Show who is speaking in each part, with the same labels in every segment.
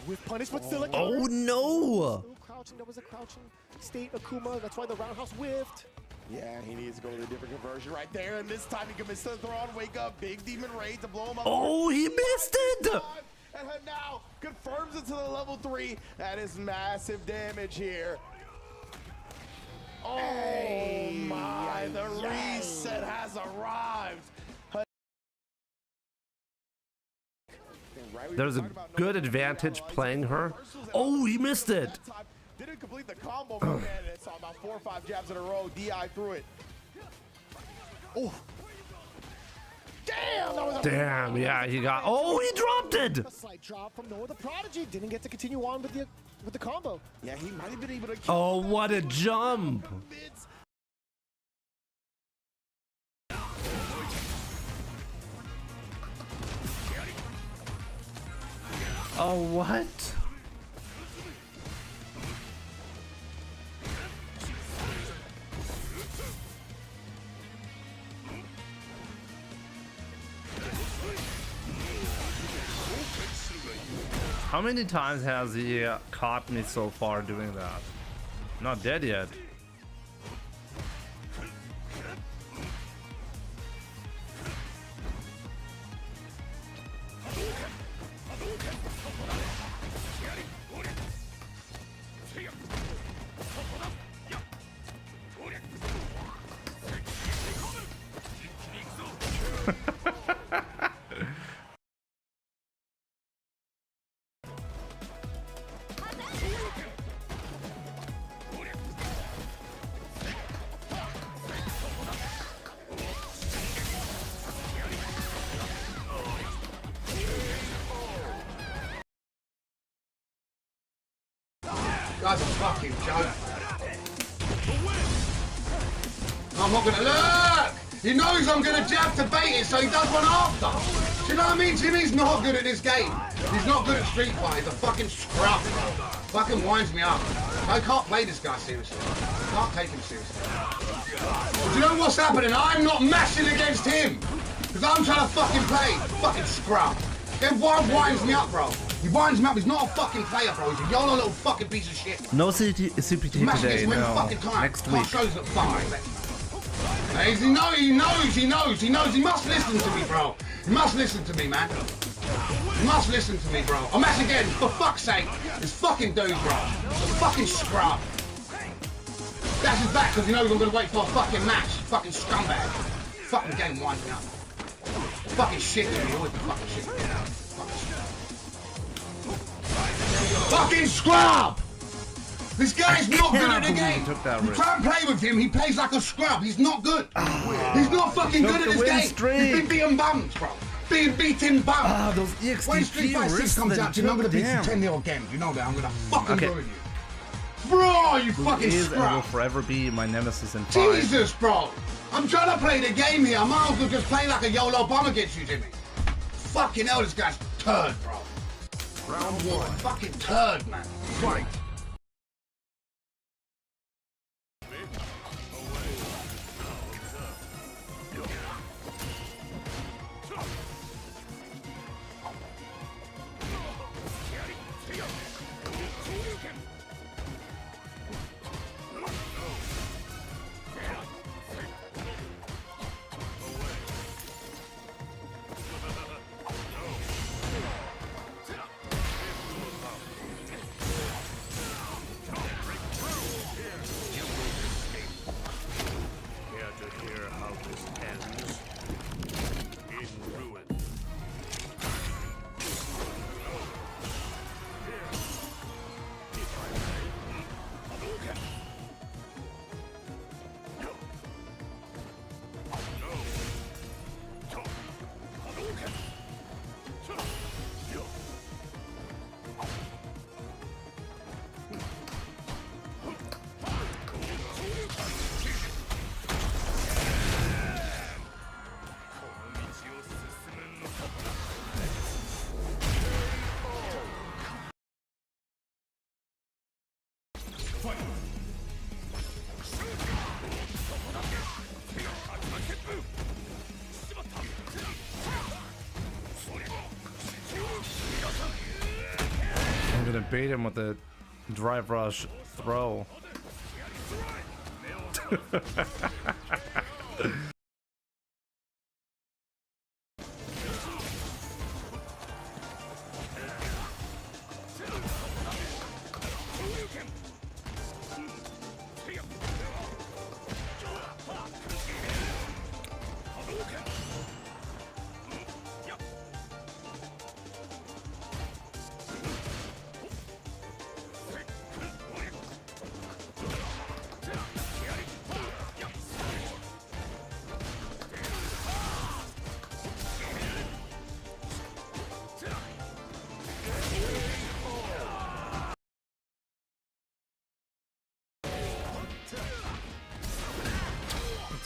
Speaker 1: with punish, but still a
Speaker 2: Oh no!
Speaker 1: Still crouching. That was a crouching state, Akuma. That's why the roundhouse whiffed.
Speaker 3: Yeah, he needs to go to a different conversion right there, and this time he commits to the throw-on, wake up, big demon raid to blow him up.
Speaker 2: Oh, he missed it!
Speaker 3: And now confirms it to the level 3. That is massive damage here. Oh my, the reset has arrived.
Speaker 2: There's a good advantage playing her. Oh, he missed it!
Speaker 3: Didn't complete the combo, man. It's about 4 or 5 jabs in a row. DI through it. Oh. Damn, that was a
Speaker 2: Damn, yeah, he got. Oh, he dropped it!
Speaker 1: A slight drop from Noah the Prodigy. Didn't get to continue on with the combo.
Speaker 3: Yeah, he might have been able to.
Speaker 2: Oh, what a jump! Oh, what? How many times has he caught me so far doing that? Not dead yet.
Speaker 4: That's a fucking joke. I'm not gonna look! He knows I'm gonna jab to bait it, so he does one after. Do you know what I mean? Jimmy's not good at this game. He's not good at Street Fighter. He's a fucking scrub, bro. Fucking winds me up. I can't play this guy seriously. I can't take him seriously. Do you know what's happening? I'm not mashing against him. Because I'm trying to fucking play. Fucking scrub. Then why winds me up, bro? He winds me up. He's not a fucking player, bro. He's a YOLO little fucking piece of shit.
Speaker 2: No CPT today, no. Next week.
Speaker 4: Shows that he knows. He must listen to me, bro. He must listen to me, man. He must listen to me, bro. I'm match again, for fuck's sake. This fucking dude, bro. The fucking scrub. That's his back because he knows I'm gonna wait for a fucking match. Fucking scumbag. Fucking game winds me up. Fucking shit, dude. He always be fucking shit. Fucking scrub! This guy's not good at the game. You try and play with him, he plays like a scrub. He's not good. He's not fucking good at this game. He's been beating bums, bro. Being beaten bums.
Speaker 2: Those EXT
Speaker 4: when Street Fighter 6 comes out, I'm gonna beat you 10-0 again. You know that. I'm gonna fucking ruin you. Bro, you fucking scrub.
Speaker 2: And will forever be my nemesis in 5.
Speaker 4: Jesus, bro. I'm trying to play the game here. I might as well just play like a YOLO bomb against you, Jimmy. Fucking hell, this guy's turd, bro. Round 1. Fucking turd, man. Fight.
Speaker 2: gonna bait him with the drive rush throw.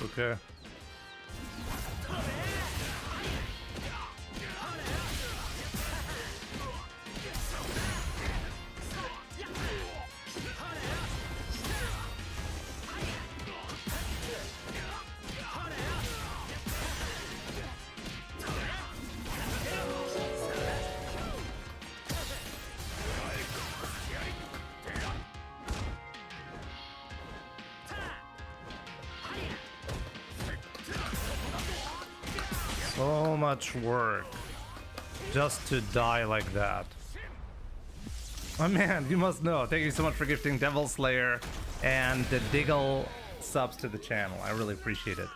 Speaker 2: It's okay. So much work just to die like that. Oh man, you must know. Thank you so much for gifting Devil Slayer and the Diggle subs to the channel. I really appreciate it.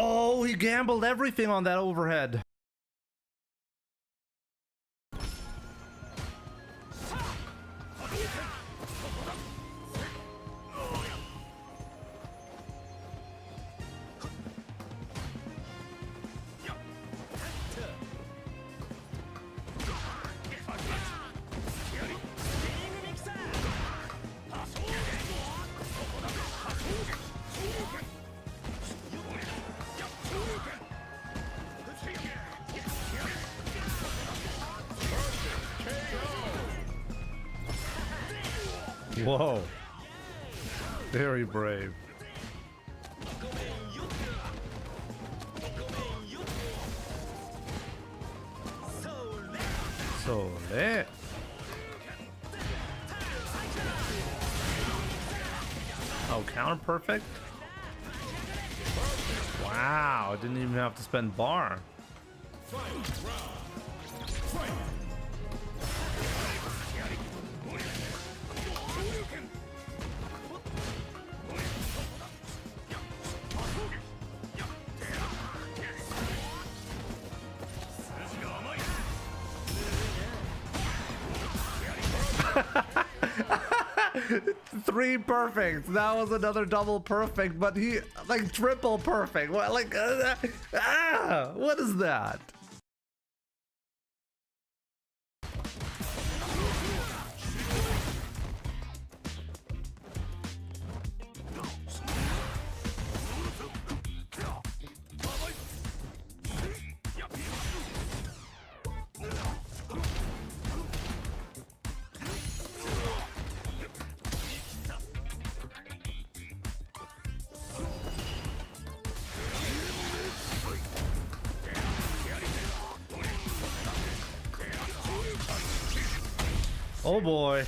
Speaker 2: Oh, he gambled everything on that overhead. Whoa. Very brave. So lit. Oh, counter perfect? Wow, didn't even have to spend bar. Three perfect. That was another double perfect, but he like triple perfect. What like what is that? Oh boy.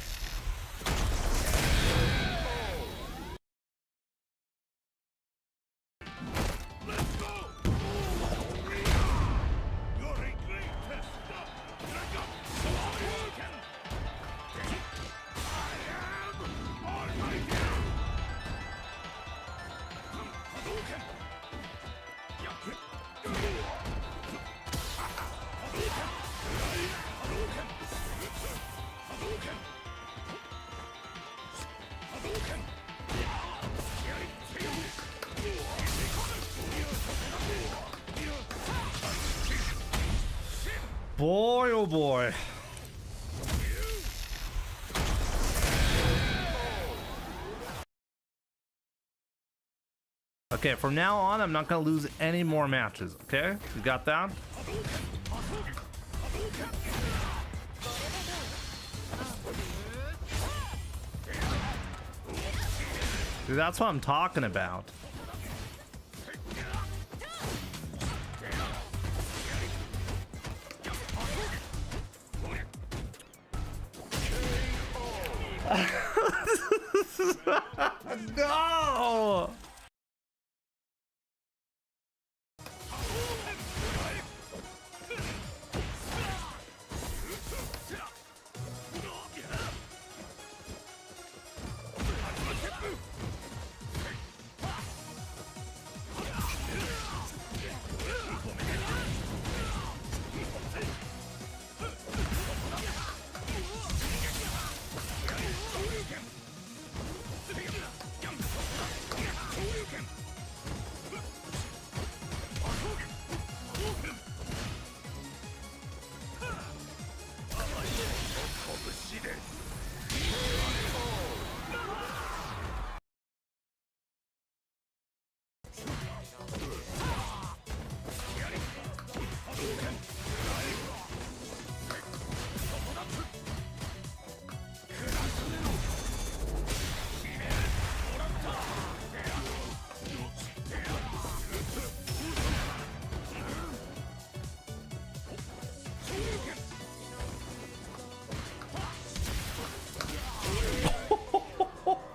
Speaker 2: Boy, oh boy. Okay, from now on, I'm not gonna lose any more matches, okay? You got that? Dude, that's what I'm talking about. No!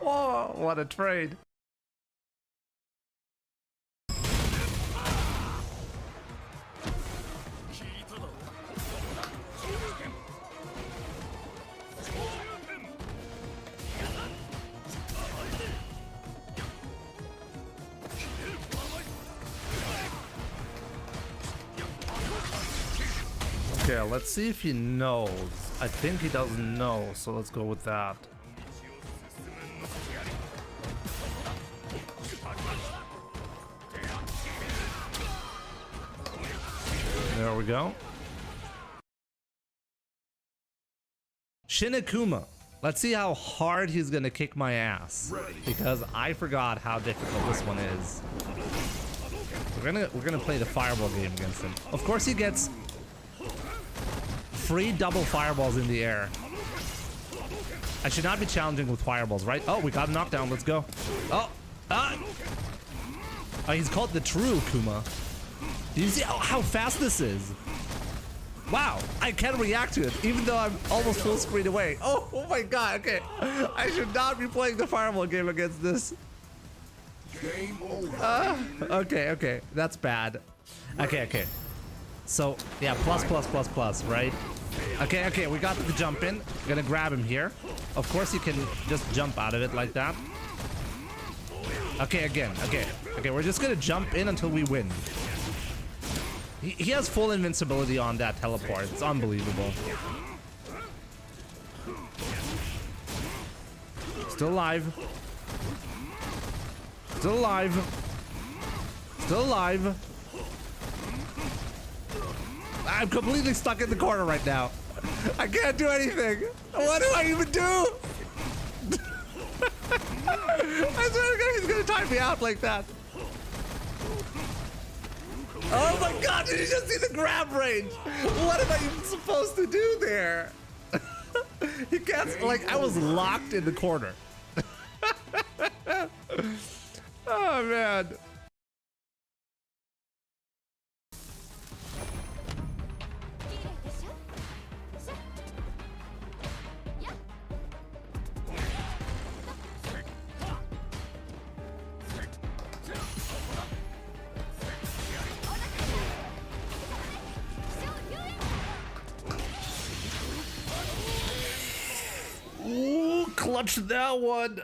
Speaker 2: Whoa, what a trade. Okay, let's see if he knows. I think he doesn't know, so let's go with that. There we go. Shinakuma. Let's see how hard he's gonna kick my ass. Because I forgot how difficult this one is. We're gonna play the fireball game against him. Of course he gets free double fireballs in the air. I should not be challenging with fireballs, right? Oh, we got a knockdown. Let's go. Oh, oh, he's called the true Kuma. Do you see how fast this is? Wow, I can react to it, even though I'm almost full screen away. Oh my god, okay. I should not be playing the fireball game against this. Okay, that's bad. Okay. So, yeah, plus, right? Okay, we got the jump in. Gonna grab him here. Of course you can just jump out of it like that. Okay, again, okay, we're just gonna jump in until we win. He has full invincibility on that teleport. It's unbelievable. Still alive. Still alive. Still alive. I'm completely stuck in the corner right now. I can't do anything. What do I even do? I swear to God, he's gonna time me out like that. Oh my god, did you just see the grab range? What am I even supposed to do there? He can't, like, I was locked in the corner. Oh man. Ooh, clutch that one.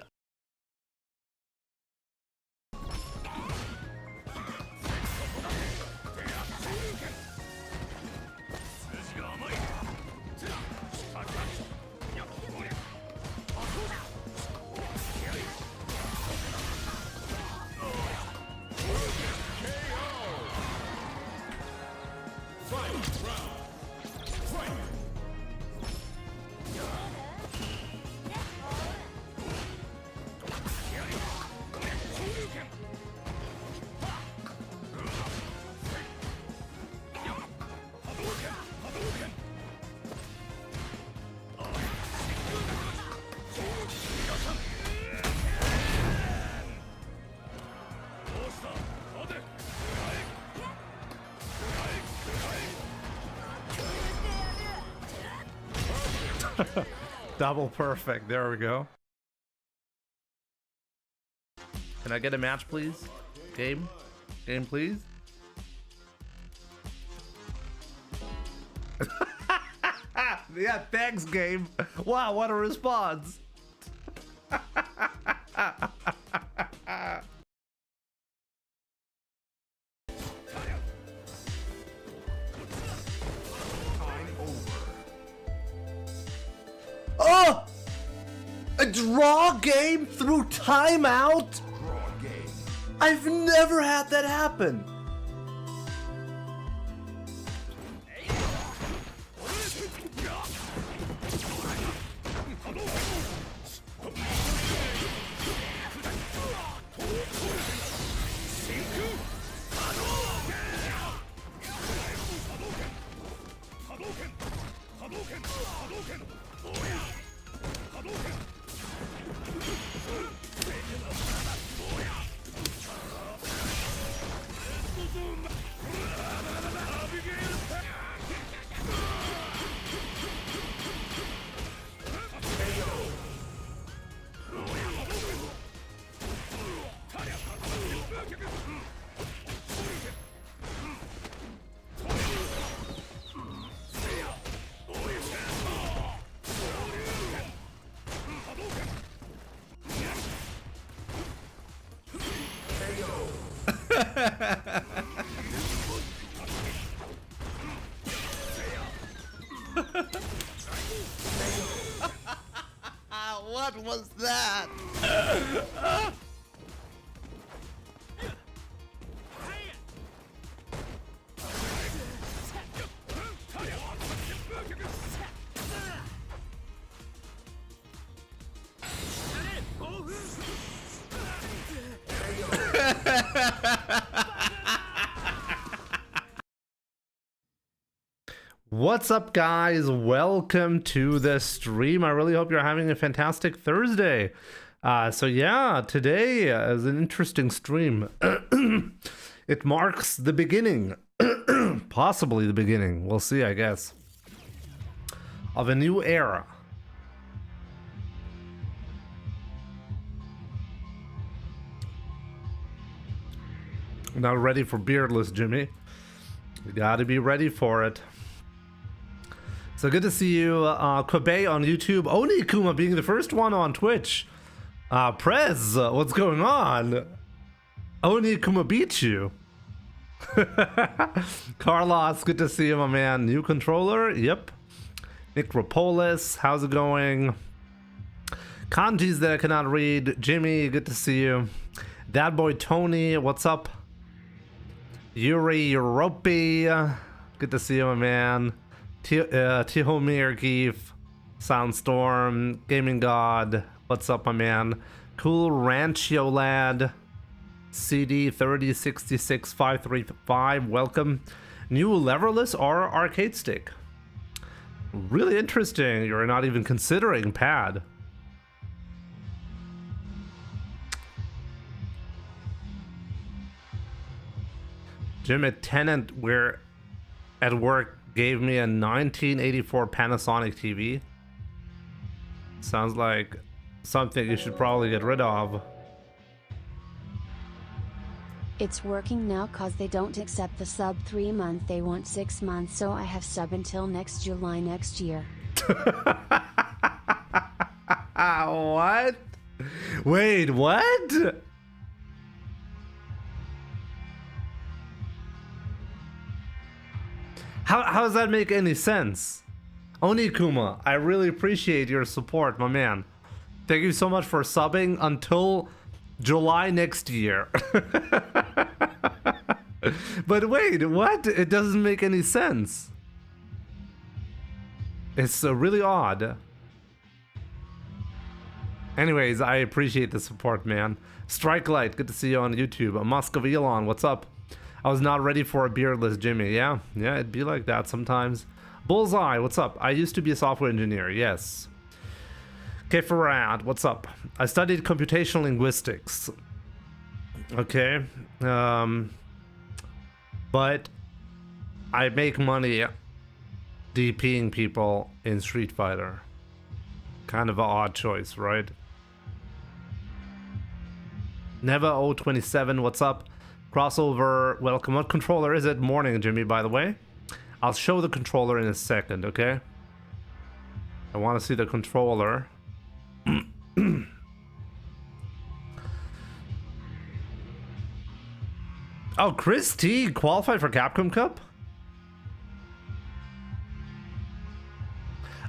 Speaker 2: Double perfect. There we go. Can I get a match, please? Game? Game, please? Yeah, thanks, game. Wow, what a response. Oh! A draw game through timeout? I've never had that happen. What was that? What's up, guys? Welcome to the stream. I really hope you're having a fantastic Thursday. So yeah, today is an interesting stream. It marks the beginning, possibly the beginning, we'll see, I guess, of a new era. Not ready for beardless, Jimmy. You gotta be ready for it. So good to see you, Kobe on YouTube. Oni-kuma being the first one on Twitch. Prez, what's going on? Oni-kuma beat you. Carlos, good to see you, my man. New controller, yep. Nick Rapolis, how's it going? Kanjis that I cannot read. Jimmy, good to see you. That boy Tony, what's up? Yuri Europe, good to see you, my man. Tihomir Geef, Soundstorm, Gaming God, what's up, my man? Cool Rancho Lad, CD 3066535, welcome. New leverless or arcade stick? Really interesting. You're not even considering pad. Jim at Tenant, we're at work, gave me a 1984 Panasonic TV. Sounds like something you should probably get rid of.
Speaker 5: It's working now cause they don't accept the sub 3 month, they want 6 months, so I have sub until next July next year.
Speaker 2: What? Wait, what? How does that make any sense? Oni-kuma, I really appreciate your support, my man. Thank you so much for subbing until July next year. But wait, what? It doesn't make any sense. It's really odd. Anyways, I appreciate the support, man. Strike Light, good to see you on YouTube. Musk of Elon, what's up? I was not ready for a beardless Jimmy. Yeah, it'd be like that sometimes. Bullseye, what's up? I used to be a software engineer, yes. Kefarad, what's up? I studied computational linguistics. Okay. But I make money DPing people in Street Fighter. Kind of an odd choice, right? Never 027, what's up? Crossover, welcome. What controller is it? Morning, Jimmy, by the way. I'll show the controller in a second, okay? I want to see the controller. Oh, Chris T qualified for Capcom Cup?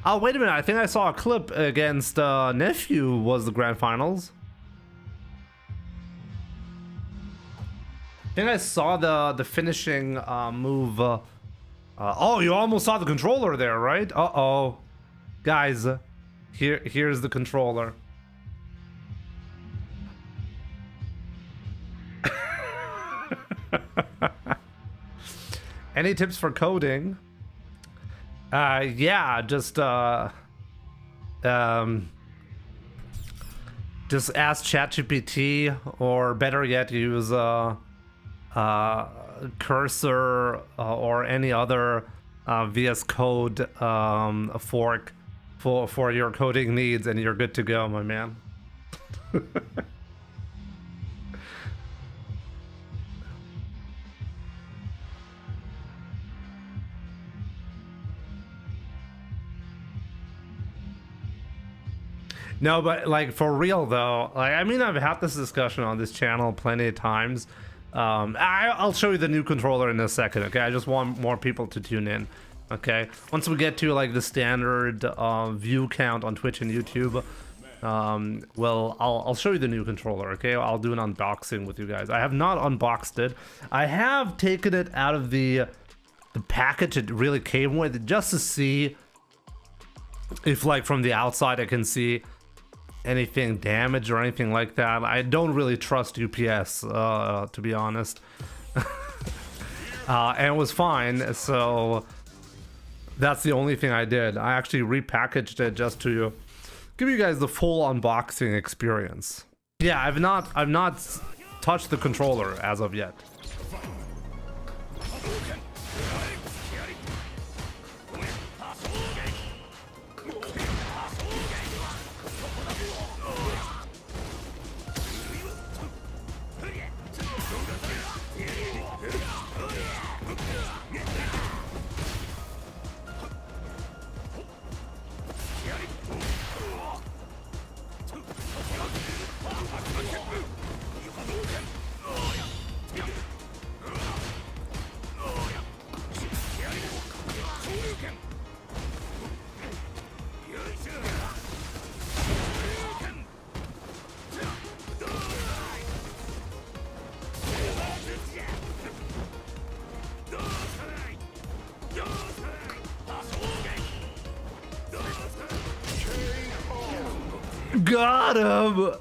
Speaker 2: Oh, wait a minute. I think I saw a clip against Nephew was the grand finals. I think I saw the finishing move. Oh, you almost saw the controller there, right? Uh-oh. Guys, here's the controller. Any tips for coding? Yeah, just ask ChatGPT, or better yet, use Cursor or any other VS Code fork for your coding needs, and you're good to go, my man. No, but like for real though, like I mean, I've had this discussion on this channel plenty of times. I'll show you the new controller in a second, okay? I just want more people to tune in, okay? Once we get to like the standard view count on Twitch and YouTube, well, I'll show you the new controller, okay? I'll do an unboxing with you guys. I have not unboxed it. I have taken it out of the package it really came with, just to see if like from the outside I can see anything damaged or anything like that. I don't really trust UPS, to be honest. And it was fine, so that's the only thing I did. I actually repackaged it just to give you guys the full unboxing experience. Yeah, I've not touched the controller as of yet. Got him!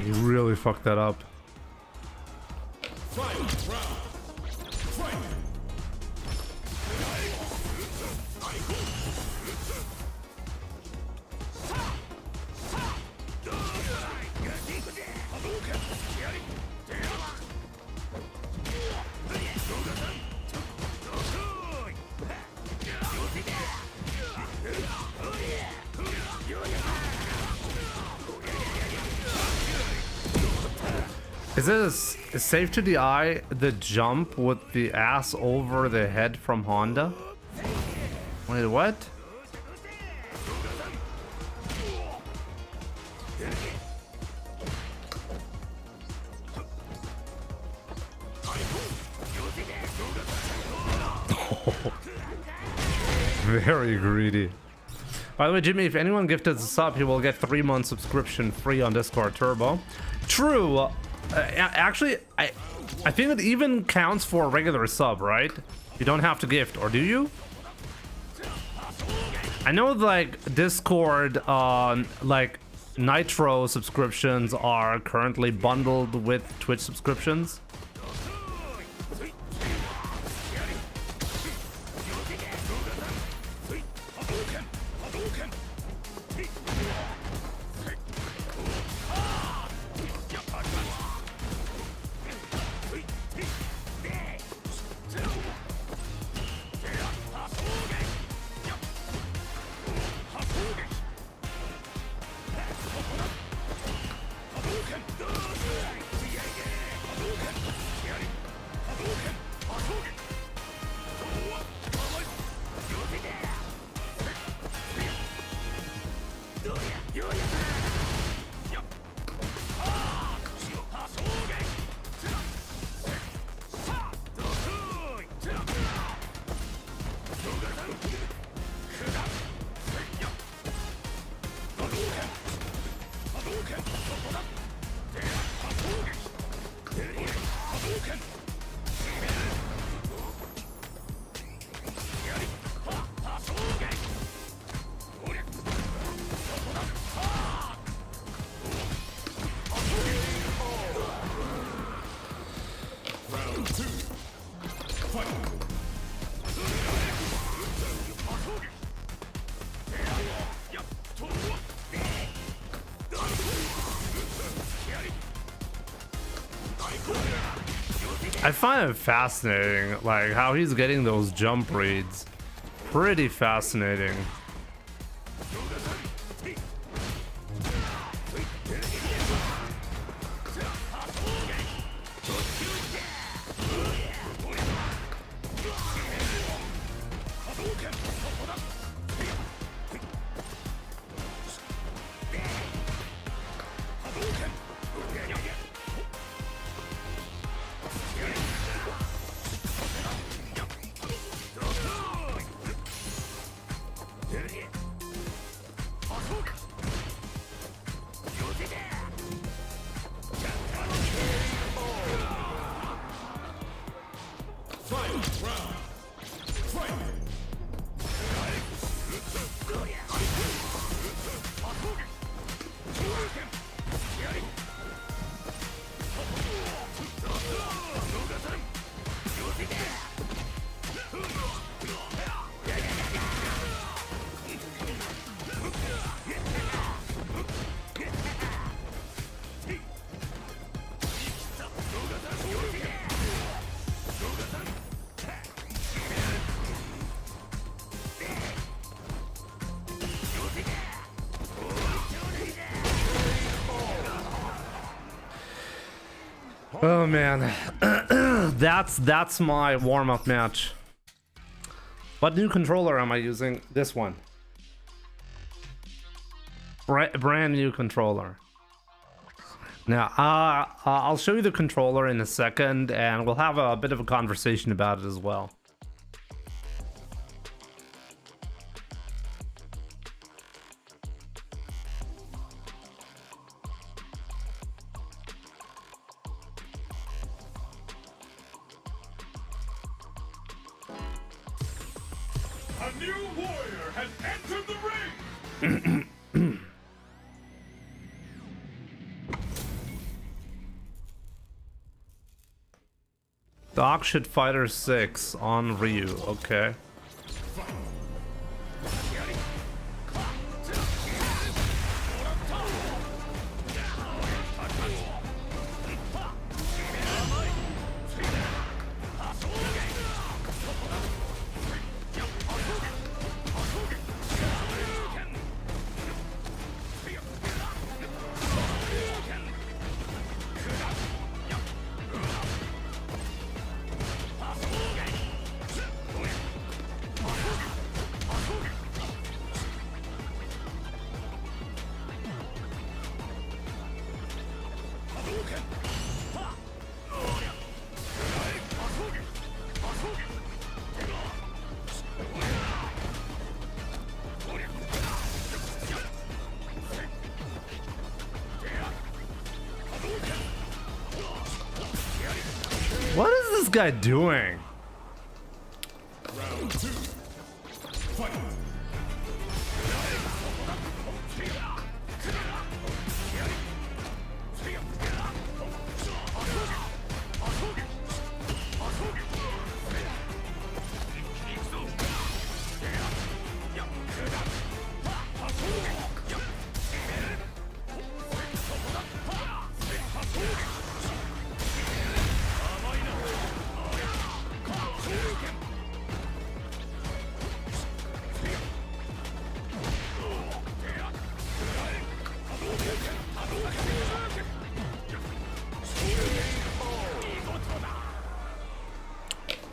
Speaker 2: You really fucked that up. Is it safe to DI the jump with the ass over the head from Honda? Wait, what? Very greedy. By the way, Jimmy, if anyone gifted a sub, he will get 3 months subscription free on Discord Turbo. True. Actually, I think it even counts for a regular sub, right? You don't have to gift, or do you? I know, like, Discord, like, Nitro subscriptions are currently bundled with Twitch subscriptions. I find it fascinating, like, how he's getting those jump reads. Pretty fascinating. Oh man, that's my warm-up match. What new controller am I using? This one. Brand new controller. Now, I'll show you the controller in a second, and we'll have a bit of a conversation about it as well.
Speaker 6: A new warrior has entered the ring!
Speaker 2: Dog Shit Fighter 6 on Ryu, okay. guy doing?
Speaker 6: Round 2. Fight.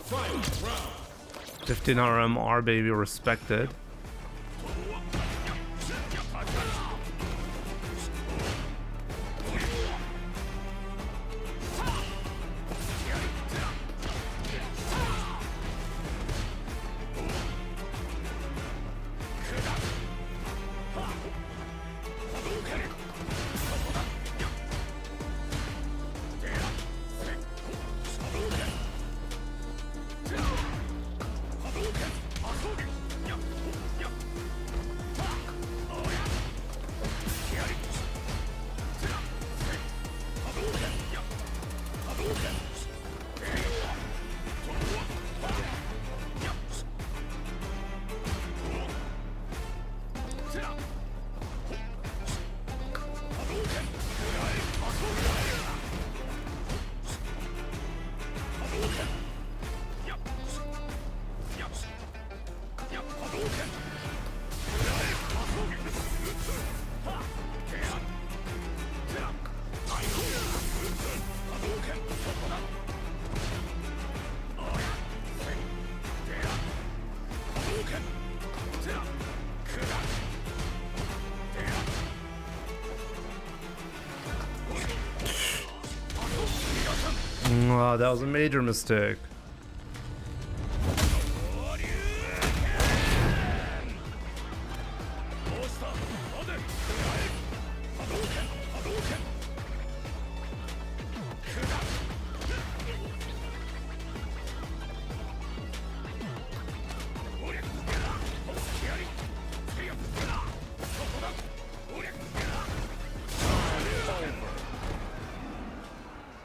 Speaker 6: Fight. Round.
Speaker 2: 15 RMR, baby, respected. Oh, that was a major mistake.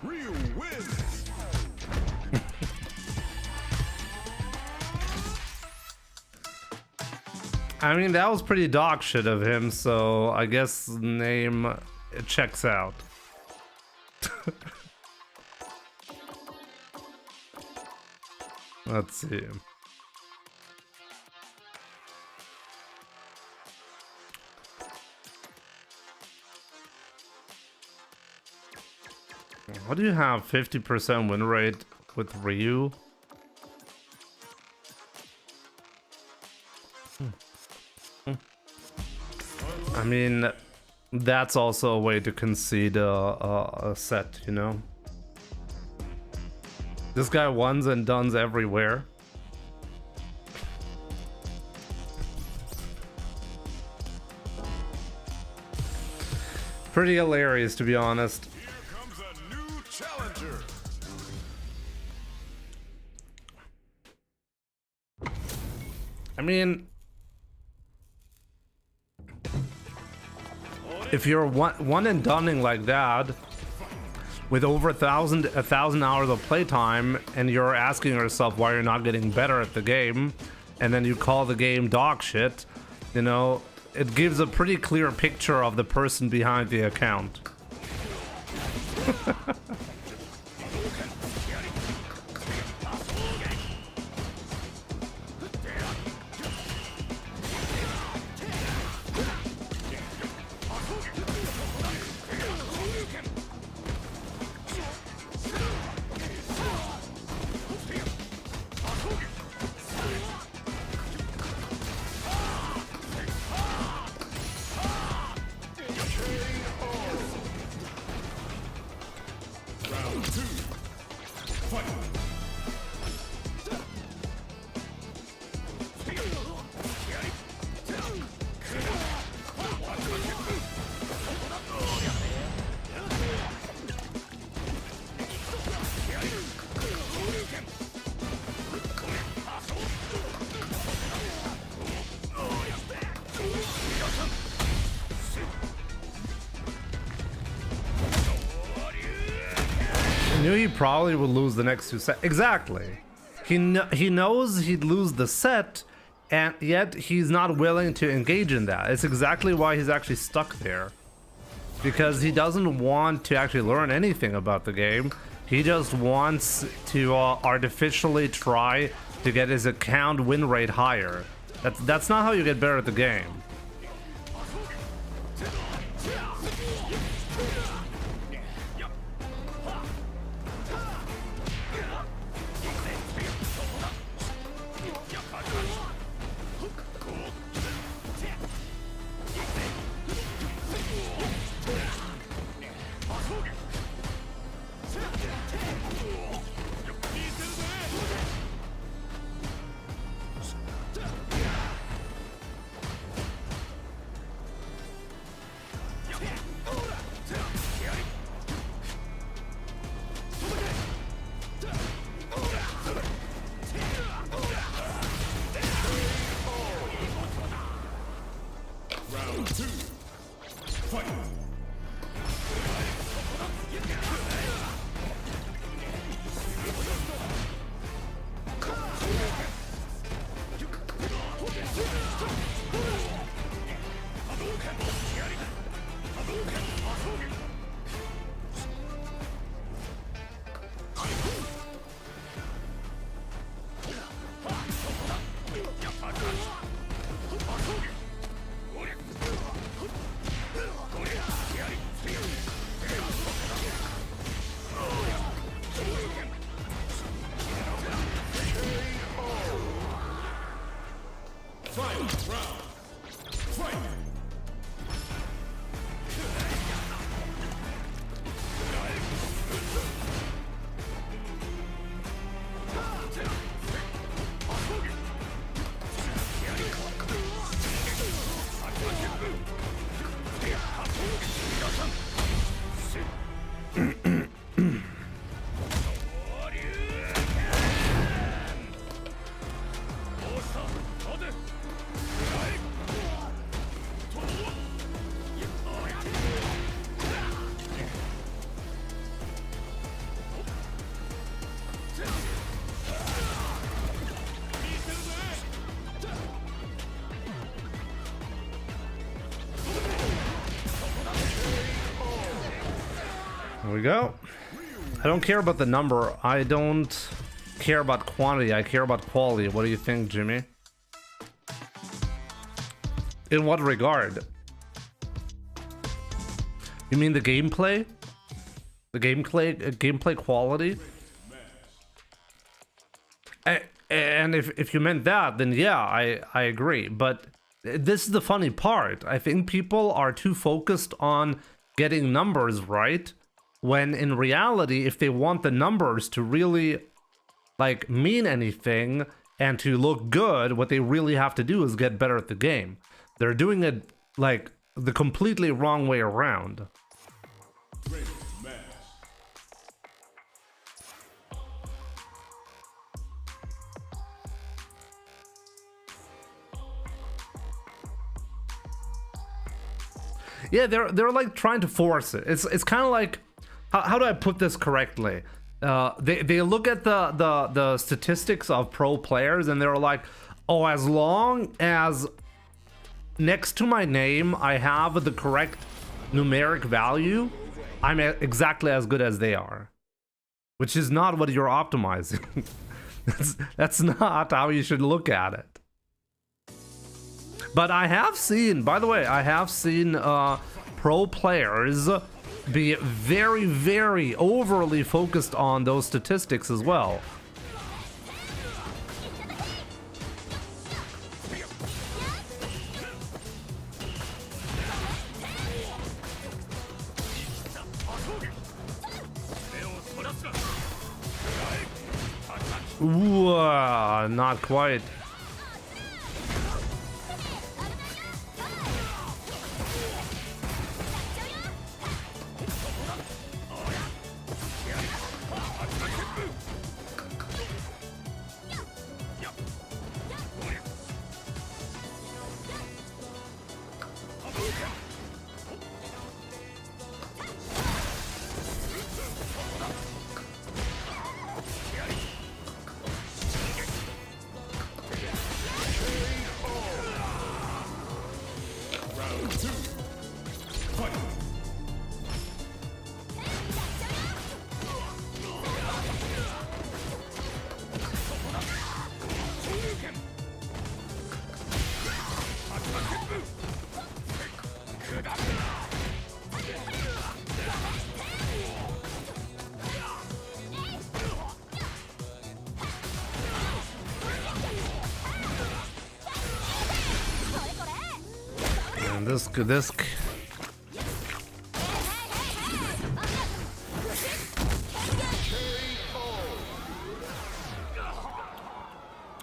Speaker 6: Ryu wins.
Speaker 2: I mean, that was pretty dog shit of him, so I guess name it checks out. Let's see. What do you have? 50% win rate with Ryu? I mean, that's also a way to concede a set, you know? This guy ones and dones everywhere. Pretty hilarious, to be honest.
Speaker 6: Here comes a new challenger.
Speaker 2: I mean, if you're one and doneing like that, with over a thousand hours of playtime, and you're asking yourself why you're not getting better at the game, and then you call the game dog shit, you know, it gives a pretty clear picture of the person behind the account. knew he probably would lose the next 2 sets. Exactly. He knows he'd lose the set, and yet he's not willing to engage in that. It's exactly why he's actually stuck there. Because he doesn't want to actually learn anything about the game. He just wants to artificially try to get his account win rate higher. That's not how you get better at the game.
Speaker 6: Round 2. Fight. Final round. Fight.
Speaker 2: There we go. I don't care about the number. I don't care about quantity. I care about quality. What do you think, Jimmy? In what regard? You mean the gameplay? The gameplay quality? And if you meant that, then yeah, I agree. But this is the funny part. I think people are too focused on getting numbers right, when in reality, if they want the numbers to really like mean anything and to look good, what they really have to do is get better at the game. They're doing it like the completely wrong way around. Yeah, they're like trying to force it. It's kind of like, how do I put this correctly? They look at the statistics of pro players and they're like, oh, as long as next to my name I have the correct numeric value, I'm exactly as good as they are. Which is not what you're optimizing. That's not how you should look at it. But I have seen, by the way, I have seen pro players be very, very overly focused on those statistics as well. Ooh, not quite. This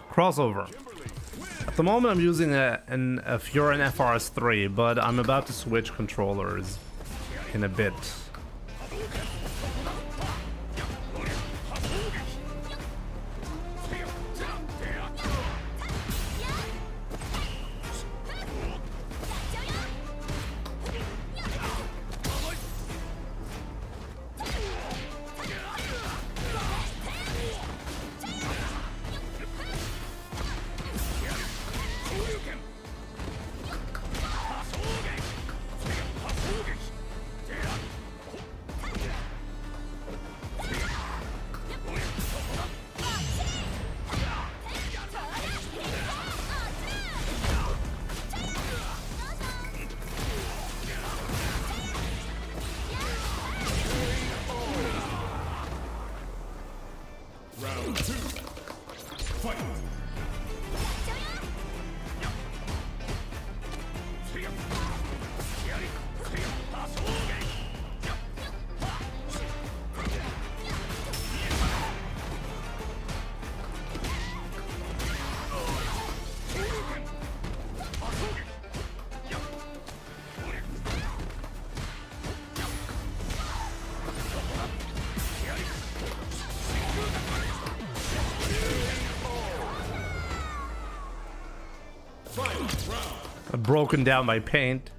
Speaker 2: crossover. At the moment I'm using a Furin FRS3, but I'm about to switch controllers in a bit.
Speaker 6: Round 2. Fight.
Speaker 2: I've broken down my paint.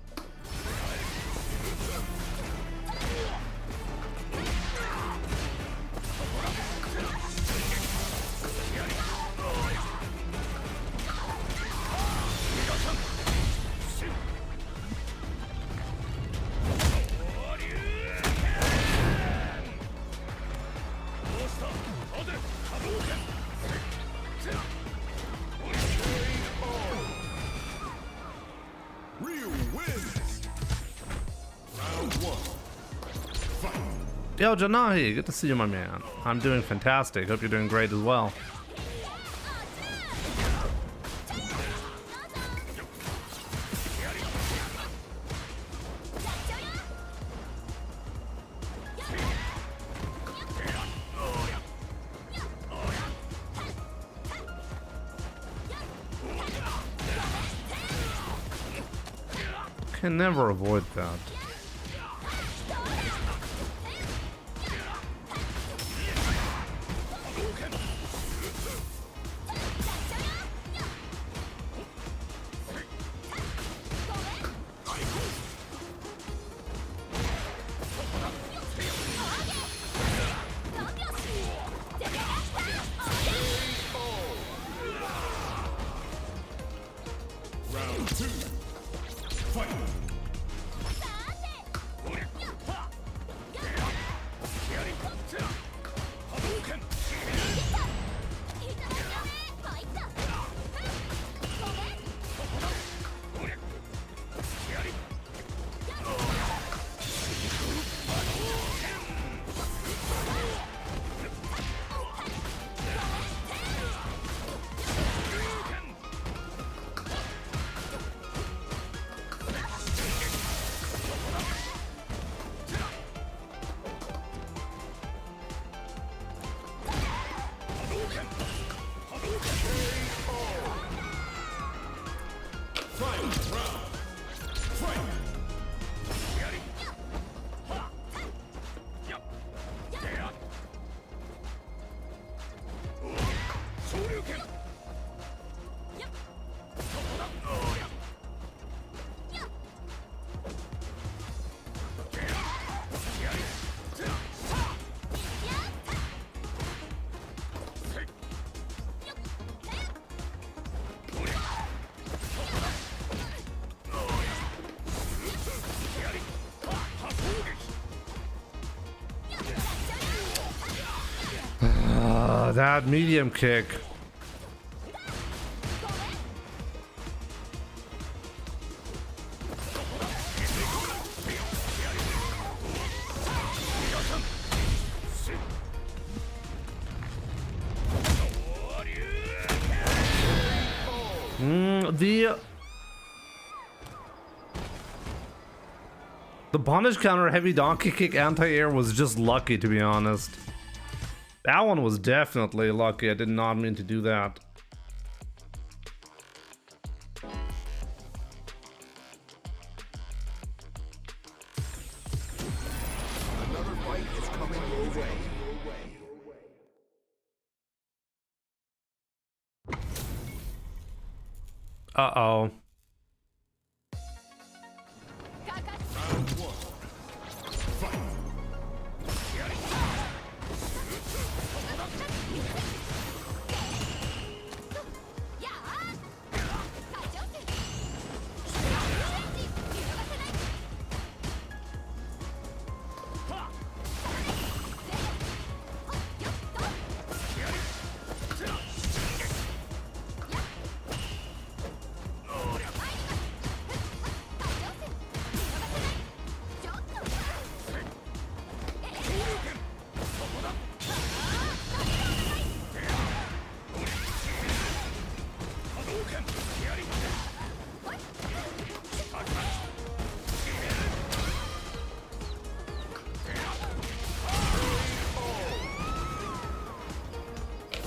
Speaker 2: Yo, Janahi, good to see you, my man. I'm doing fantastic. Hope you're doing great as well. Can never avoid that.
Speaker 6: Round 2. Fight.
Speaker 2: That medium kick. The punish counter heavy donkey kick anti-air was just lucky, to be honest. That one was definitely lucky. I did not mean to do that.
Speaker 6: Another fight is coming your way.
Speaker 2: Uh-oh.
Speaker 6: Round one. Fight.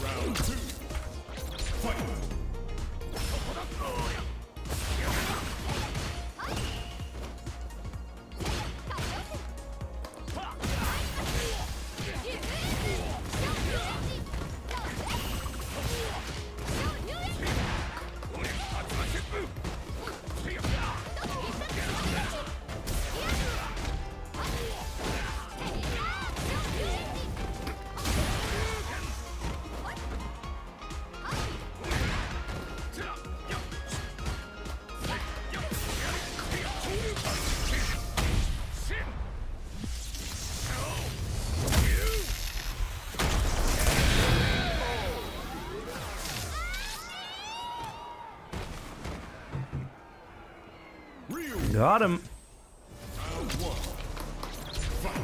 Speaker 6: Round two. Fight.
Speaker 2: Got him.
Speaker 6: Round one. Fight.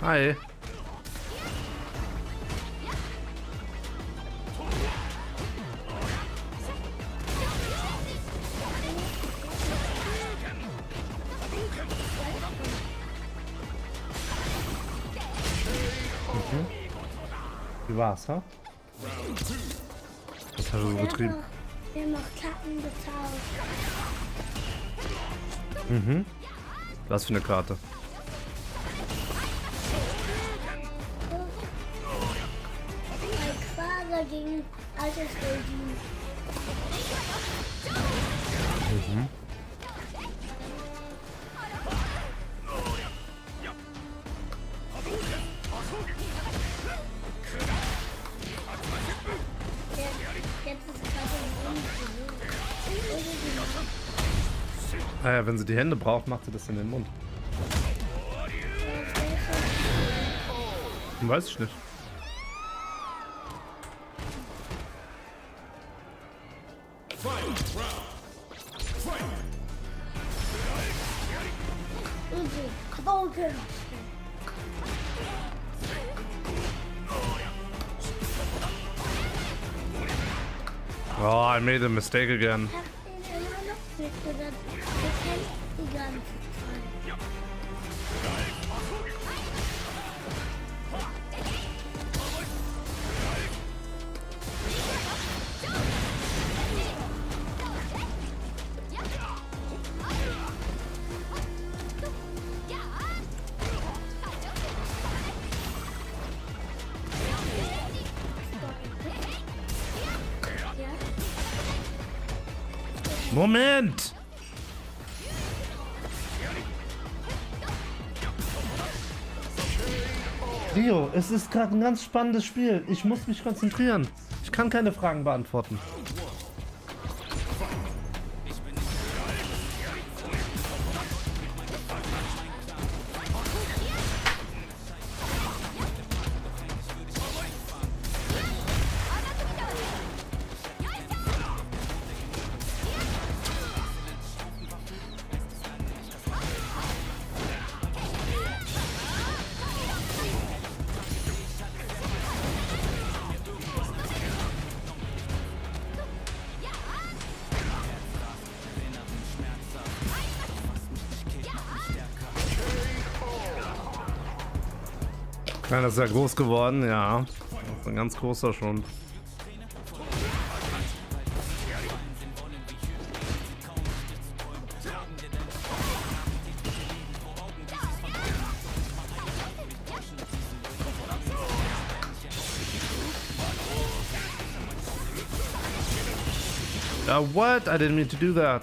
Speaker 2: Hi. Wie war's, ha?
Speaker 6: Round two.
Speaker 2: Das habe ich übertrieben.
Speaker 7: Wir haben noch Karten getauscht.
Speaker 2: Mhm. Was für eine Karte?
Speaker 7: Mein Vater gegen altes Regime.
Speaker 2: Mhm.
Speaker 7: Jetzt ist gerade
Speaker 2: Naja, wenn sie die Hände braucht, macht sie das in den Mund. Weiß ich nicht.
Speaker 6: Fight. Round. Fight.
Speaker 7: Kabogen.
Speaker 2: Oh, I made a mistake again.
Speaker 7: Ich hab den immer noch nicht gesagt. Wir kennen die ganze Zeit.
Speaker 2: Moment! Rio, es ist gerade ein ganz spannendes Spiel. Ich muss mich konzentrieren. Ich kann keine Fragen beantworten. Ja, das ist ja groß geworden, ja. Das ist ein ganz großer schon. What? I didn't mean to do that.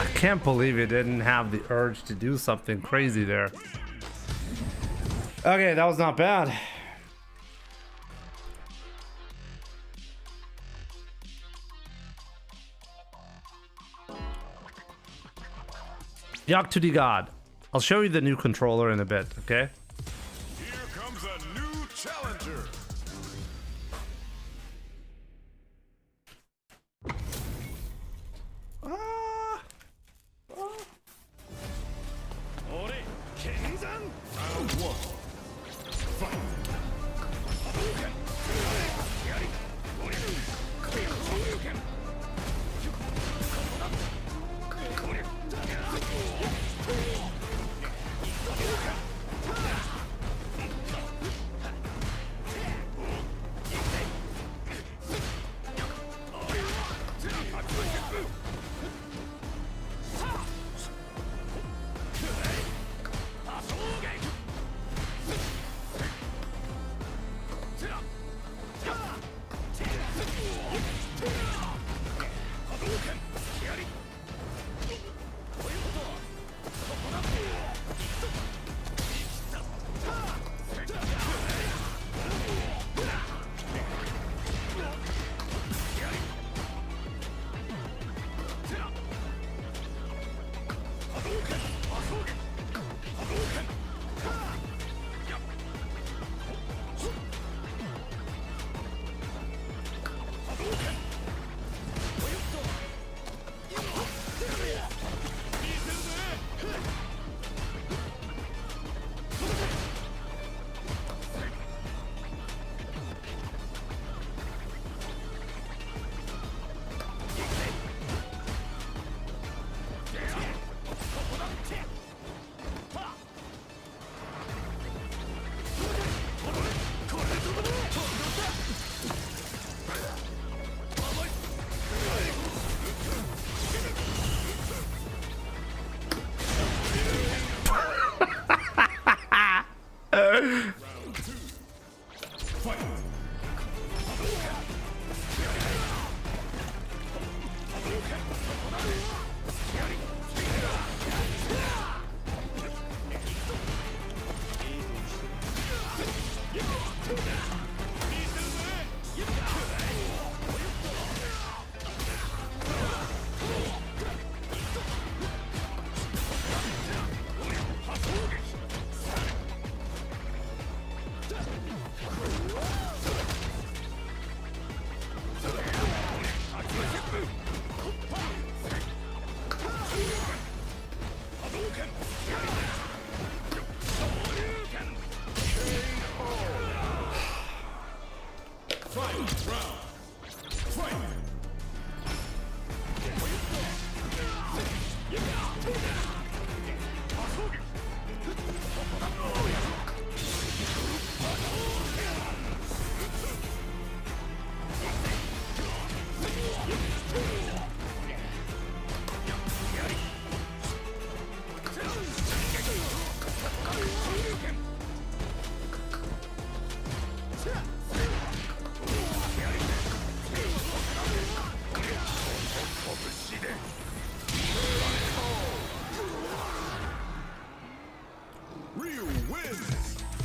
Speaker 2: I can't believe it didn't have the urge to do something crazy there. Okay, that was not bad. Yak to the God. I'll show you the new controller in a bit, okay?
Speaker 6: Here comes a new challenger. Round one. Fight.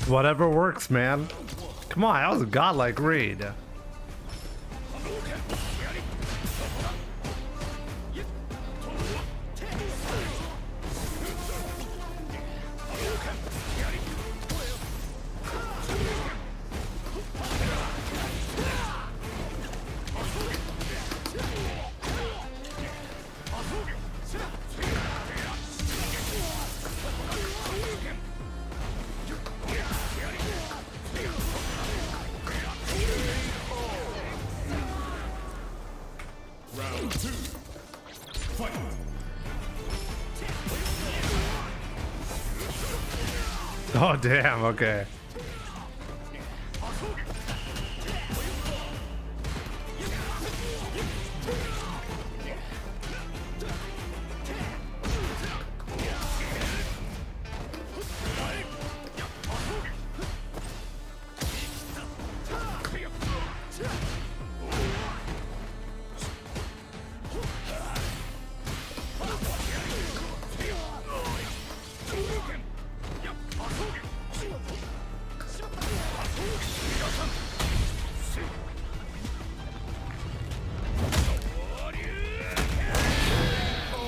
Speaker 2: Whatever works, man. Come on, that was a godlike read. Oh, damn, okay.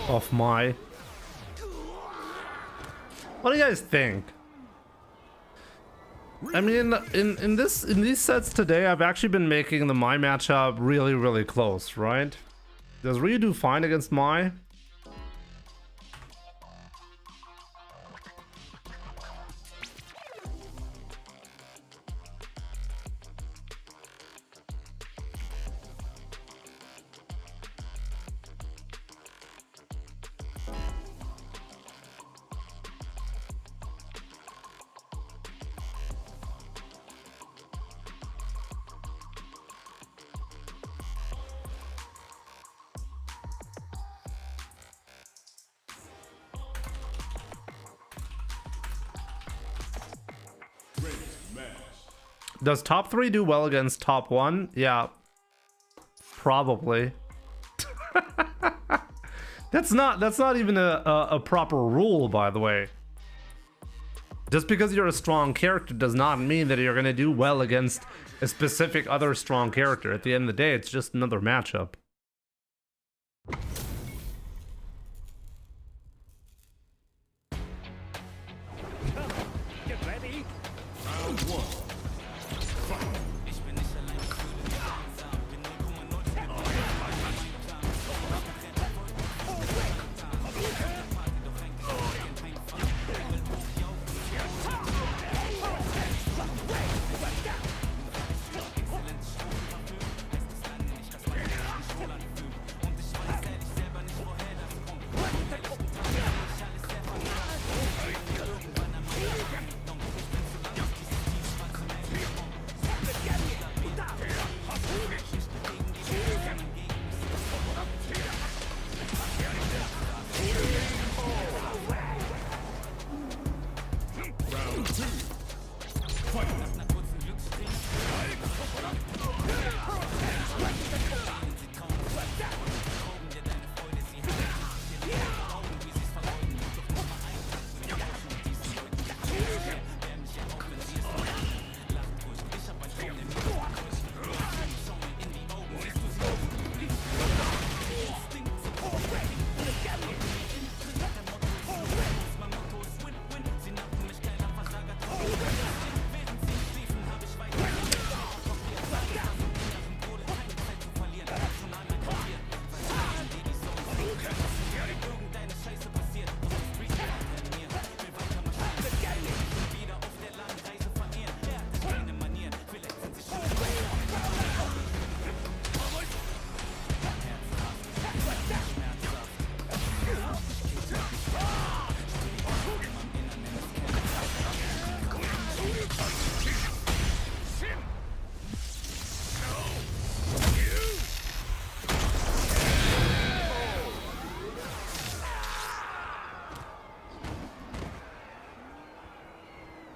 Speaker 2: Of my. What do you guys think? I mean, in these sets today, I've actually been making the Mai matchup really close, right? Does Ryu do fine against Mai? Does top 3 do well against top 1? Yeah, probably. That's not even a proper rule, by the way. Just because you're a strong character does not mean that you're gonna do well against a specific other strong character. At the end of the day, it's just another matchup.
Speaker 6: Get ready. Round 1.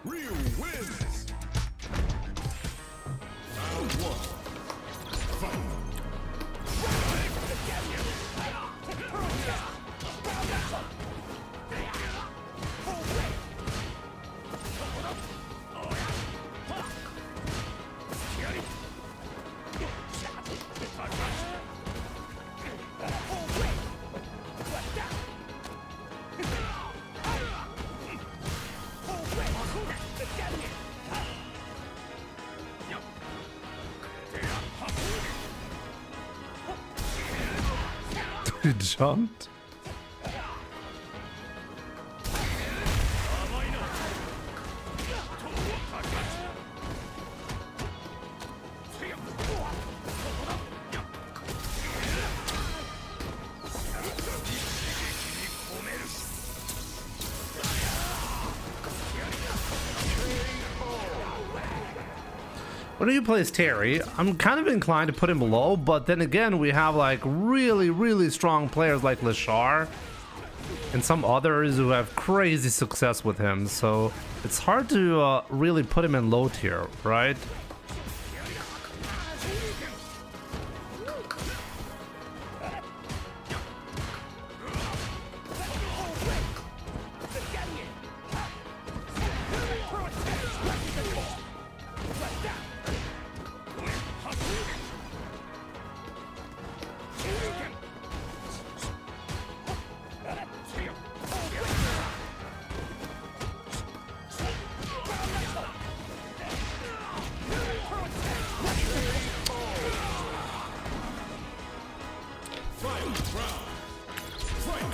Speaker 6: Ryu wins. Round 1. Fight.
Speaker 2: He jumped. When you play as Terry, I'm kind of inclined to put him low, but then again, we have like really strong players like Lashar and some others who have crazy success with him, so it's hard to really put him in low tier, right?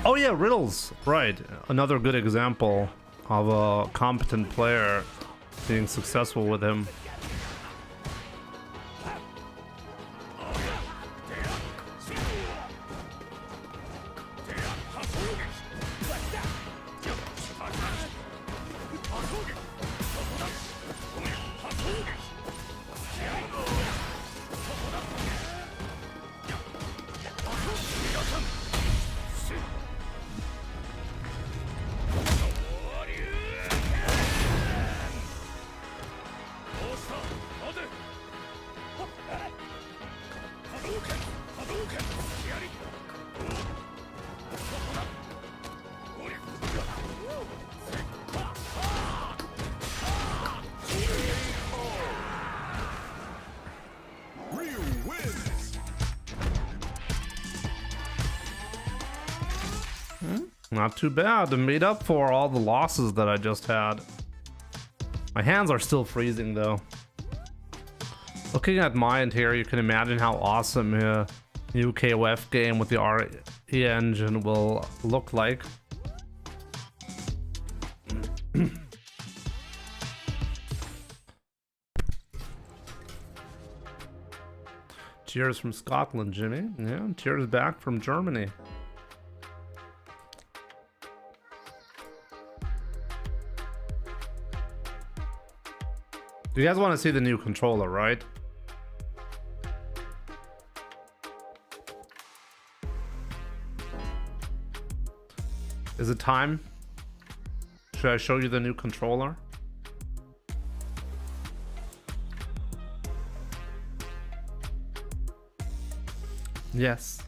Speaker 2: Oh yeah, Riddles, right. Another good example of a competent player being successful with him. Not too bad. I made up for all the losses that I just had. My hands are still freezing though. Looking at mine here, you can imagine how awesome a new KOF game with the RE engine will look like. Cheers from Scotland, Jimmy. Yeah, cheers back from Germany. You guys want to see the new controller, right? Is it time? Should I show you the new controller? Yes.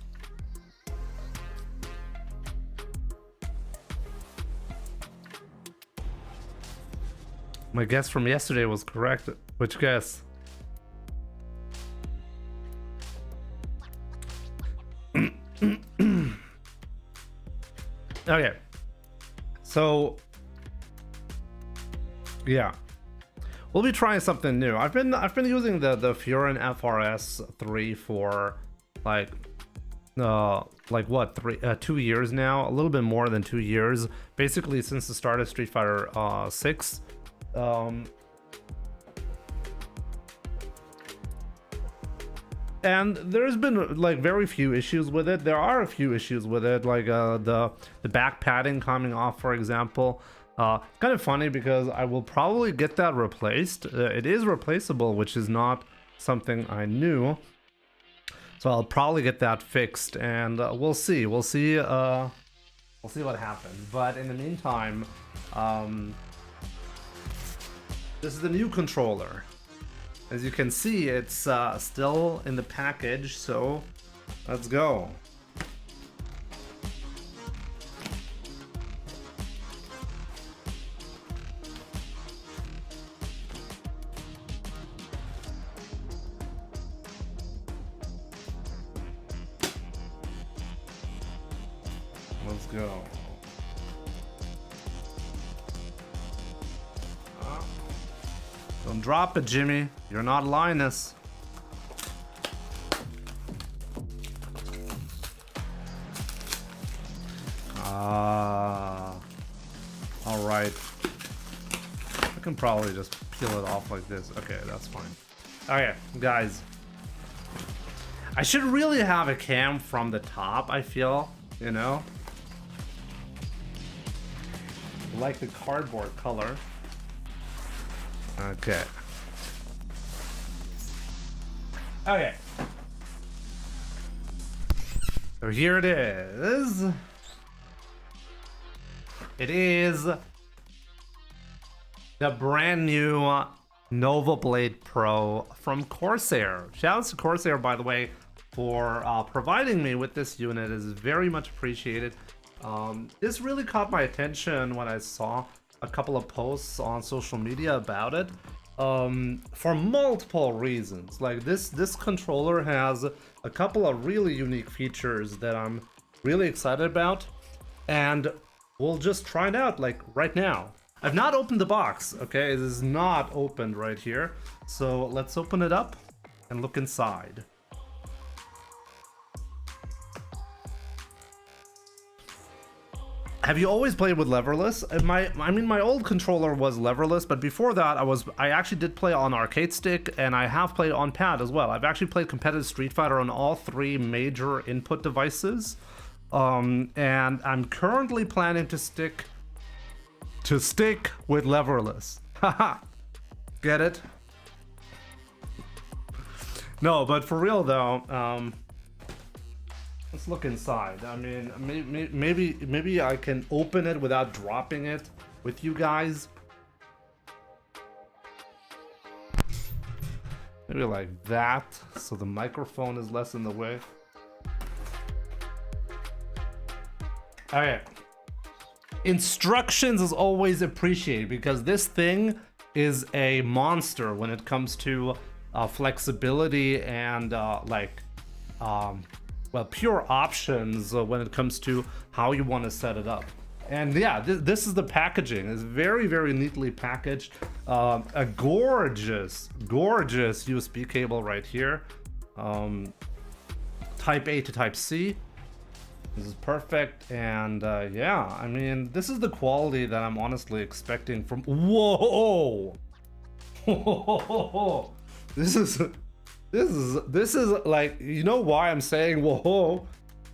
Speaker 2: My guess from yesterday was correct. Which guess? Okay. So yeah. We'll be trying something new. I've been using the Furin FRS 3 for like what, 2 years now, a little bit more than 2 years, basically since the start of Street Fighter 6. And there's been like very few issues with it. There are a few issues with it, like the back padding coming off, for example. Kind of funny because I will probably get that replaced. It is replaceable, which is not something I knew. So I'll probably get that fixed, and we'll see. We'll see what happens. But in the meantime, this is the new controller. As you can see, it's still in the package, so let's go. Let's go. Don't drop it, Jimmy. You're not Linus. All right. I can probably just peel it off like this. Okay, that's fine. Okay, guys. I should really have a cam from the top, I feel, you know? Like the cardboard color. Okay. Okay. So here it is. It is the brand new Nova Blade Pro from Corsair. Shoutouts to Corsair, by the way, for providing me with this unit. Is very much appreciated. This really caught my attention when I saw a couple of posts on social media about it. For multiple reasons. Like this controller has a couple of really unique features that I'm really excited about, and we'll just try it out like right now. I've not opened the box, okay? It is not opened right here. So let's open it up and look inside. Have you always played with leverless? I mean, my old controller was leverless, but before that, I actually did play on arcade stick, and I have played on pad as well. I've actually played competitive Street Fighter on all three major input devices, and I'm currently planning to stick with leverless. Haha, get it? No, but for real though. Let's look inside. I mean, maybe I can open it without dropping it with you guys. Maybe like that, so the microphone is less in the way. Okay. Instructions is always appreciated because this thing is a monster when it comes to flexibility and well, pure options when it comes to how you want to set it up. And yeah, this is the packaging. It's very, very neatly packaged. A gorgeous USB cable right here. Type A to Type C. This is perfect. And yeah, I mean, this is the quality that I'm honestly expecting from... Whoa! This is like, you know why I'm saying whoa?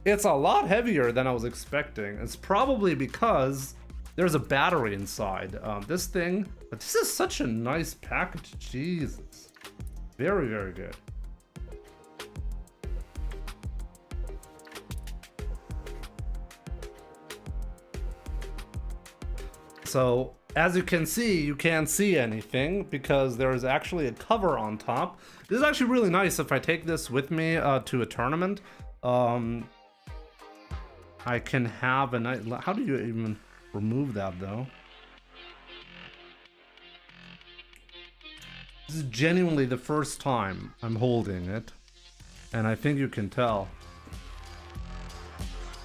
Speaker 2: It's a lot heavier than I was expecting. It's probably because there's a battery inside. This is such a nice package. Jesus. Very, very good. So, as you can see, you can't see anything because there is actually a cover on top. This is actually really nice if I take this with me to a tournament. I can have a nice... How do you even remove that though? This is genuinely the first time I'm holding it, and I think you can tell.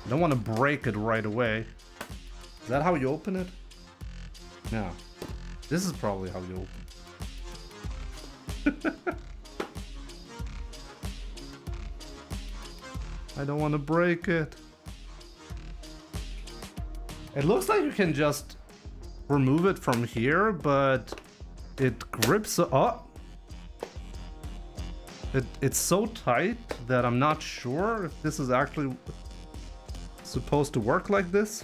Speaker 2: I don't want to break it right away. Is that how you open it? No. This is probably how you open. I don't want to break it. It looks like you can just remove it from here, but it grips. Oh, it's so tight that I'm not sure if this is actually supposed to work like this.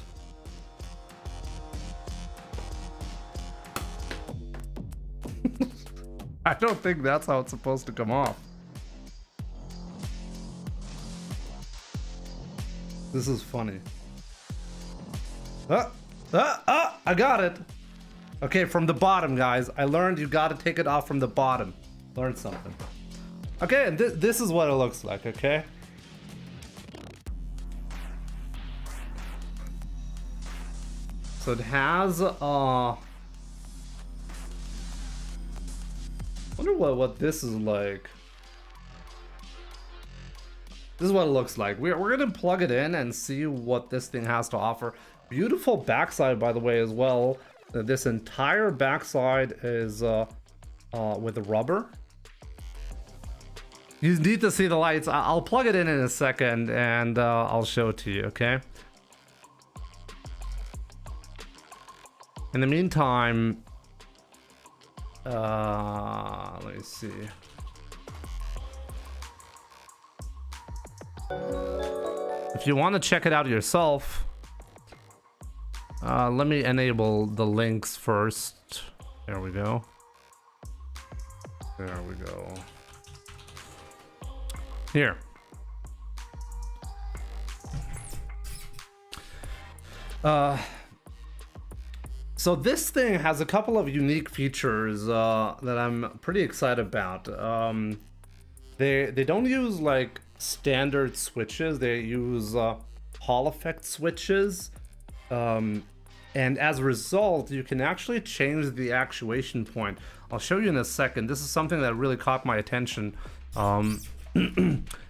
Speaker 2: I don't think that's how it's supposed to come off. This is funny. I got it. Okay, from the bottom, guys. I learned you gotta take it off from the bottom. Learned something. Okay, and this is what it looks like, okay? So it has, wonder what this is like. This is what it looks like. We're gonna plug it in and see what this thing has to offer. Beautiful backside, by the way, as well. This entire backside is with the rubber. You need to see the lights. I'll plug it in a second and I'll show it to you, okay? In the meantime, let me see. If you want to check it out yourself, let me enable the links first. There we go. There we go. Here. So this thing has a couple of unique features that I'm pretty excited about. They don't use like standard switches. They use Hall effect switches. And as a result, you can actually change the actuation point. I'll show you in a second. This is something that really caught my attention.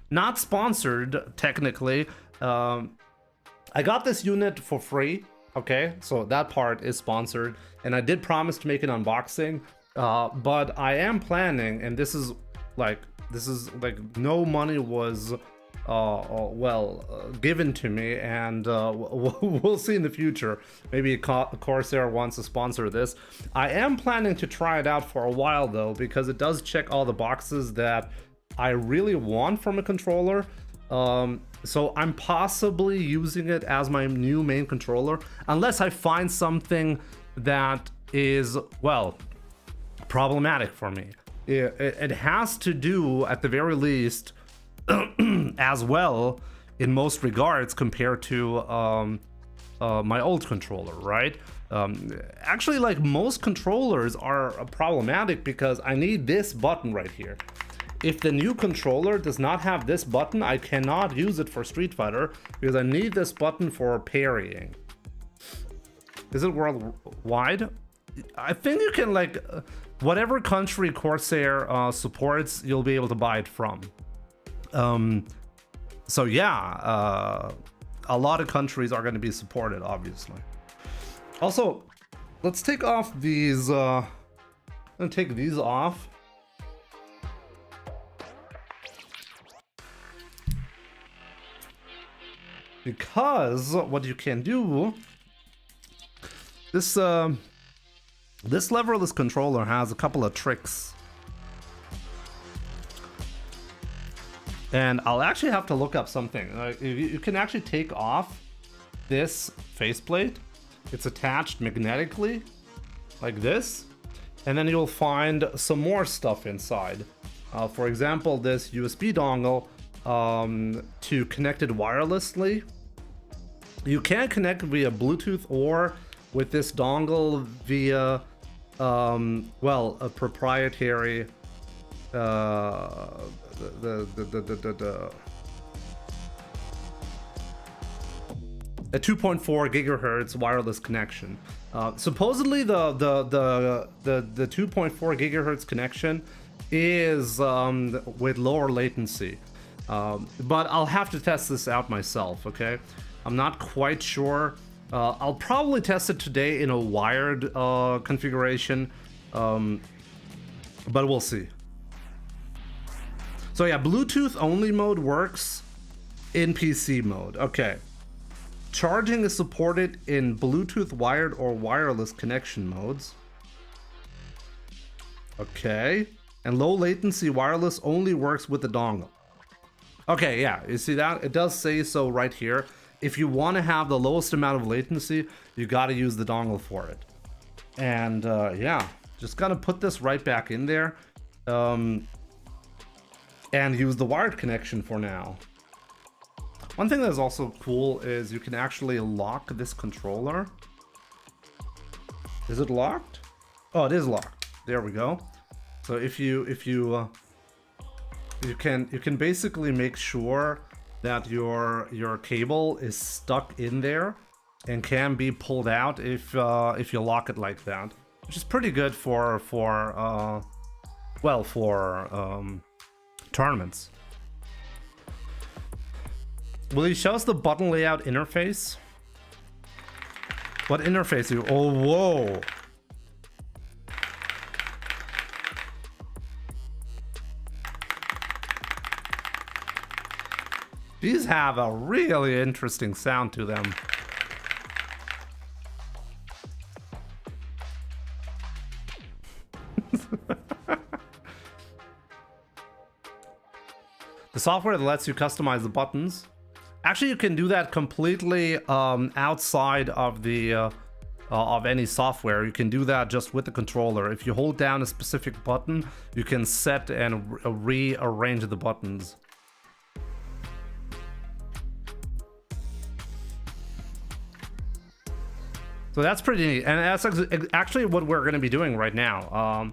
Speaker 2: Not sponsored, technically. I got this unit for free. Okay, so that part is sponsored, and I did promise to make an unboxing, but I am planning, and this is like no money was given to me, and we'll see in the future. Maybe Corsair wants to sponsor this. I am planning to try it out for a while though, because it does check all the boxes that I really want from a controller. So I'm possibly using it as my new main controller, unless I find something that is, well, problematic for me. It has to do, at the very least, as well in most regards compared to my old controller, right? Actually, like, most controllers are problematic because I need this button right here. If the new controller does not have this button, I cannot use it for Street Fighter because I need this button for parrying. Is it worldwide? I think you can, like, whatever country Corsair supports, you'll be able to buy it from. So yeah, a lot of countries are going to be supported, obviously. Also, let's take off these. I'm gonna take these off. Because what you can do, this leverless controller has a couple of tricks, and I'll actually have to look up something. You can actually take off this faceplate. It's attached magnetically, like this, and then you'll find some more stuff inside. For example, this USB dongle to connect it wirelessly. You can connect via Bluetooth or with this dongle via, well, a proprietary, a 2.4 gigahertz wireless connection. Supposedly the 2.4 gigahertz connection is with lower latency, but I'll have to test this out myself. Okay, I'm not quite sure. I'll probably test it today in a wired configuration, but we'll see. So yeah, Bluetooth only mode works in PC mode. Okay. Charging is supported in Bluetooth wired or wireless connection modes. Okay. And low latency wireless only works with the dongle. Okay, yeah, you see that? It does say so right here. If you want to have the lowest amount of latency, you got to use the dongle for it. And yeah, just gotta put this right back in there. And use the wired connection for now. One thing that's also cool is you can actually lock this controller. Is it locked? Oh, it is locked. There we go. So if you can basically make sure that your cable is stuck in there and can be pulled out if you lock it like that, which is pretty good for tournaments. Will you show us the button layout interface? What interface do you? Oh, whoa. These have a really interesting sound to them. The software that lets you customize the buttons. Actually, you can do that completely outside of the of any software. You can do that just with the controller. If you hold down a specific button, you can set and rearrange the buttons. So that's pretty neat, and that's actually what we're going to be doing right now.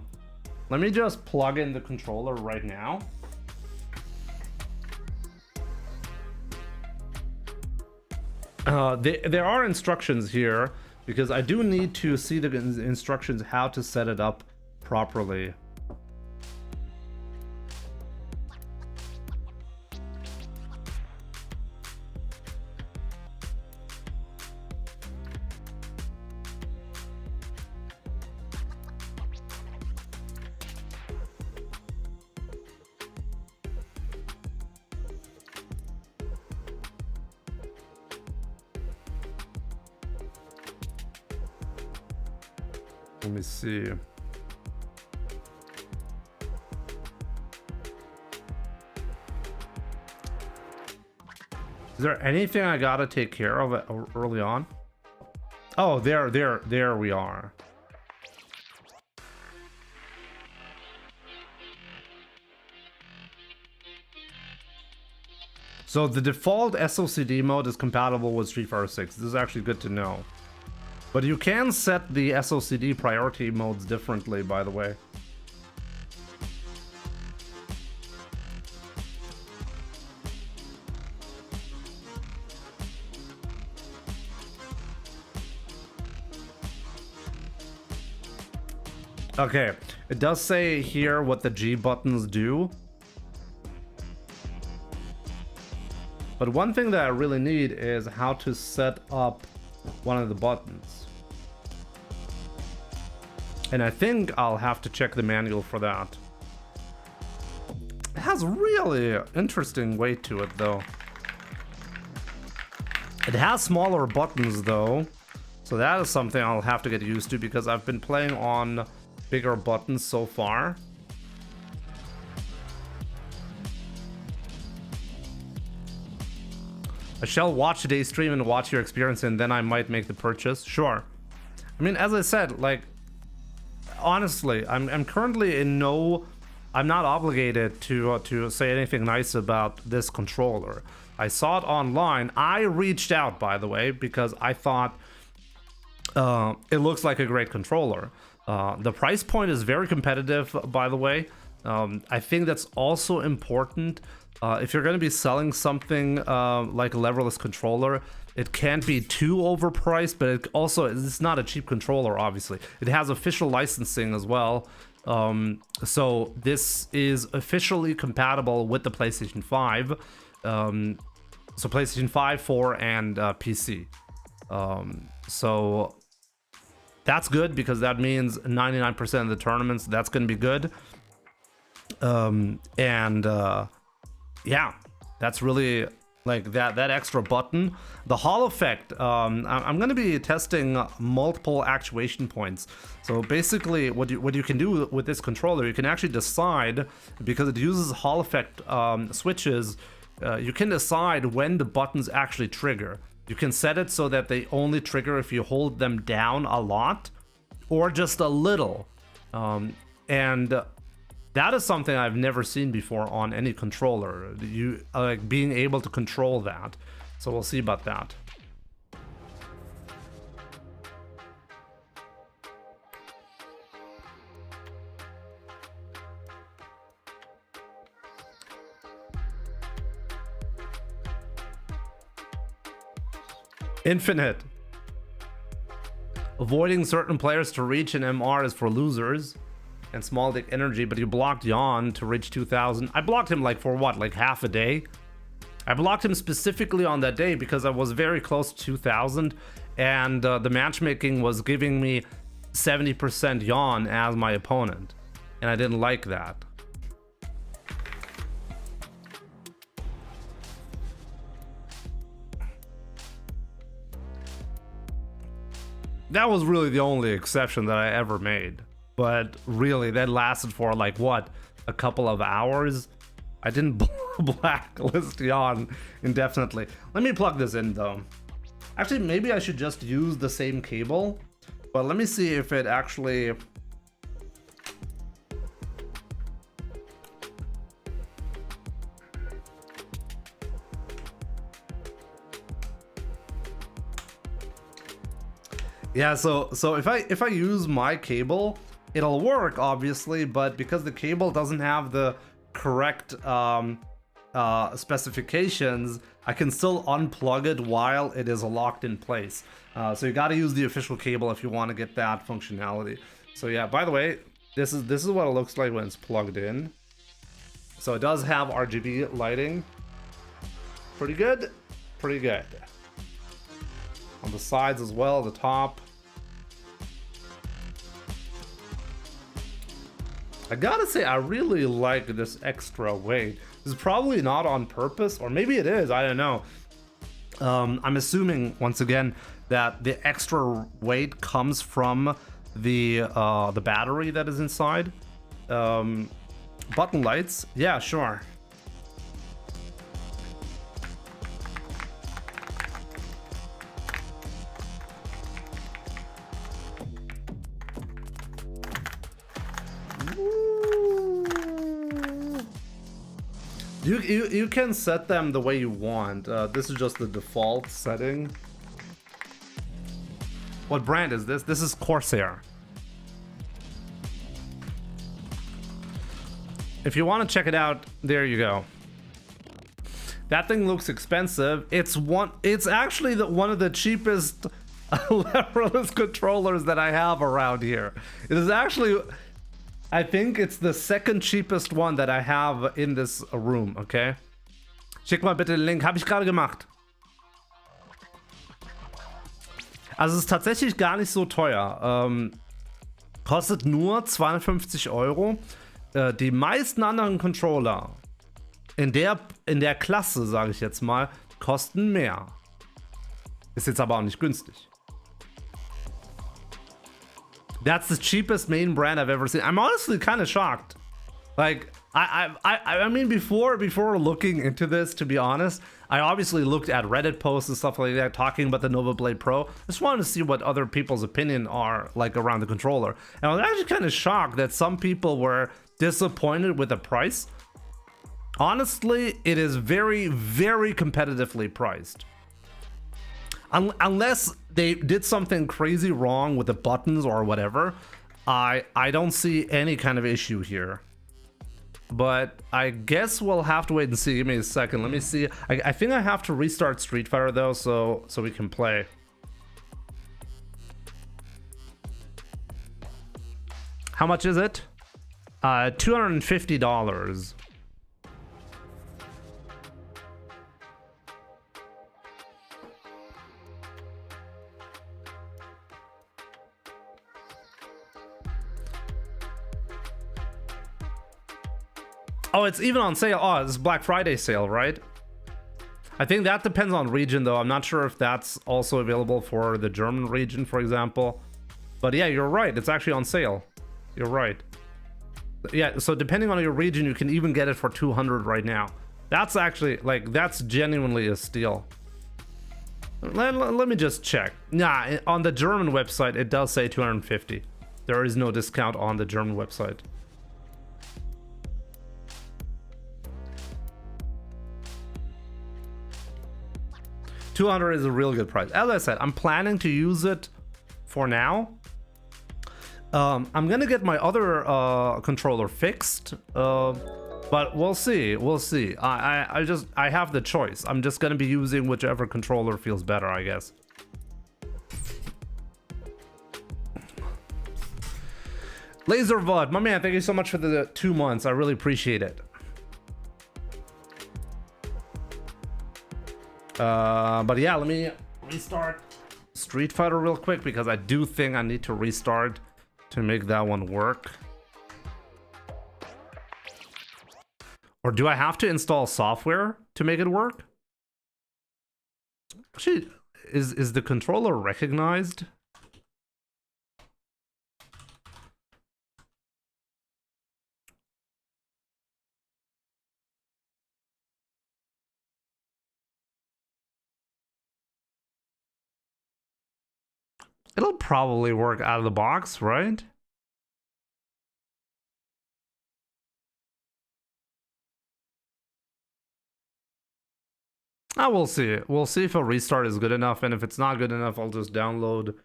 Speaker 2: Let me just plug in the controller right now. There are instructions here, because I do need to see the instructions how to set it up properly. Let me see. Is there anything I gotta take care of early on? Oh, there we are. So the default SOCD mode is compatible with Street Fighter 6. This is actually good to know. But you can set the SOCD priority modes differently, by the way. Okay, it does say here what the G buttons do. But one thing that I really need is how to set up one of the buttons. And I think I'll have to check the manual for that. It has really interesting weight to it though. It has smaller buttons though, so that is something I'll have to get used to, because I've been playing on bigger buttons so far. I shall watch today's stream and watch your experience, and then I might make the purchase. Sure. I mean, as I said, like, honestly, I'm currently in no, I'm not obligated to say anything nice about this controller. I saw it online. I reached out, by the way, because I thought it looks like a great controller. The price point is very competitive, by the way. I think that's also important. If you're going to be selling something like a leverless controller, it can't be too overpriced, but it's not a cheap controller, obviously. It has official licensing as well. So this is officially compatible with the PlayStation 5. So PlayStation 5, 4, and PC. So that's good, because that means 99% of the tournaments, that's going to be good. Yeah, that's really like that extra button. The Hall effect, I'm going to be testing multiple actuation points. So basically what you can do with this controller, you can actually decide, because it uses Hall effect switches, you can decide when the buttons actually trigger. You can set it so that they only trigger if you hold them down a lot or just a little. And that is something I've never seen before on any controller. You like being able to control that. So we'll see about that. Infinite. Avoiding certain players to reach an MR is for losers. And small dick energy, but you blocked Yawn to reach 2000. I blocked him like for what, like half a day? I blocked him specifically on that day because I was very close to 2000, and the matchmaking was giving me 70% Yawn as my opponent, and I didn't like that. That was really the only exception that I ever made. But really, that lasted for like what, a couple of hours, I didn't blacklist Jan indefinitely. Let me plug this in though. Actually, maybe I should just use the same cable, but let me see if it actually... Yeah, so if I use my cable, it'll work obviously, but because the cable doesn't have the correct specifications, I can still unplug it while it is locked in place. So you got to use the official cable if you want to get that functionality. So yeah, by the way, this is what it looks like when it's plugged in. So it does have RGB lighting. Pretty good, pretty good. On the sides as well, the top. I gotta say, I really like this extra weight. This is probably not on purpose, or maybe it is, I don't know. I'm assuming, once again, that the extra weight comes from the battery that is inside. Button lights, yeah, sure. You can set them the way you want. This is just the default setting. What brand is this? This is Corsair. If you want to check it out, there you go. That thing looks expensive. It's actually one of the cheapest leverless controllers that I have around here. It is actually, I think it's the second cheapest one that I have in this room, okay? Schick mal bitte den Link, habe ich gerade gemacht. Also es ist tatsächlich gar nicht so teuer. Kostet nur 250 Euro. Die meisten anderen Controller in der Klasse, sage ich jetzt mal, kosten mehr. Ist jetzt aber auch nicht günstig. That's the cheapest main brand I've ever seen. I'm honestly kind of shocked. Like, I mean, before looking into this, to be honest, I obviously looked at Reddit posts and stuff like that talking about the Nova Blade Pro. I just wanted to see what other people's opinion are like around the controller. And I was actually kind of shocked that some people were disappointed with the price. Honestly, it is very, very competitively priced. Unless they did something crazy wrong with the buttons or whatever, I don't see any kind of issue here. But I guess we'll have to wait and see. Give me a second. Let me see. I think I have to restart Street Fighter though, so we can play. How much is it? $250. Oh, it's even on sale. Oh, it's Black Friday sale, right? I think that depends on region, though. I'm not sure if that's also available for the German region, for example. But yeah, you're right. It's actually on sale. You're right. Yeah, so depending on your region, you can even get it for 200 right now. That's actually, like, that's genuinely a steal. Let me just check. Nah, on the German website, it does say 250. There is no discount on the German website. $200 is a real good price. As I said, I'm planning to use it for now. I'm gonna get my other controller fixed, but we'll see. We'll see. I have the choice. I'm just gonna be using whichever controller feels better, I guess. Laser Vod, my man, thank you so much for the 2 months. I really appreciate it. But yeah, let me restart Street Fighter real quick because I do think I need to restart to make that one work. Or do I have to install software to make it work? Actually, is the controller recognized? It'll probably work out of the box, right? We'll see. We'll see if a restart is good enough, and if it's not good enough, I'll just download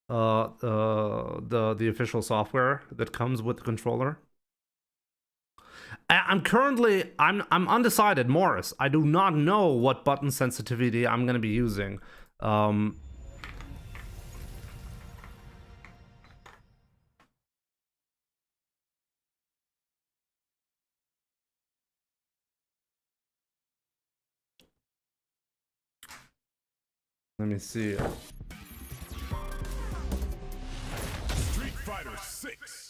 Speaker 2: the official software that comes with the controller. I'm undecided, Morris. I do not know what button sensitivity I'm gonna be using. Let me see.
Speaker 6: Street Fighter 6.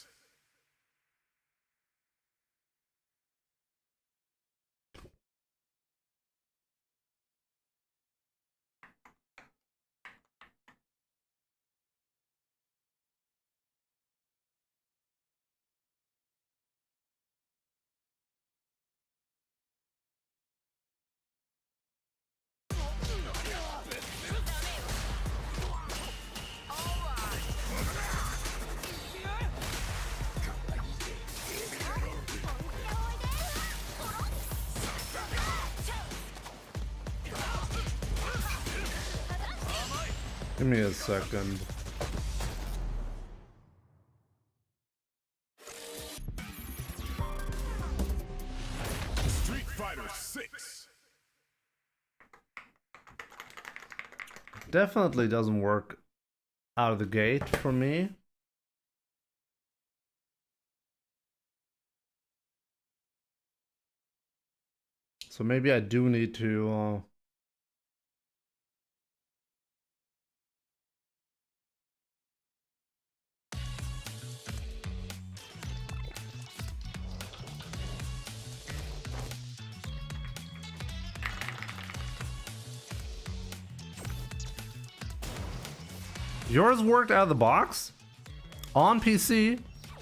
Speaker 2: Give me a second.
Speaker 6: Street Fighter 6.
Speaker 2: Definitely doesn't work out of the gate for me. So maybe I do need to Yours worked out of the box? On PC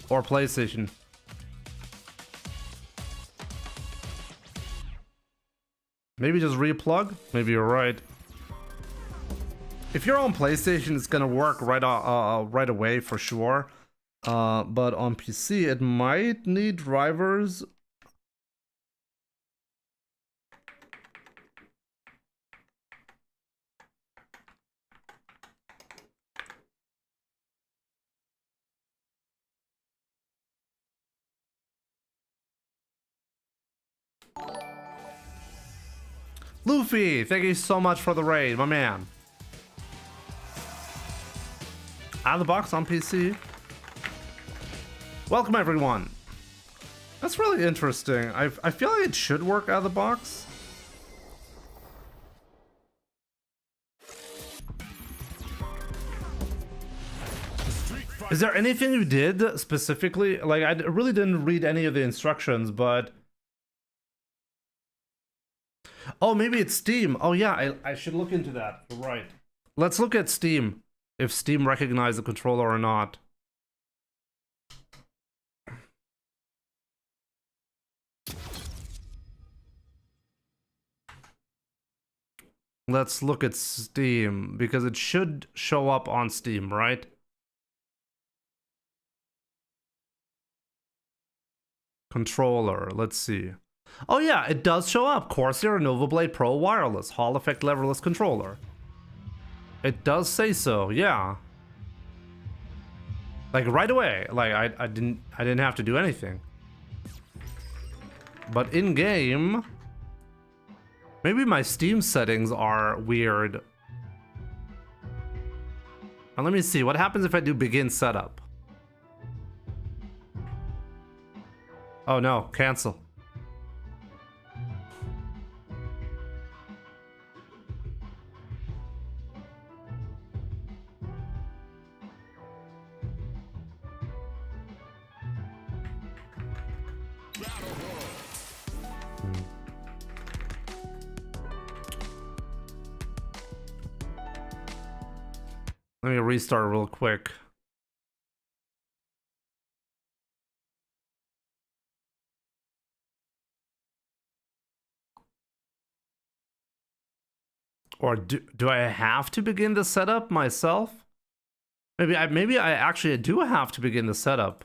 Speaker 2: or PlayStation? Maybe just replug? Maybe you're right. If you're on PlayStation, it's gonna work right away for sure. But on PC, it might need drivers. Luffy, thank you so much for the raid, my man. Out of the box on PC. Welcome everyone. That's really interesting. I feel like it should work out of the box. Is there anything you did specifically? Like, I really didn't read any of the instructions, but... Oh, maybe it's Steam. Oh yeah, I should look into that. Right. Let's look at Steam. If Steam recognizes the controller or not. Let's look at Steam, because it should show up on Steam, right? Controller, let's see. Oh yeah, it does show up. Corsair Nova Blade Pro Wireless Hall Effect Leverless Controller. It does say so, yeah. Like right away. Like I didn't have to do anything. But in game, maybe my Steam settings are weird. Now let me see what happens if I do begin setup. Oh no, cancel. Let me restart real quick. Or do I have to begin the setup myself? Maybe I actually do have to begin the setup.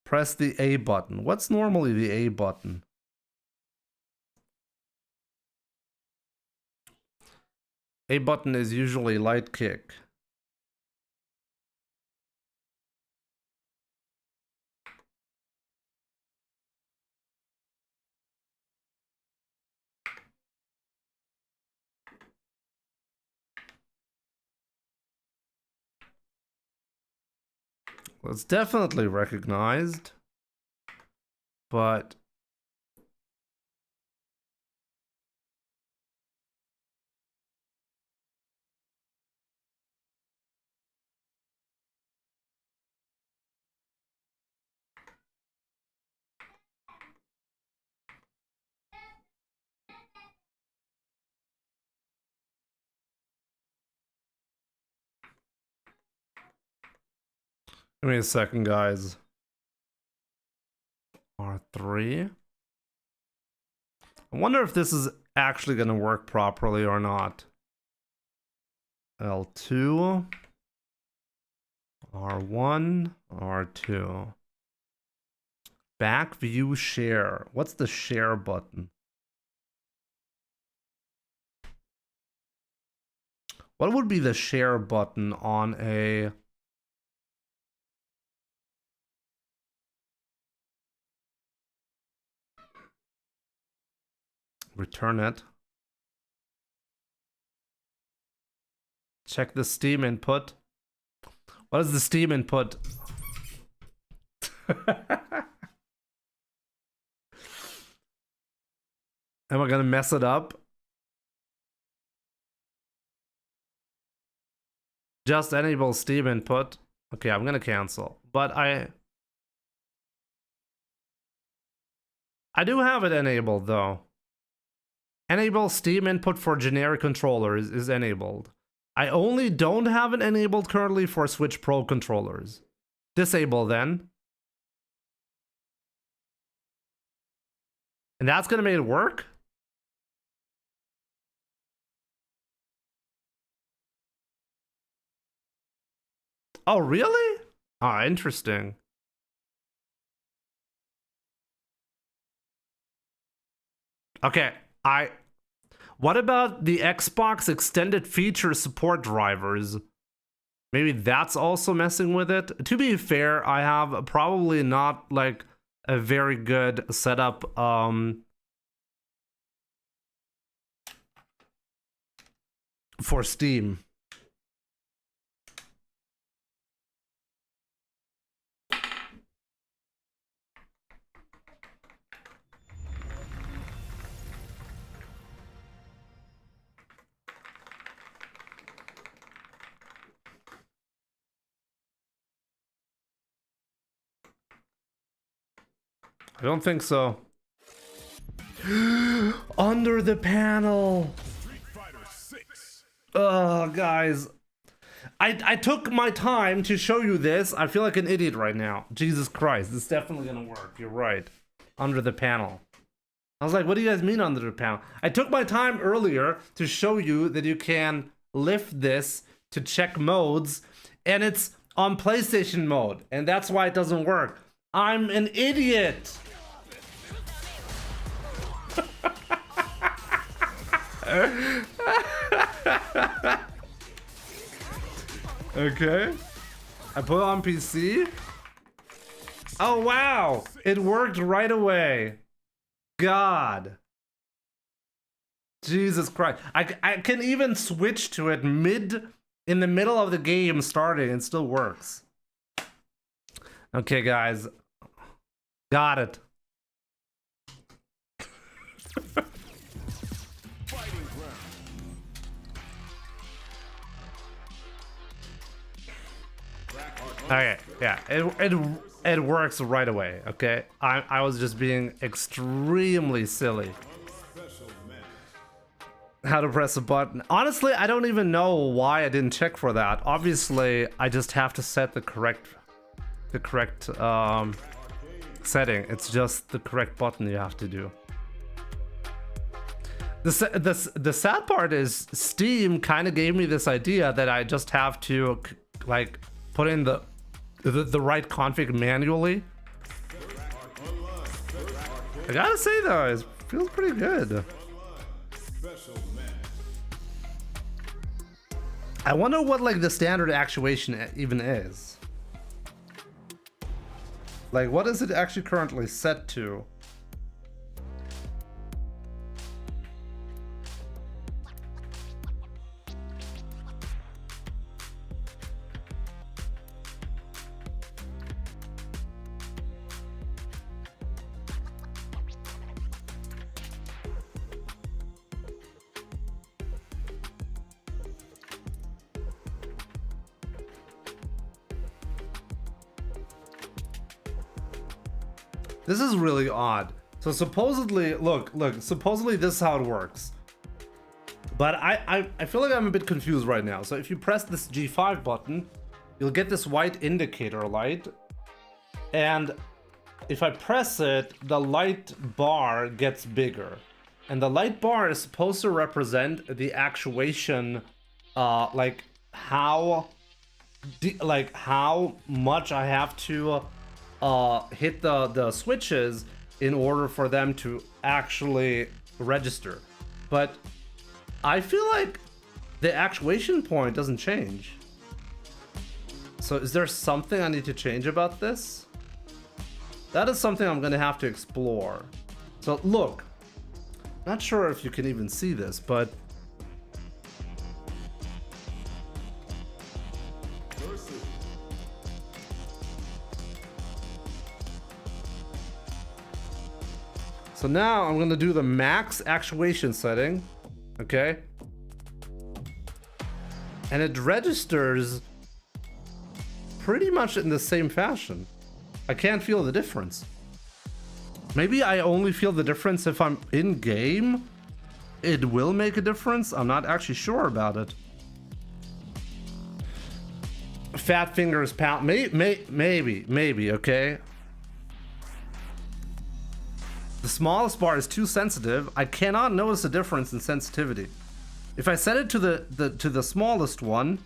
Speaker 2: Press the A button. What's normally the A button? A button is usually light kick. Well, it's definitely recognized, but give me a second, guys. R3. I wonder if this is actually going to work properly or not. L2. R1. R2. Back view share. What's the share button? What would be the share button on a... Return it. Check the Steam input. What is the Steam input? Am I gonna mess it up? Just enable Steam input. Okay, I'm gonna cancel. But I do have it enabled though. Enable Steam input for generic controllers is enabled. I only don't have it enabled currently for Switch Pro controllers. Disable then. And that's gonna make it work? Oh, really? Ah, interesting. Okay, what about the Xbox extended feature support drivers? Maybe that's also messing with it. To be fair, I have probably not like a very good setup for Steam. I don't think so. Under the panel. Oh, guys. I took my time to show you this. I feel like an idiot right now. Jesus Christ. This is definitely gonna work. You're right. Under the panel. I was like, what do you guys mean under the panel? I took my time earlier to show you that you can lift this to check modes, and it's on PlayStation mode, and that's why it doesn't work. I'm an idiot. Okay. I put it on PC. Oh wow, it worked right away. God. Jesus Christ. I can even switch to it in the middle of the game starting and it still works. Okay, guys. Got it. Okay, yeah, it works right away, okay? I was just being extremely silly. How to press a button. Honestly, I don't even know why I didn't check for that. Obviously, I just have to set the correct setting. It's just the correct button you have to do. The sad part is Steam kind of gave me this idea that I just have to like put in the right config manually. I gotta say though, it feels pretty good. I wonder what like the standard actuation even is. Like, what is it actually currently set to? This is really odd. So supposedly, look, supposedly this is how it works. But I feel like I'm a bit confused right now. So if you press this G5 button, you'll get this white indicator light. And if I press it, the light bar gets bigger. And the light bar is supposed to represent the actuation, like how much I have to hit the switches in order for them to actually register. But I feel like the actuation point doesn't change. So is there something I need to change about this? That is something I'm gonna have to explore. So look, not sure if you can even see this, but so now I'm gonna do the max actuation setting, okay? And it registers pretty much in the same fashion. I can't feel the difference. Maybe I only feel the difference if I'm in game. It will make a difference. I'm not actually sure about it. Fat fingers pound, maybe, okay? The smallest bar is too sensitive. I cannot notice a difference in sensitivity. If I set it to the smallest one,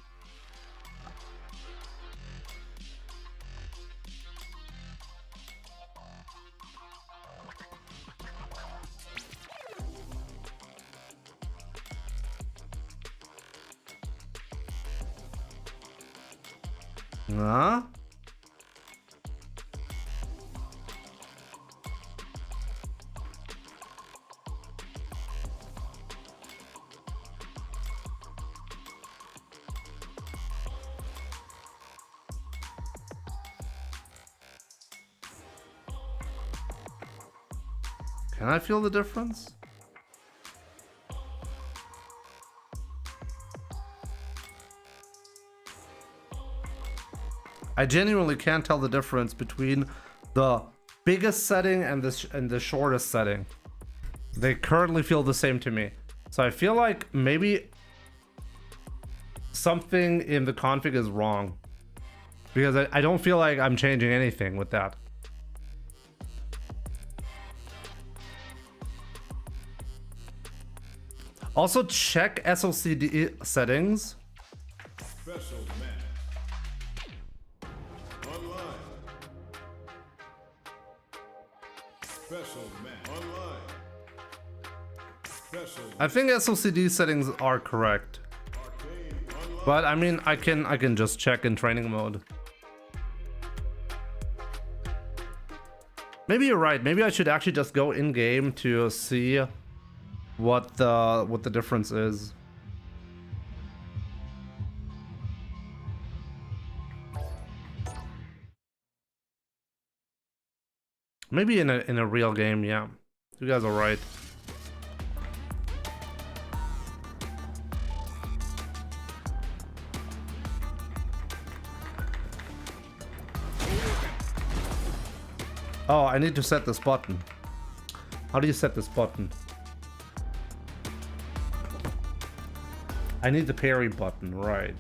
Speaker 2: can I feel the difference? I genuinely can't tell the difference between the biggest setting and the shortest setting. They currently feel the same to me. So I feel like maybe something in the config is wrong, because I don't feel like I'm changing anything with that. Also check SOCD settings.
Speaker 6: Special match. Online. Special match. Online. Special.
Speaker 2: I think SOCD settings are correct. But I mean, I can just check in training mode. Maybe you're right. Maybe I should actually just go in game to see what the difference is. Maybe in a real game, yeah. You guys are right. Oh, I need to set this button. How do you set this button? I need the parry button, right.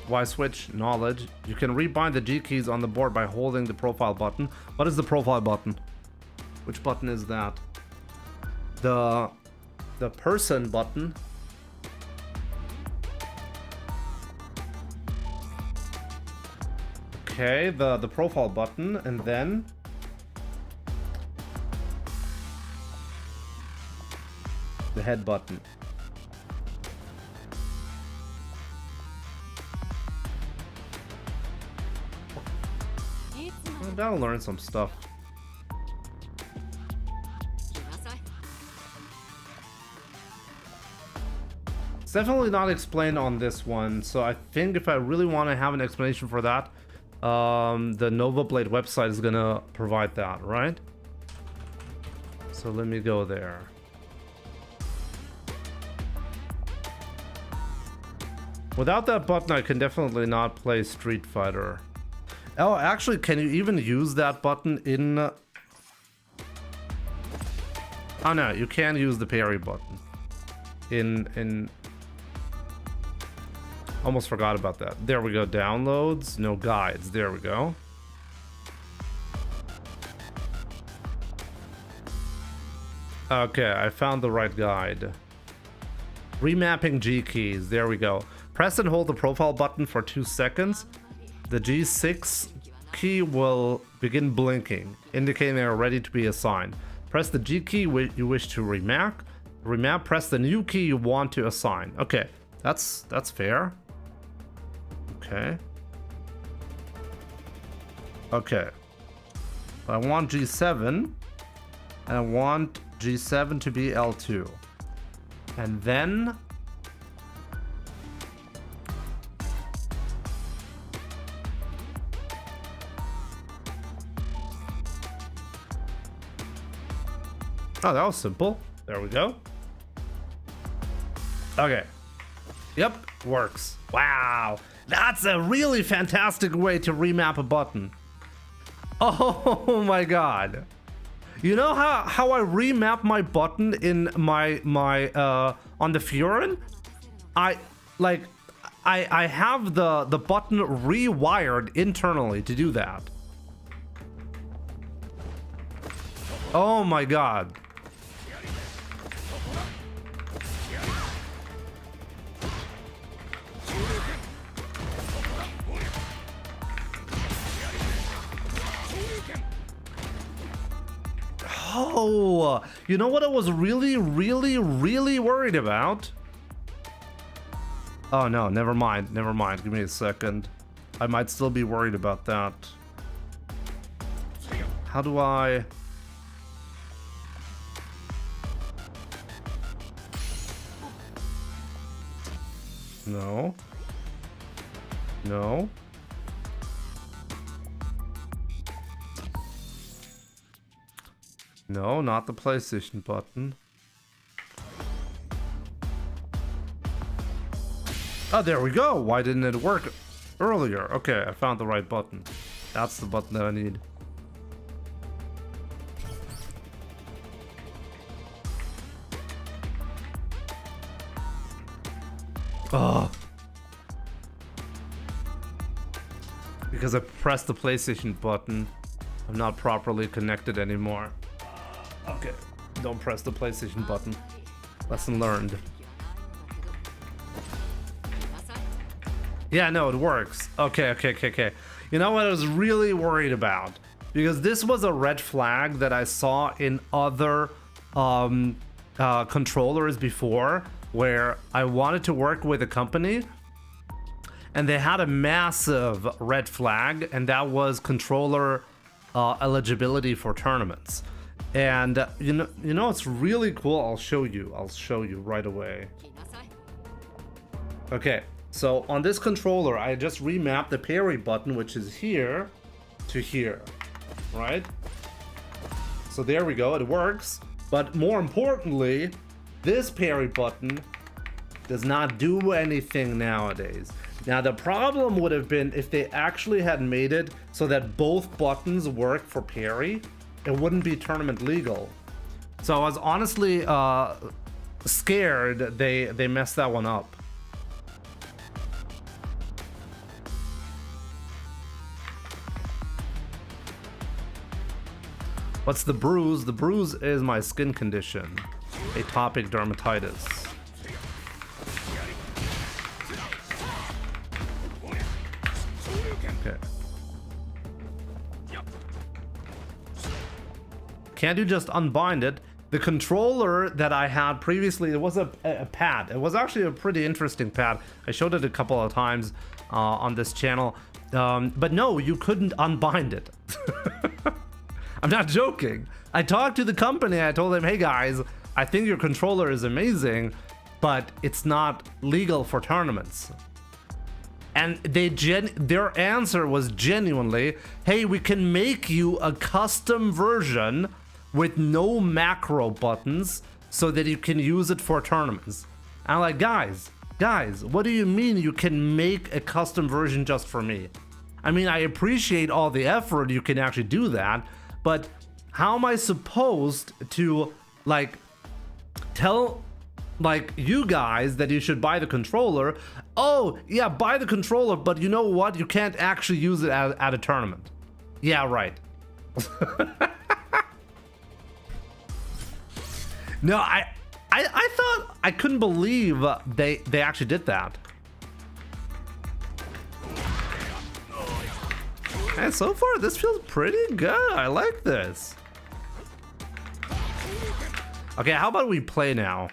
Speaker 2: Why switch? Knowledge. You can rebind the G keys on the board by holding the profile button. What is the profile button? Which button is that? The person button. Okay, the profile button, and then the head button. Well, that'll learn some stuff. It's definitely not explained on this one, so I think if I really want to have an explanation for that, the Nova Blade website is gonna provide that, right? So let me go there. Without that button, I can definitely not play Street Fighter. Oh, actually, can you even use that button in... Oh no, you can use the parry button. In... Almost forgot about that. There we go, downloads, no guides, there we go. Okay, I found the right guide. Remapping G keys, there we go. Press and hold the profile button for 2 seconds. The G6 key will begin blinking, indicating they are ready to be assigned. Press the G key you wish to remap. Press the new key you want to assign. Okay, that's fair. Okay. Okay. I want G7, and I want G7 to be L2. And then... Oh, that was simple. There we go. Okay. Yep, works. Wow. That's a really fantastic way to remap a button. Oh my god. You know how I remap my button in my on the Furin? I have the button rewired internally to do that. Oh my god. Oh, you know what I was really worried about? Oh no, never mind. Give me a second. I might still be worried about that. How do I... No. No. No, not the PlayStation button. Oh, there we go. Why didn't it work earlier? Okay, I found the right button. That's the button that I need. Oh. Because I pressed the PlayStation button, I'm not properly connected anymore. Okay, don't press the PlayStation button. Lesson learned. Yeah, no, it works. Okay. You know what I was really worried about? Because this was a red flag that I saw in other controllers before, where I wanted to work with a company and they had a massive red flag, and that was controller eligibility for tournaments. And you know it's really cool. I'll show you right away. Okay, so on this controller I just remapped the parry button, which is here to here, right? So there we go, it works. But more importantly, this parry button does not do anything nowadays. Now the problem would have been if they actually had made it so that both buttons work for parry. It wouldn't be tournament legal. So I was honestly scared they messed that one up. What's the bruise? The bruise is my skin condition. Atopic dermatitis. Okay. Can't you just unbind it? The controller that I had previously, it was a pad. It was actually a pretty interesting pad. I showed it a couple of times on this channel. But no, you couldn't unbind it. I'm not joking. I talked to the company. I told them, hey guys, I think your controller is amazing, but it's not legal for tournaments. And their answer was genuinely, hey, we can make you a custom version with no macro buttons so that you can use it for tournaments. And I'm like, guys, what do you mean you can make a custom version just for me? I mean, I appreciate all the effort you can actually do that, but how am I supposed to like tell like you guys that you should buy the controller? Oh yeah, buy the controller, but you know what? You can't actually use it at a tournament. Yeah, right. No, I thought, I couldn't believe they actually did that. And so far, this feels pretty good. I like this. Okay, how about we play now?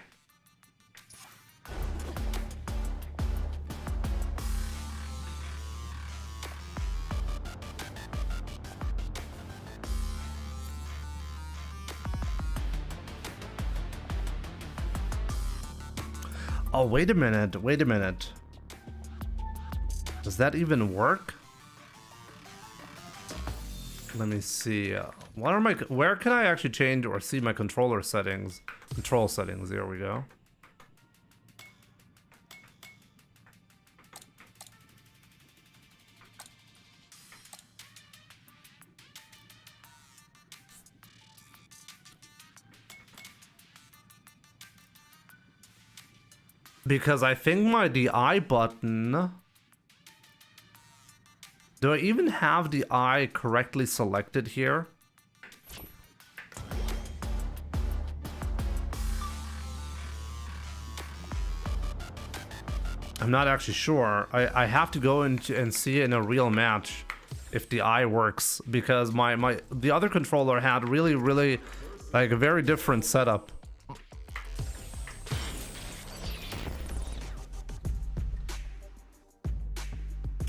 Speaker 2: Oh, wait a minute. Does that even work? Let me see. Where can I actually change or see my controller settings? Control settings, there we go. Because I think my DI button... Do I even have the eye correctly selected here? I'm not actually sure. I have to go and see in a real match if the eye works, because the other controller had really like a very different setup.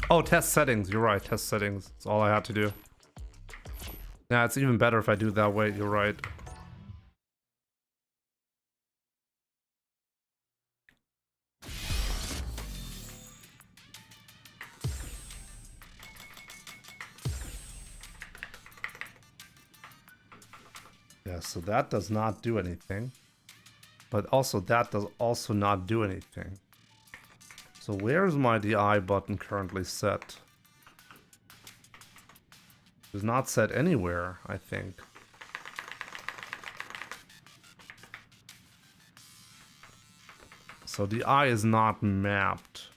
Speaker 2: Oh, test settings. You're right. Test settings. That's all I had to do. Yeah, it's even better if I do it that way. You're right. Yeah, so that does not do anything. But also that does also not do anything. So where's my DI button currently set? It's not set anywhere, I think. So the eye is not mapped.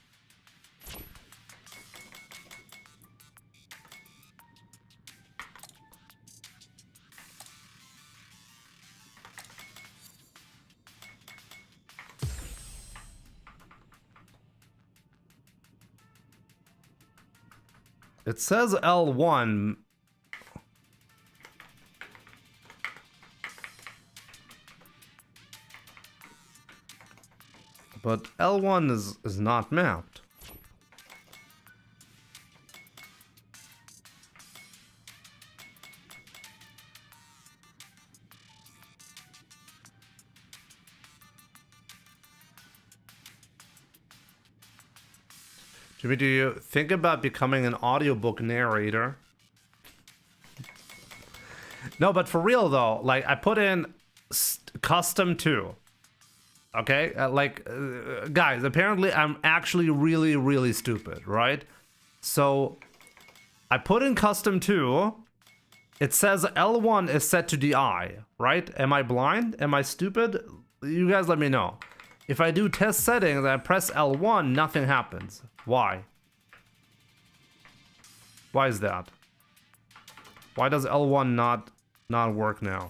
Speaker 2: It says L1. But L1 is not mapped. Jimmy, do you think about becoming an audiobook narrator? No, but for real though, like I put in custom 2. Okay, guys, apparently I'm actually really stupid, right? So I put in custom 2. It says L1 is set to DI, right? Am I blind? Am I stupid? You guys let me know. If I do test settings and I press L1, nothing happens. Why? Why is that? Why does L1 not not work now.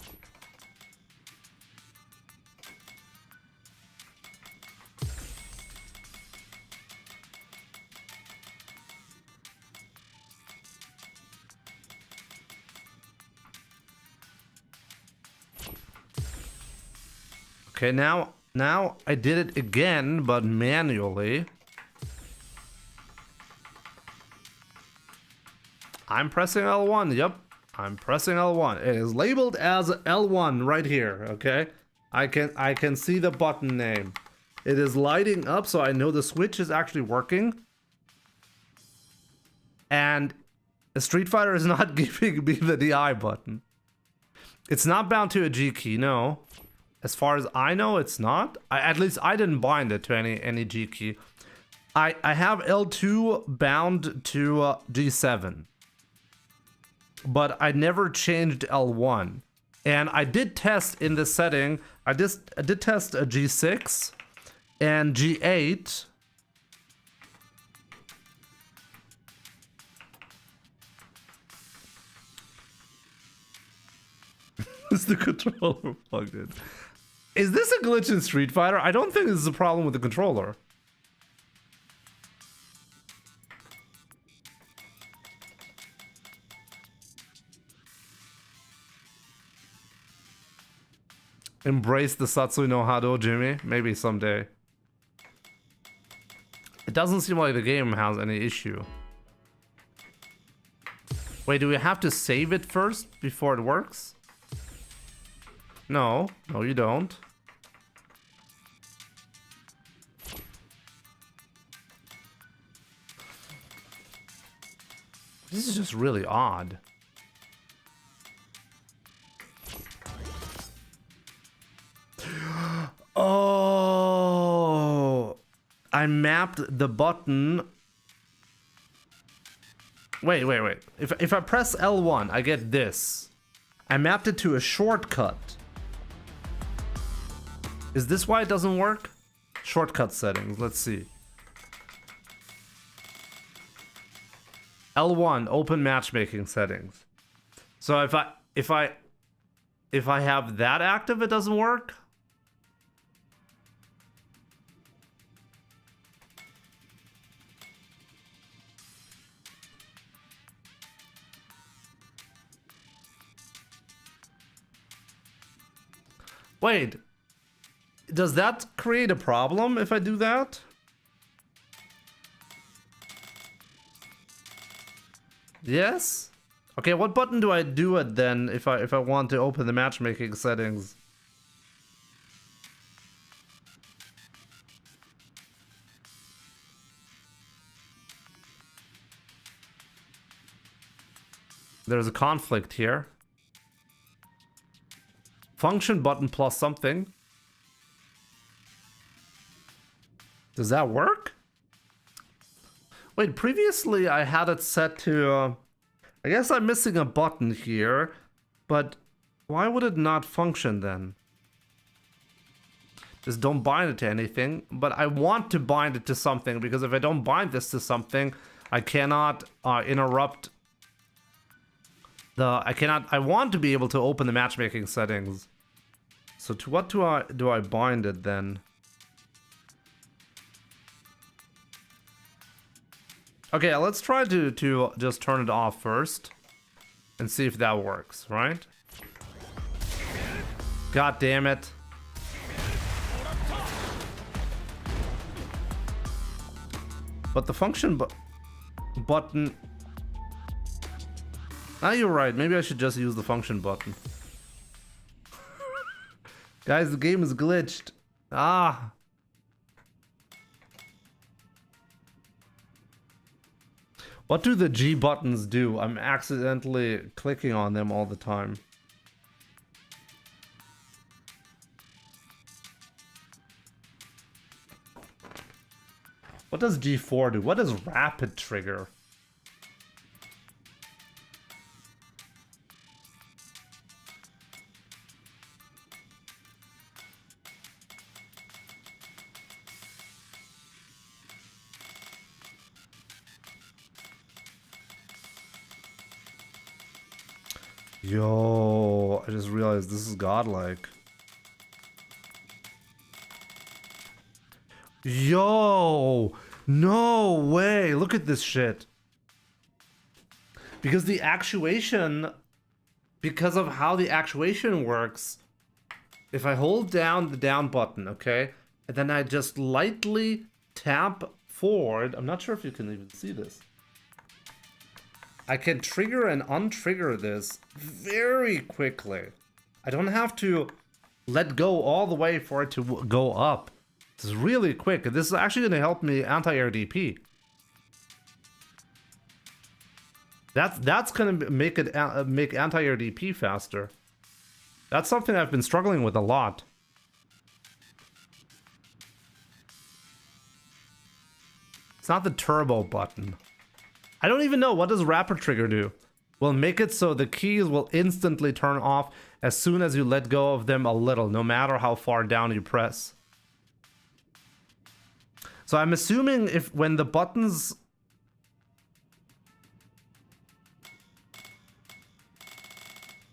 Speaker 2: Okay, now I did it again, but manually. I'm pressing L1. Yep, I'm pressing L1. It is labeled as L1 right here. Okay, I can see the button name. It is lighting up, so I know the switch is actually working. And Street Fighter is not giving me the DI button. It's not bound to a G key, no. As far as I know, it's not. At least I didn't bind it to any G key. I have L2 bound to G7. But I never changed L1. And I did test in this setting. I did test a G6 and G8. Is the controller plugged in? Is this a glitch in Street Fighter? I don't think this is a problem with the controller. Embrace the Satsui no Hado, Jimmy. Maybe someday. It doesn't seem like the game has any issue. Wait, do we have to save it first before it works? No, you don't. This is just really odd. Oh, I mapped the button. Wait. If I press L1, I get this. I mapped it to a shortcut. Is this why it doesn't work? Shortcut settings, let's see. L1, open matchmaking settings. So if I have that active, it doesn't work? Wait, does that create a problem if I do that? Yes? Okay, what button do I do it then if I want to open the matchmaking settings? There's a conflict here. Function button plus something. Does that work? Wait, previously I had it set to... I guess I'm missing a button here, but why would it not function then? Just don't bind it to anything, but I want to bind it to something, because if I don't bind this to something, I cannot interrupt the... I want to be able to open the matchmaking settings. So to what do I bind it then? Okay, let's try to just turn it off first and see if that works, right? God damn it. But the function button... Ah, you're right. Maybe I should just use the function button. Guys, the game is glitched. Ah. What do the G buttons do? I'm accidentally clicking on them all the time. What does G4 do? What does rapid trigger? Yo, Yo, I just realized this is godlike. Yo, no way. Look at this shit. Because the actuation, because of how the actuation works, if I hold down the down button, okay, and then I just lightly tap forward, I'm not sure if you can even see this. I can trigger and untrigger this very quickly. I don't have to let go all the way for it to go up. This is really quick. This is actually going to help me anti-air DP. That's going to make it make anti-air DP faster. That's something I've been struggling with a lot. It's not the turbo button. I don't even know, what does rapid trigger do? Will make it so the keys will instantly turn off as soon as you let go of them a little, no matter how far down you press. So I'm assuming if when the buttons...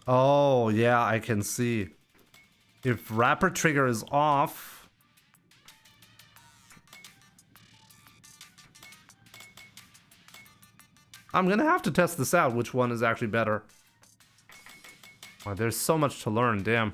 Speaker 2: Oh, yeah, I can see. If rapid trigger is off... I'm gonna have to test this out, which one is actually better. Wow, there's so much to learn, damn.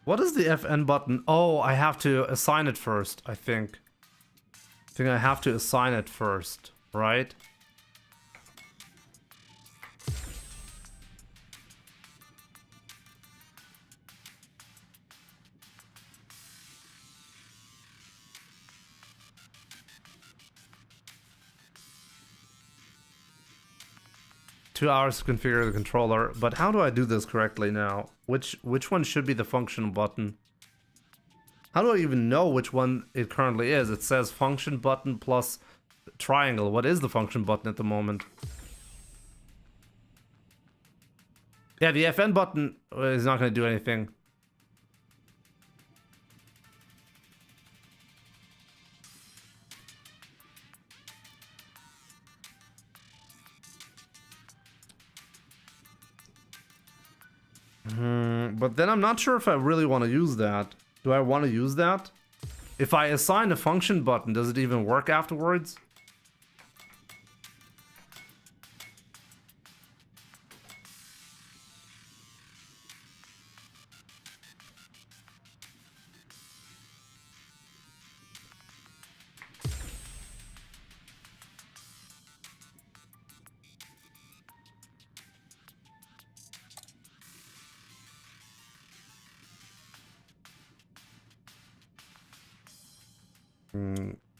Speaker 2: What is the FN button? Oh, I have to assign it first, I think. I think I have to assign it first, right? Two hours to configure the controller, but how do I do this correctly now? Which one should be the function button? How do I even know which one it currently is? It says function button plus triangle. What is the function button at the moment? Yeah, the FN button is not going to do anything. But then I'm not sure if I really want to use that. Do I want to use that? If I assign a function button, does it even work afterwards?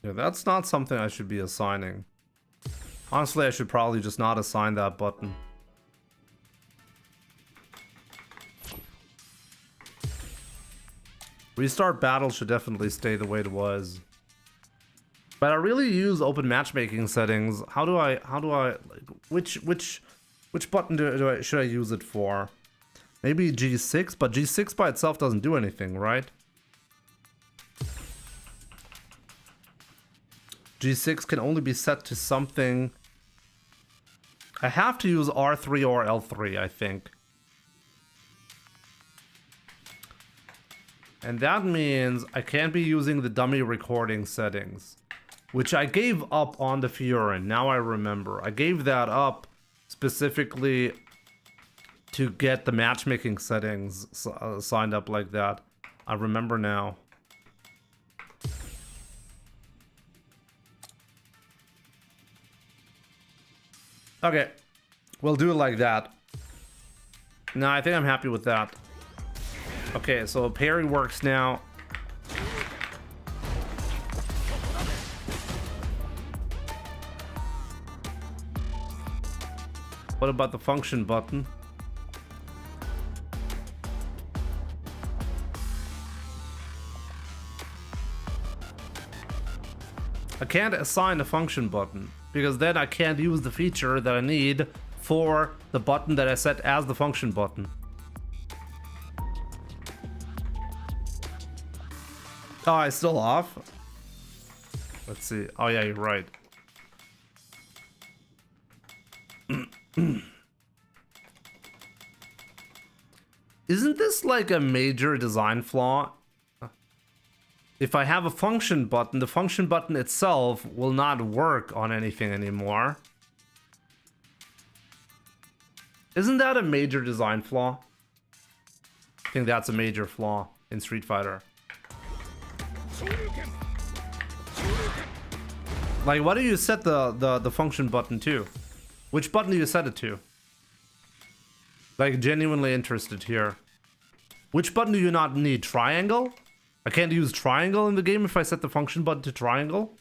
Speaker 2: Yeah, that's not something I should be assigning. Honestly, I should probably just not assign that button. Restart battle should definitely stay the way it was. But I really use open matchmaking settings. How do I like, which button should I use it for? Maybe G6, but G6 by itself doesn't do anything, right? G6 can only be set to something. I have to use R3 or L3, I think. And that means I can't be using the dummy recording settings, which I gave up on the Furin. Now I remember. I gave that up specifically to get the matchmaking settings signed up like that. I remember now. Okay, we'll do it like that. No, I think I'm happy with that. Okay, so parry works now. What about the function button? I can't assign a function button because then I can't use the feature that I need for the button that I set as the function button. Oh, it's still off? Let's see. Oh yeah, you're right. Isn't this like a major design flaw? If I have a function button, the function button itself will not work on anything anymore. Isn't that a major design flaw? I think that's a major flaw in Street Fighter. Like, what do you set the function button to? Which button do you set it to? Like, genuinely interested here. Which button do you not need? Triangle? I can't use triangle in the game if I set the function button to triangle?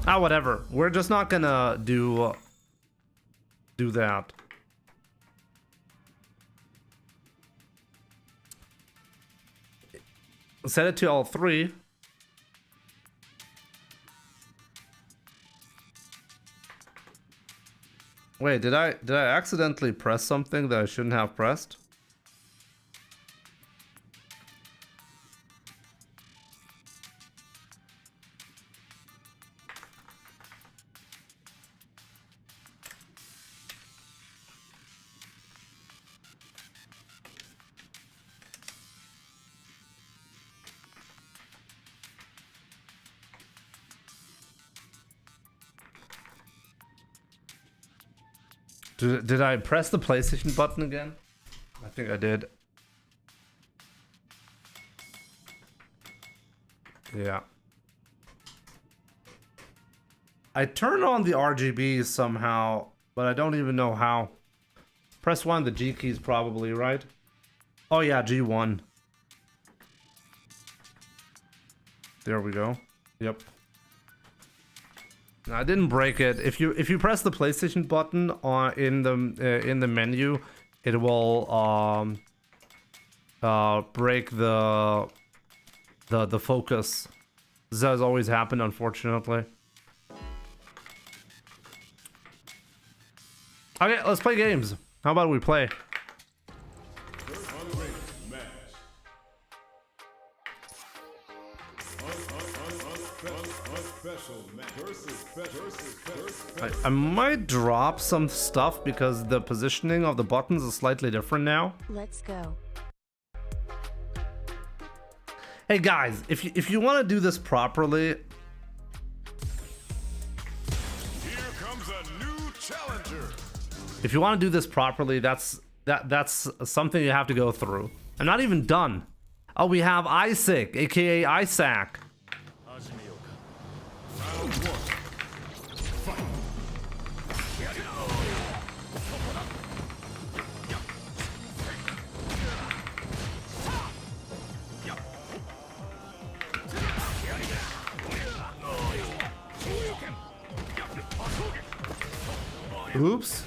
Speaker 2: Ah, whatever. We're just not gonna do that. Set it to all three. Wait, did I accidentally press something that I shouldn't have pressed? Did I press the PlayStation button again? I think I did. Yeah. I turned on the RGBs somehow, but I don't even know how. Press 1, the G keys probably, right? Oh yeah, G1. There we go. Yep. I didn't break it. If you press the PlayStation button in the menu, it will break the focus. This has always happened, unfortunately. Okay, let's play games. How about we play? I might drop some stuff because the positioning of the buttons is slightly different now.
Speaker 5: Let's go.
Speaker 2: Hey guys, if you want to do this properly,
Speaker 6: Here comes a new challenger.
Speaker 2: if you want to do this properly, that's something you have to go through. I'm not even done. Oh, we have Isaac, aka Isaac.
Speaker 6: Round 1. Fight.
Speaker 2: Oops.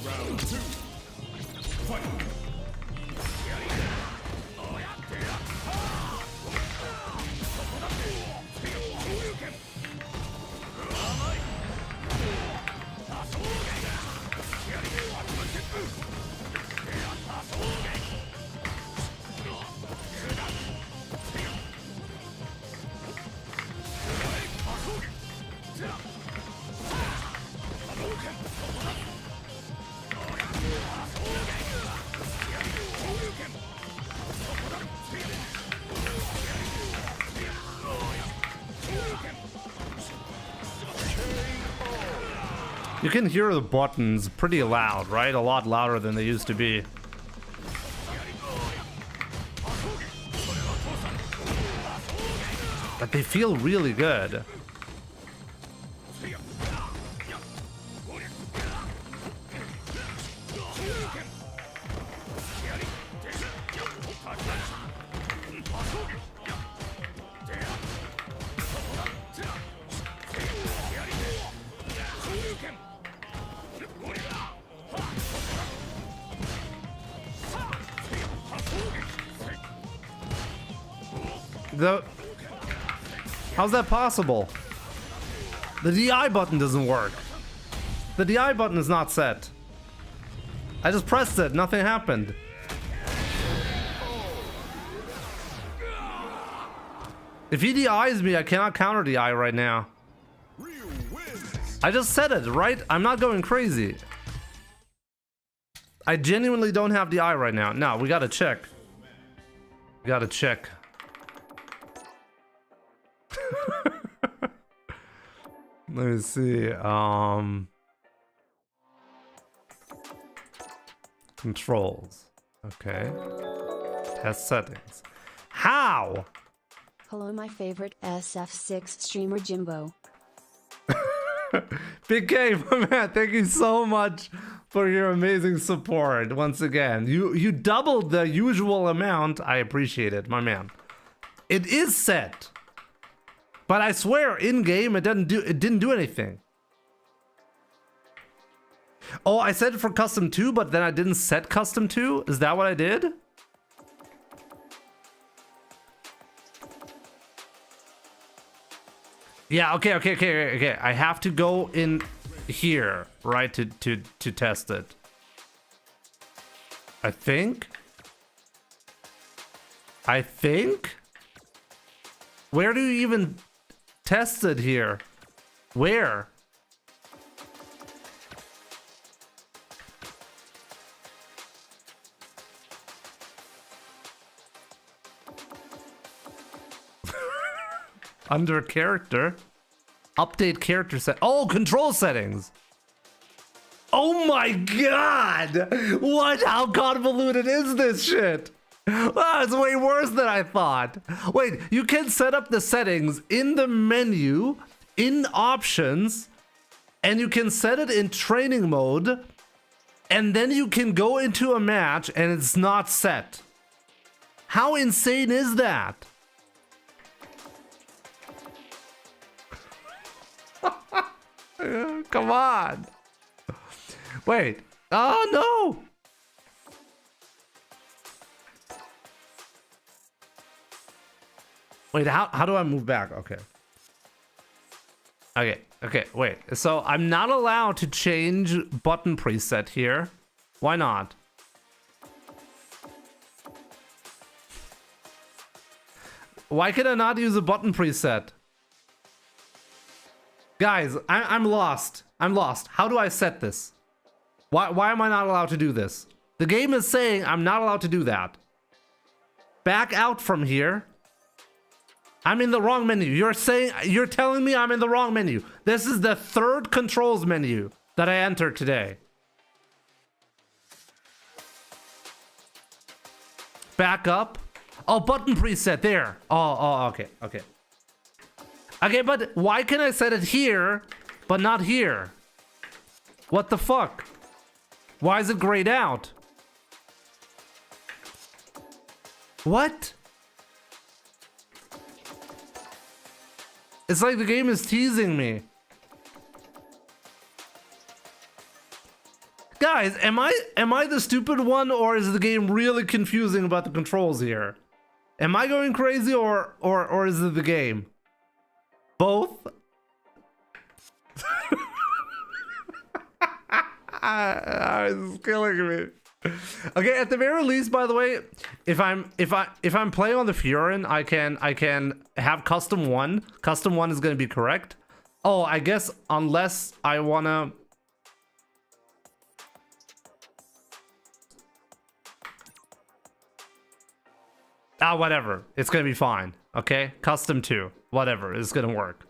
Speaker 6: Round 2. Fight.
Speaker 2: You can hear the buttons pretty loud, right? A lot louder than they used to be. But they feel really good. How's that possible? The DI button doesn't work. The DI button is not set. I just pressed it, nothing happened. If he DIs me, I cannot counter DI right now. I just said it, right? I'm not going crazy. I genuinely don't have DI right now. No, we gotta check. We gotta check. Let me see. Controls. Okay. Test settings. How?
Speaker 5: Hello, my favorite SF6 streamer Jimbo.
Speaker 2: Big K, my man, thank you so much for your amazing support once again. You doubled the usual amount. I appreciate it, my man. It is set. But I swear, in game, it didn't do anything. Oh, I set it for custom 2, but then I didn't set custom 2? Is that what I did? Yeah, okay. I have to go in here, right, to test it. I think. Where do you even test it here? Where? Under character. Update character set. Oh, control settings. Oh my god! What? How convoluted is this shit? Oh, it's way worse than I thought. Wait, you can set up the settings in the menu, in options, and you can set it in training mode, and then you can go into a match and it's not set. How insane is that? Come on. Wait. Oh no. Wait, how do I move back? Okay, wait. So I'm not allowed to change button preset here. Why not? Why can I not use a button preset? Guys, I'm lost. I'm lost. How do I set this? Why am I not allowed to do this? The game is saying I'm not allowed to do that. Back out from here. I'm in the wrong menu. You're telling me I'm in the wrong menu. This is the third controls menu that I entered today. Back up. Oh, button preset there. Oh, okay. Okay, but why can I set it here, but not here? What the fuck? Why is it grayed out? What? It's like the game is teasing me. Guys, am I the stupid one, or is the game really confusing about the controls here? Am I going crazy, or is it the game? Both? It's killing me. Okay, at the very least, by the way, if I'm playing on the Furin, I can have custom 1. Custom 1 is gonna be correct. Oh, I guess unless I wanna. Whatever. It's gonna be fine. Okay, custom 2. Whatever. It's gonna work.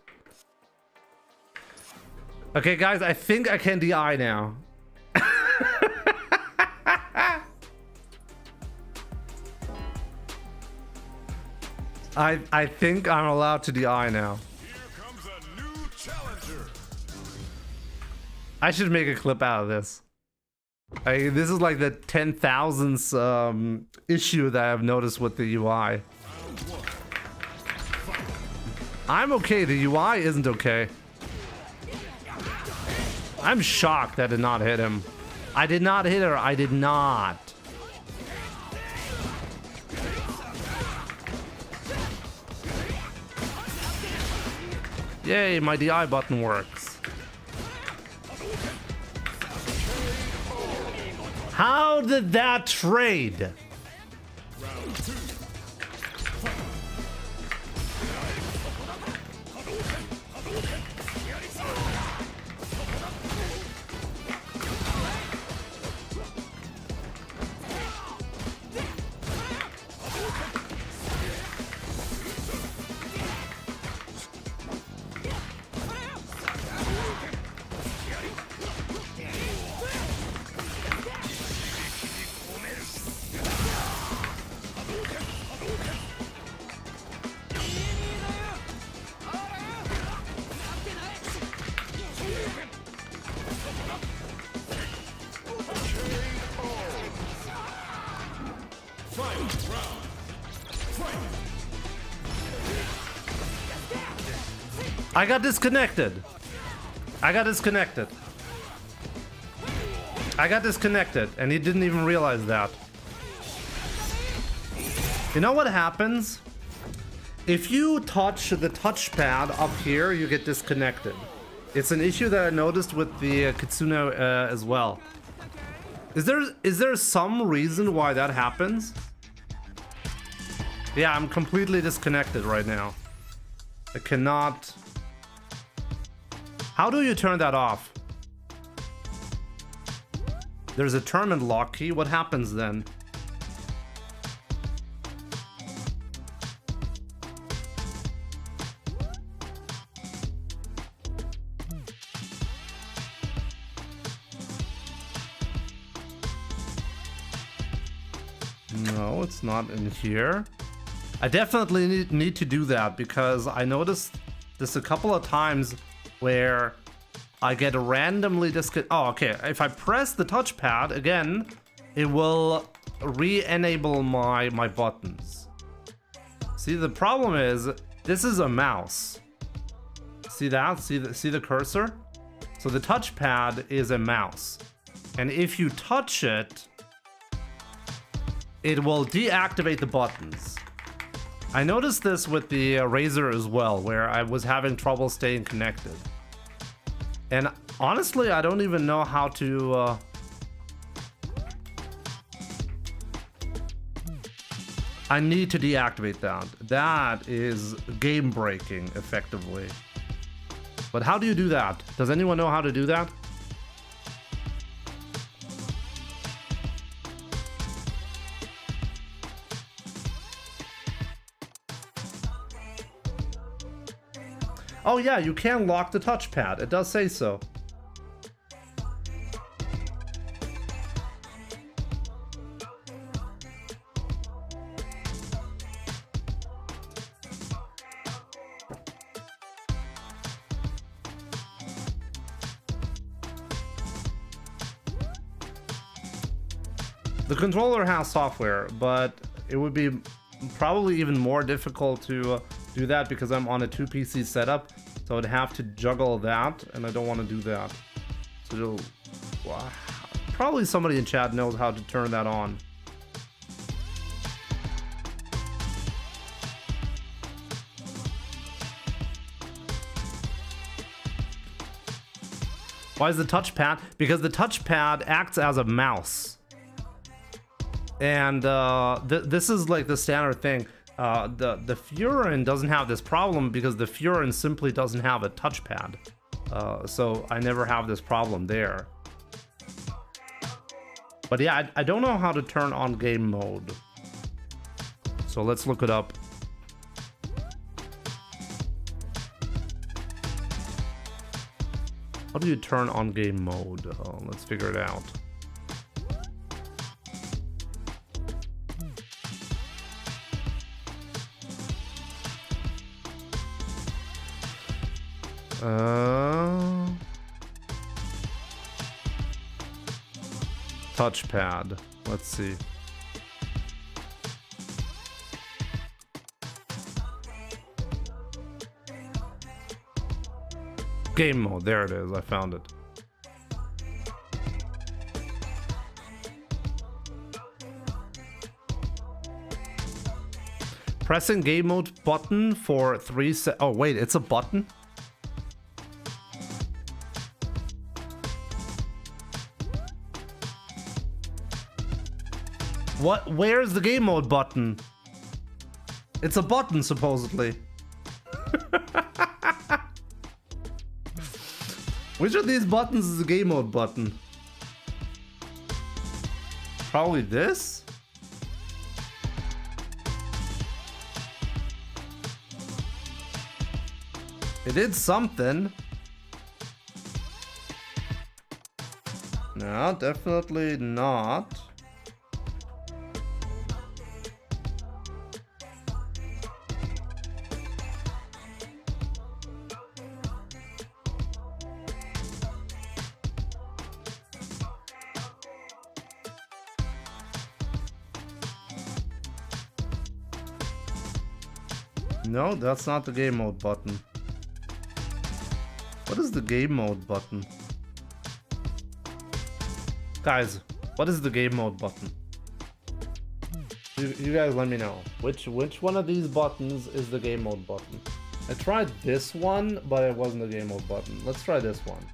Speaker 2: Okay, guys, I think I can DI now. I think I'm allowed to DI now.
Speaker 6: Here comes a new challenger.
Speaker 2: I should make a clip out of this. This is like the 10,000th issue that I've noticed with the UI. I'm okay, the UI isn't okay. I'm shocked that I did not hit him. I did not hit her, I did not. Yay, my DI button works. How did that trade? I got disconnected. I got disconnected. I got disconnected, and he didn't even realize that. You know what happens? If you touch the touchpad up here, you get disconnected. It's an issue that I noticed with the Kitsune as well. Is there some reason why that happens? Yeah, I'm completely disconnected right now. I cannot... How do you turn that off? There's a tournament lock key. What happens then? No, it's not in here. I definitely need to do that because I noticed this a couple of times where I get randomly Oh, okay. If I press the touchpad again, it will re-enable my buttons. See, the problem is this is a mouse. See that? See the cursor? So the touchpad is a mouse, and if you touch it, it will deactivate the buttons. I noticed this with the Razer as well, where I was having trouble staying connected. And honestly, I don't even know how to... I need to deactivate that. That is game breaking, effectively. But how do you do that? Does anyone know how to do that? Oh yeah, you can lock the touchpad. It does say so. The controller has software, but it would be probably even more difficult to do that because I'm on a 2 PC setup, so I'd have to juggle that, and I don't want to do that. So probably somebody in chat knows how to turn that on. Why is the touchpad? Because the touchpad acts as a mouse. And this is like the standard thing. The Furin doesn't have this problem because the Furin simply doesn't have a touchpad. So I never have this problem there. But yeah, I don't know how to turn on game mode. So let's look it up. How do you turn on game mode? Let's figure it out. Touchpad. Let's see. Game mode. There it is. I found it. Pressing game mode button for 3 seconds. Oh, wait. It's a button? What? Where's the game mode button? It's a button, supposedly. Which of these buttons is the game mode button? Probably this? It did something. No, definitely not. No, that's not the game mode button. What is the game mode button? Guys, what is the game mode button? You guys let me know. Which one of these buttons is the game mode button? I tried this one, but it wasn't the game mode button. Let's try this one.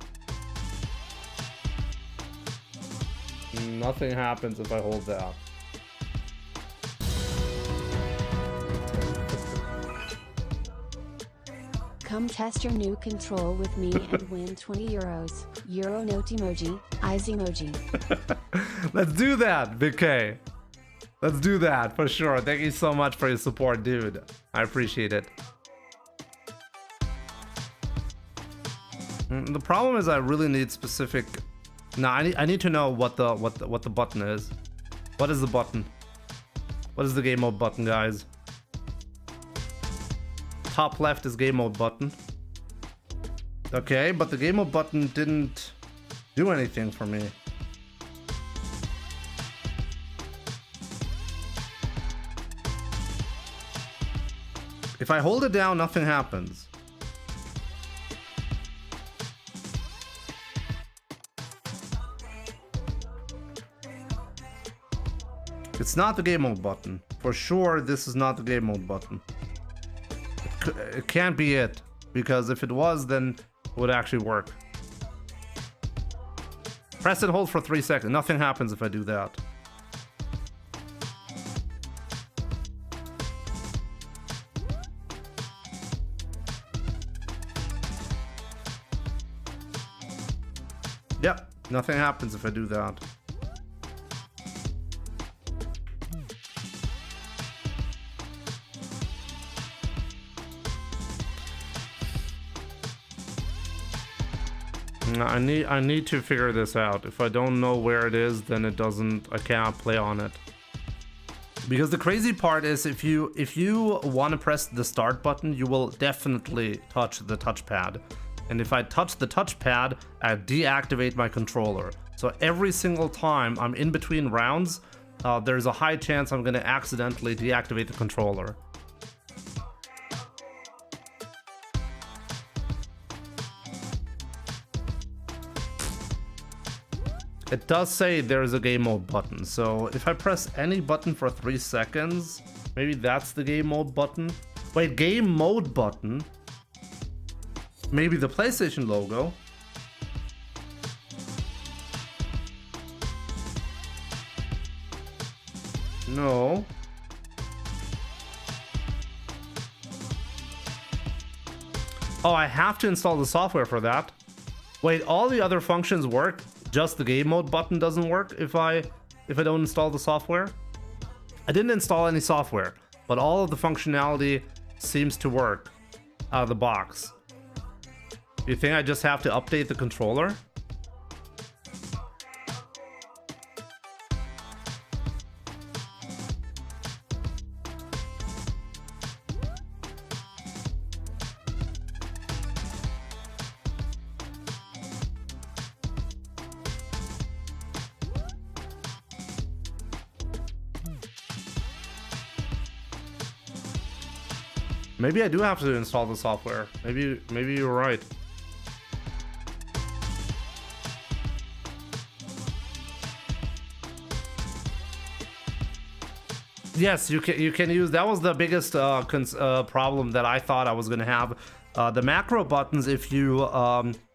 Speaker 2: Nothing happens if I hold that.
Speaker 5: Come test your new control with me and win 20 euros. Euro note emoji, eyes emoji.
Speaker 2: Let's do that, BK. Let's do that for sure. Thank you so much for your support, dude. I appreciate it. The problem is I really need specific. No, I need to know what the button is. What is the button? What is the game mode button, guys? Top left is game mode button. Okay, but the game mode button didn't do anything for me. If I hold it down, nothing happens. It's not the game mode button. For sure, this is not the game mode button. It can't be it, because if it was, then it would actually work. Press and hold for 3 seconds. Nothing happens if I do that. Yep, nothing happens if I do that. I need to figure this out. If I don't know where it is, then I cannot play on it. Because the crazy part is if you want to press the start button, you will definitely touch the touchpad. And if I touch the touchpad, I deactivate my controller. So every single time I'm in between rounds, there's a high chance I'm going to accidentally deactivate the controller. It does say there is a game mode button, so if I press any button for 3 seconds, maybe that's the game mode button. Wait, game mode button? Maybe the PlayStation logo? No. Oh, I have to install the software for that. Wait, all the other functions work? Just the game mode button doesn't work if I don't install the software? I didn't install any software, but all of the functionality seems to work out of the box. You think I just have to update the controller? Maybe I do have to install the software. Maybe you're right. Yes, you can use. That was the biggest problem that I thought I was gonna have. The macro buttons, if you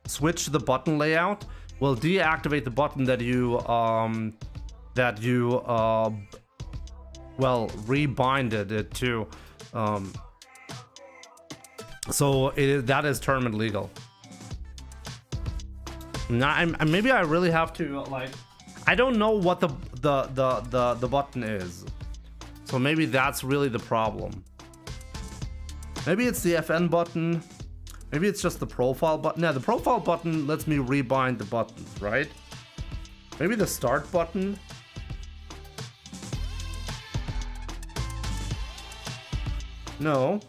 Speaker 2: switch the button layout, will deactivate the button that you well, rebinded it to. So that is term and legal. Now, maybe I really have to, like, I don't know what the button is. So maybe that's really the problem. Maybe it's the FN button. Maybe it's just the profile button. Yeah, the profile button lets me rebind the buttons, right? Maybe the start button. No.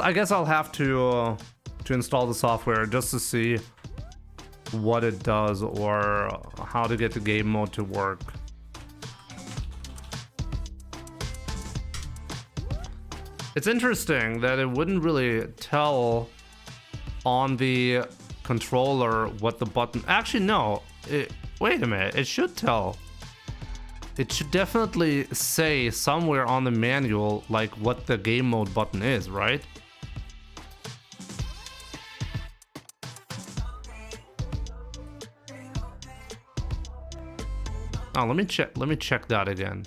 Speaker 2: I guess I'll have to install the software just to see what it does or how to get the game mode to work. It's interesting that it wouldn't really tell on the controller what the button. Actually, no. Wait a minute. It should tell. It should definitely say somewhere on the manual like what the game mode button is, right? Oh, let me check that again.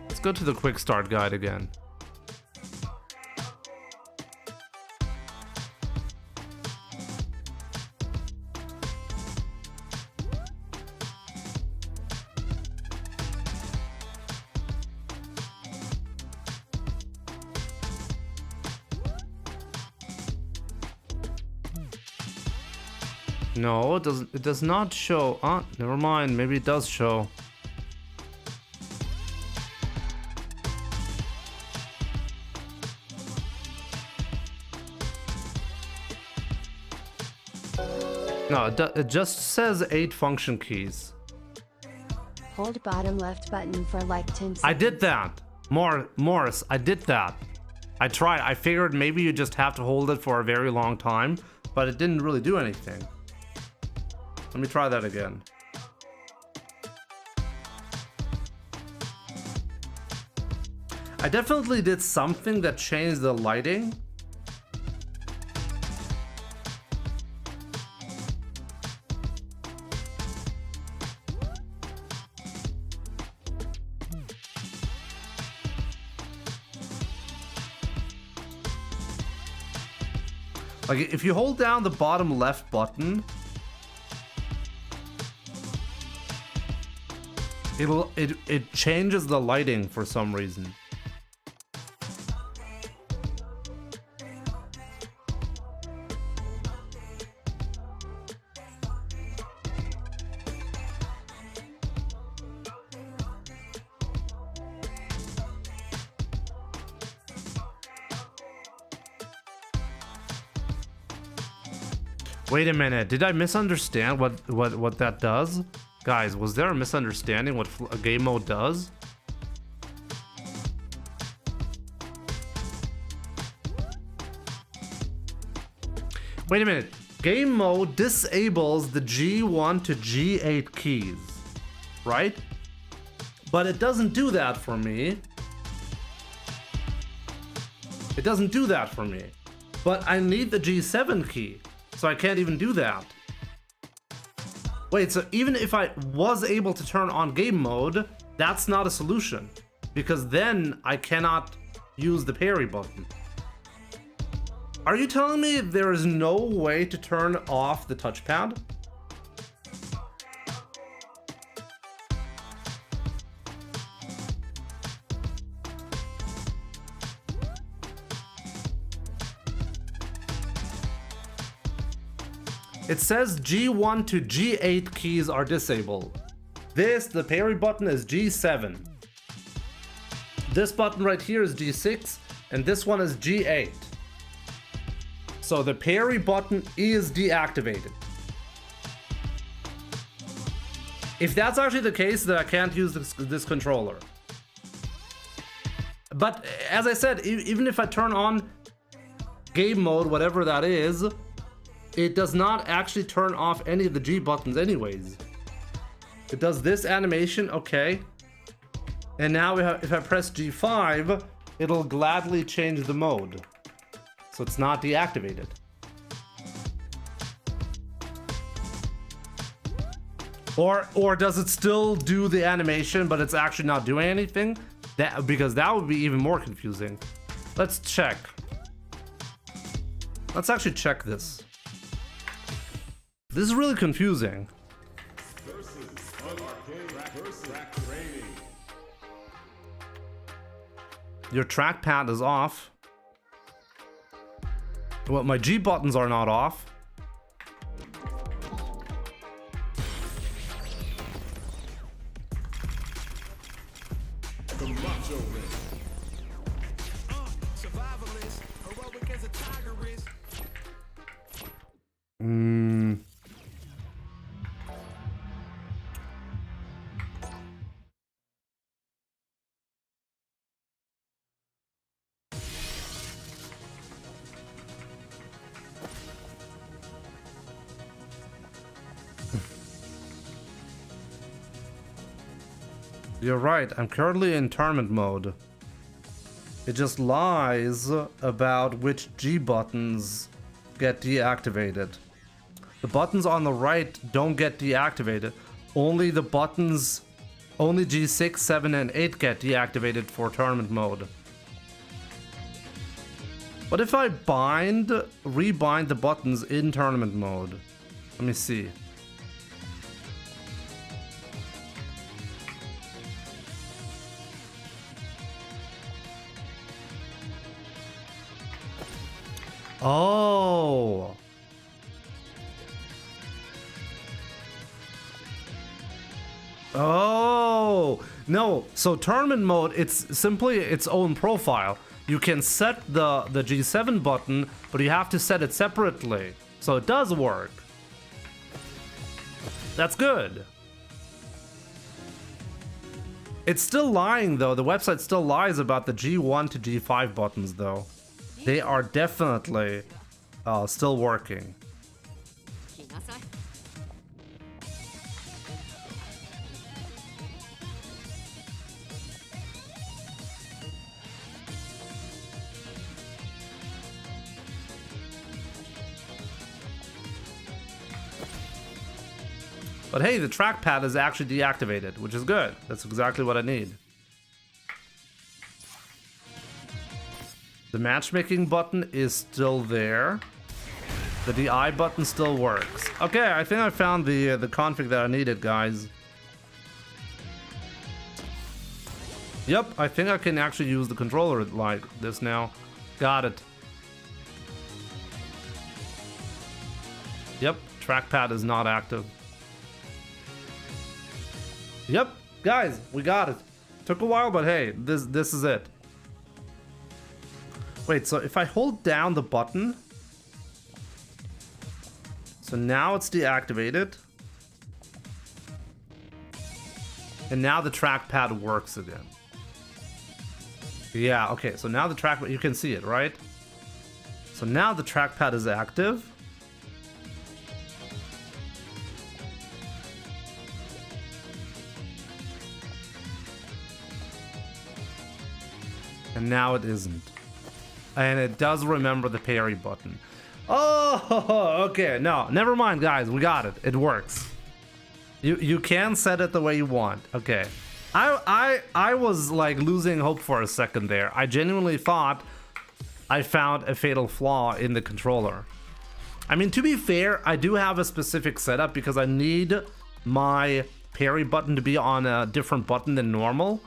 Speaker 2: Let's go to the quick start guide again. No, it doesn't. It does not show. Ah, never mind. Maybe it does show. No, it just says 8 function keys.
Speaker 5: Hold bottom left button for like 10 seconds.
Speaker 2: I did that. Morris, I did that. I tried. I figured maybe you just have to hold it for a very long time, but it didn't really do anything. Let me try that again. I definitely did something that changed the lighting. Like if you hold down the bottom left button, it changes the lighting for some reason. Wait a minute, did I misunderstand what that does? Guys, was there a misunderstanding what a game mode does? Wait a minute. Game mode disables the G1 to G8 keys, right? But it doesn't do that for me. It doesn't do that for me. But I need the G7 key. So I can't even do that. Wait, so even if I was able to turn on game mode, that's not a solution. Because then I cannot use the parry button. Are you telling me there is no way to turn off the touchpad? It says G1 to G8 keys are disabled. The parry button is G7. This button right here is G6, and this one is G8. So the parry button is deactivated. If that's actually the case, then I can't use this controller. But as I said, even if I turn on game mode, whatever that is, it does not actually turn off any of the G buttons anyways. It does this animation, okay. And now if I press G5, it'll gladly change the mode. So it's not deactivated. Or does it still do the animation, but it's actually not doing anything? Because that would be even more confusing. Let's check. Let's actually check this. This is really confusing. Your trackpad is off. Well, my G buttons are not off. You're right, I'm currently in tournament mode. It just lies about which G buttons get deactivated. The buttons on the right don't get deactivated. Only the buttons, only G6, 7, and 8 get deactivated for tournament mode. What if I rebind the buttons in tournament mode? Let me see. Oh. Oh. No, so tournament mode, it's simply its own profile. You can set the G7 button, but you have to set it separately. So it does work. That's good. It's still lying though. The website still lies about the G1 to G5 buttons though. They are definitely still working. But hey, the trackpad is actually deactivated, which is good. That's exactly what I need. The matchmaking button is still there. The DI button still works. Okay, I think I found the config that I needed, guys. Yep, I think I can actually use the controller like this now. Got it. Yep, trackpad is not active. Yep, guys, we got it. Took a while, but hey, this is it. Wait, so if I hold down the button, so now it's deactivated, and now the trackpad works again. Yeah, okay, so now the trackpad, you can see it, right? So now the trackpad is active. And now it isn't. And it does remember the parry button. Oh, okay. No, never mind, guys. We got it. It works. You can set it the way you want. Okay. I was like losing hope for a second there. I genuinely thought I found a fatal flaw in the controller. I mean, to be fair, I do have a specific setup because I need my parry button to be on a different button than normal.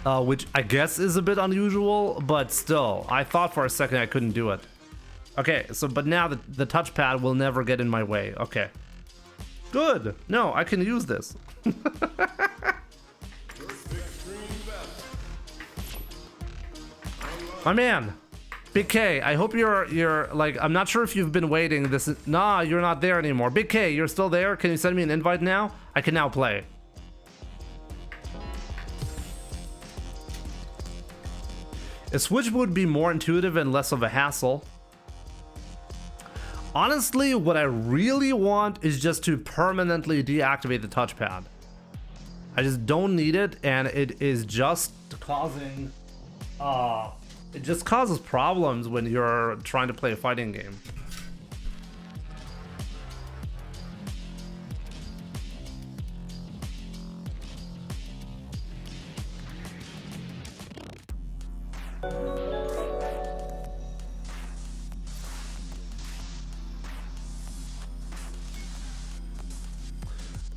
Speaker 2: Which I guess is a bit unusual, but still, I thought for a second I couldn't do it. Okay, so but now the touchpad will never get in my way. Okay. Good. No, I can use this. My man, Big K, I hope you're like, I'm not sure if you've been waiting. Nah, you're not there anymore. Big K, you're still there? Can you send me an invite now? I can now play. A switch would be more intuitive and less of a hassle. Honestly, what I really want is just to permanently deactivate the touchpad. I just don't need it, and it is just causing it just causes problems when you're trying to play a fighting game.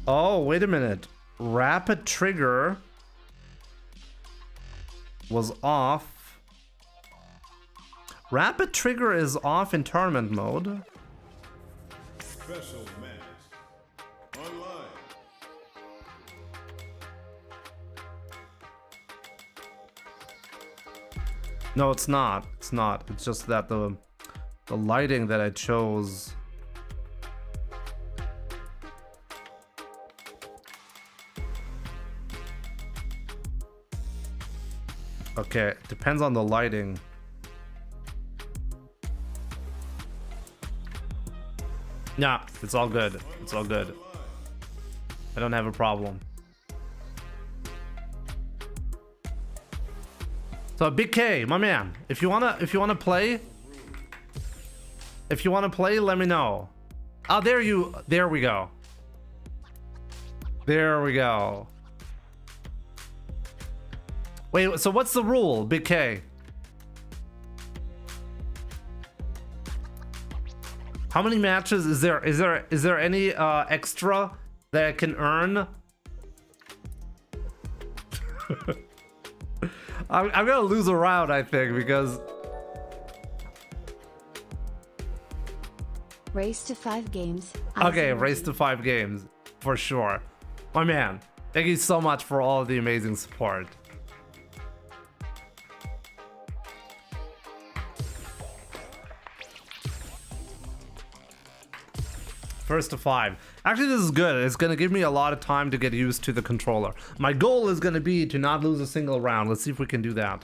Speaker 2: Oh, wait a minute. Rapid trigger was off. Rapid trigger is off in tournament mode.
Speaker 6: Special match. Online.
Speaker 2: No, it's not. It's not. It's just that the lighting that I chose. Okay, it depends on the lighting. Nah, it's all good. It's all good. I don't have a problem. So Big K, my man, if you wanna play, let me know. Oh, there we go. There we go. Wait, so what's the rule, Big K? How many matches is there? Is there any extra that I can earn? I'm gonna lose a round, I think, because
Speaker 5: Race to 5 games.
Speaker 2: okay, race to 5 games for sure. My man, thank you so much for all the amazing support. First to 5. Actually, this is good. It's gonna give me a lot of time to get used to the controller. My goal is gonna be to not lose a single round. Let's see if we can do that.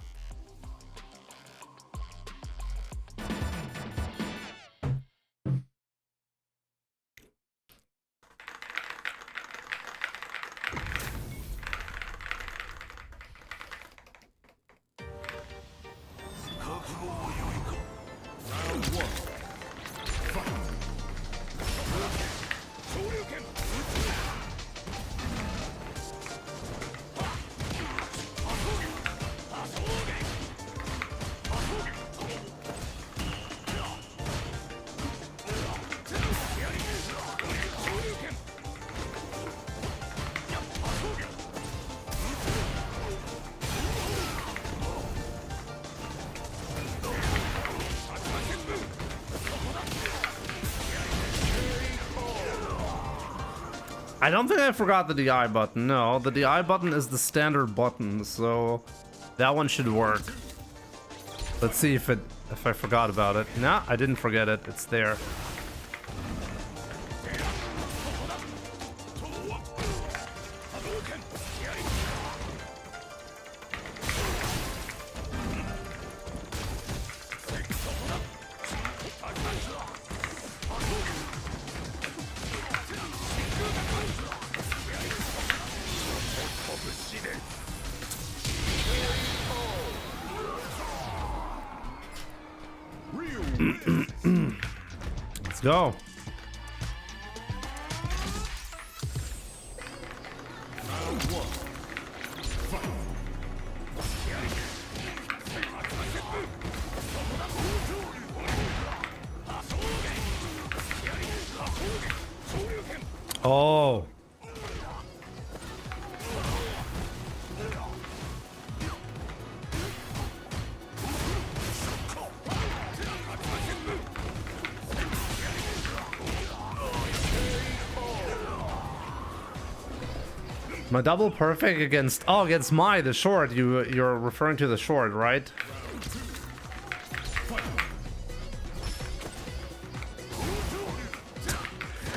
Speaker 2: I don't think I forgot the DI button. No, the DI button is the standard button, so that one should work. Let's see if I forgot about it. Nah, I didn't forget it. It's there. Let's go. Oh. My double perfect against against the short. You're referring to the short, right?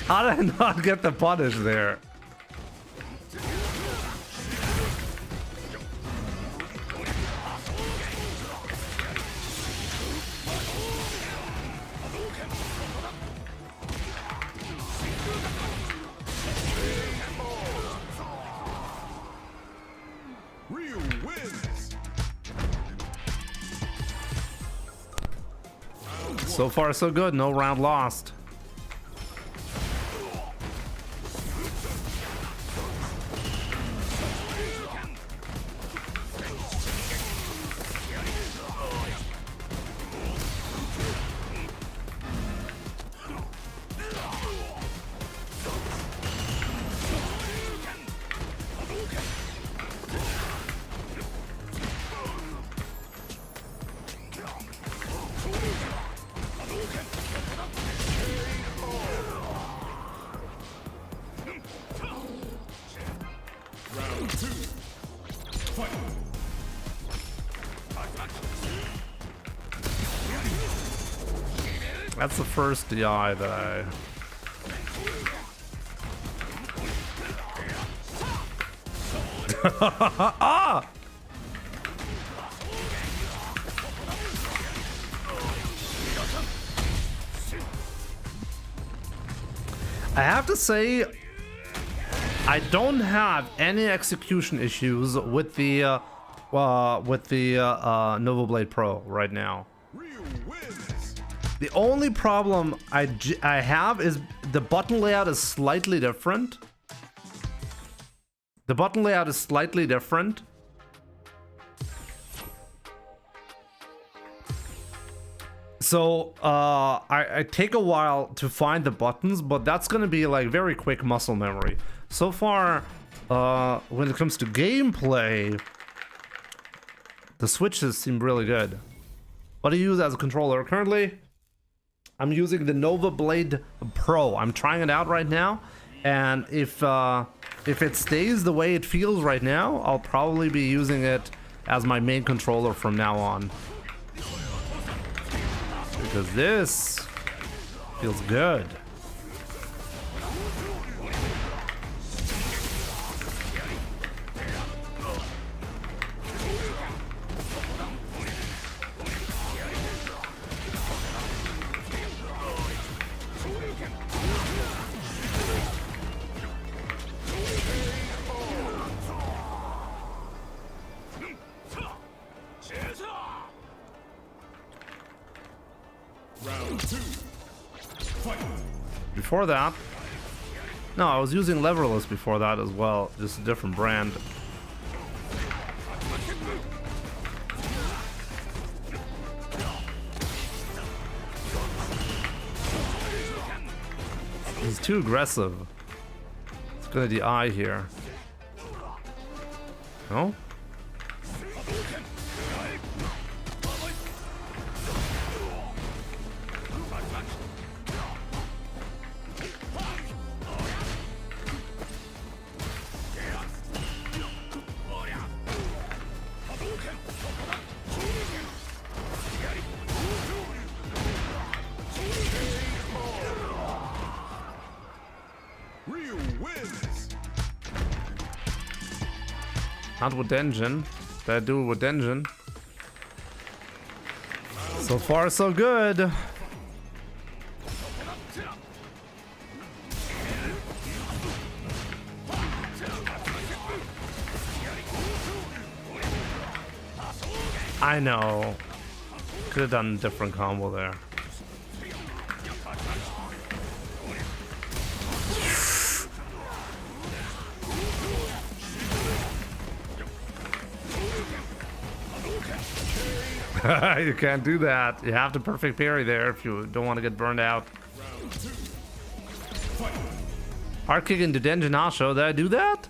Speaker 2: How did I not get the punish there? So far, so good. No round lost. That's the first DI that I... Ah! I have to say, I don't have any execution issues with the Nova Blade Pro right now. The only problem I have is the button layout is slightly different. The button layout is slightly different. So I take a while to find the buttons, but that's gonna be like very quick muscle memory. So far, when it comes to gameplay, the switches seem really good. What do you use as a controller currently? I'm using the Nova Blade Pro. I'm trying it out right now, and if it stays the way it feels right now, I'll probably be using it as my main controller from now on. Because this feels good. Before that, no, I was using Leverless before that as well, just a different brand. He's too aggressive. It's gonna DI here. No? Not with engine. Did I do it with engine? So far, so good. I know. Could have done a different combo there. You can't do that. You have to perfect parry there if you don't want to get burned out. Hard kick into Denjin Asho. Did I do that?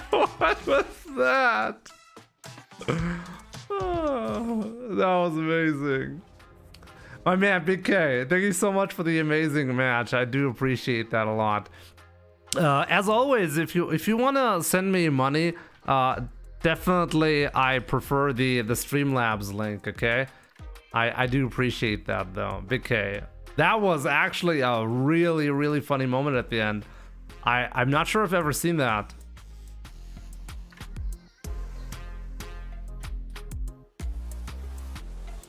Speaker 2: What was that? That was amazing. My man, Big K, thank you so much for the amazing match. I do appreciate that a lot. As always, if you want to send me money, definitely I prefer the Streamlabs link, okay? I do appreciate that though, Big K. That was actually a really, really funny moment at the end. I'm not sure if I've ever seen that.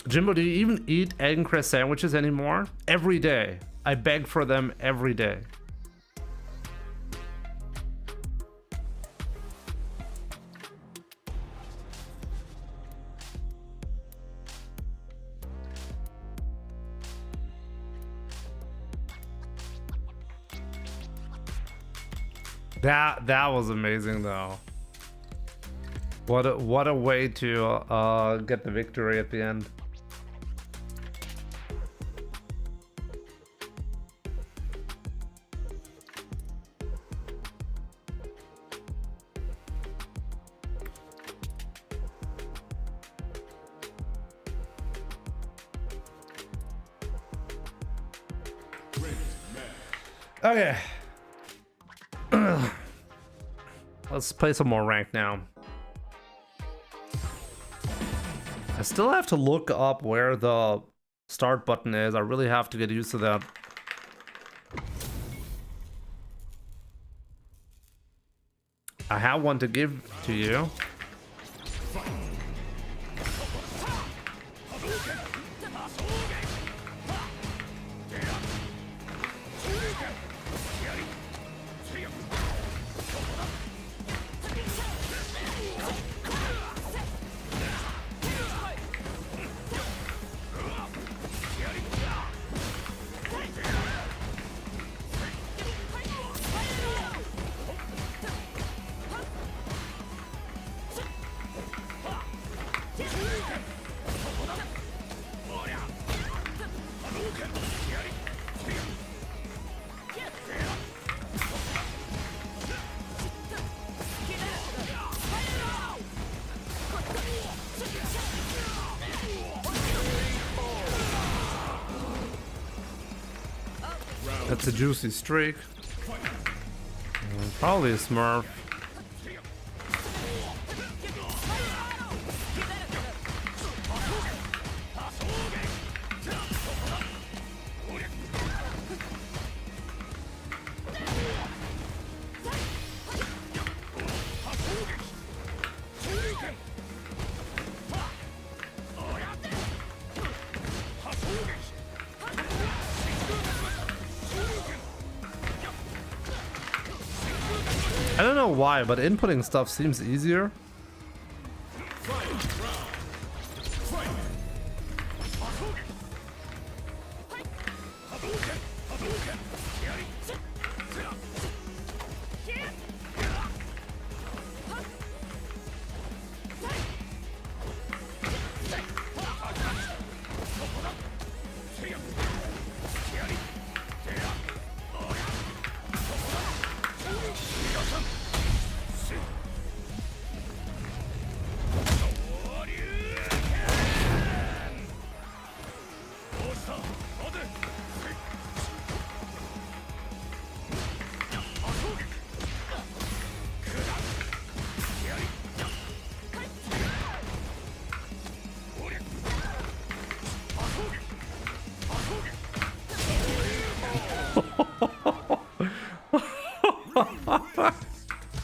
Speaker 2: Jimbo, do you even eat egg and cress sandwiches anymore? Every day. I beg for them every day. That was amazing though. What a way to get the victory at the end. Okay. Let's play some more rank now. I still have to look up where the start button is. I really have to get used to that. I have one to give to you. That's a juicy streak. Probably a Smurf. I don't know why, but inputting stuff seems easier.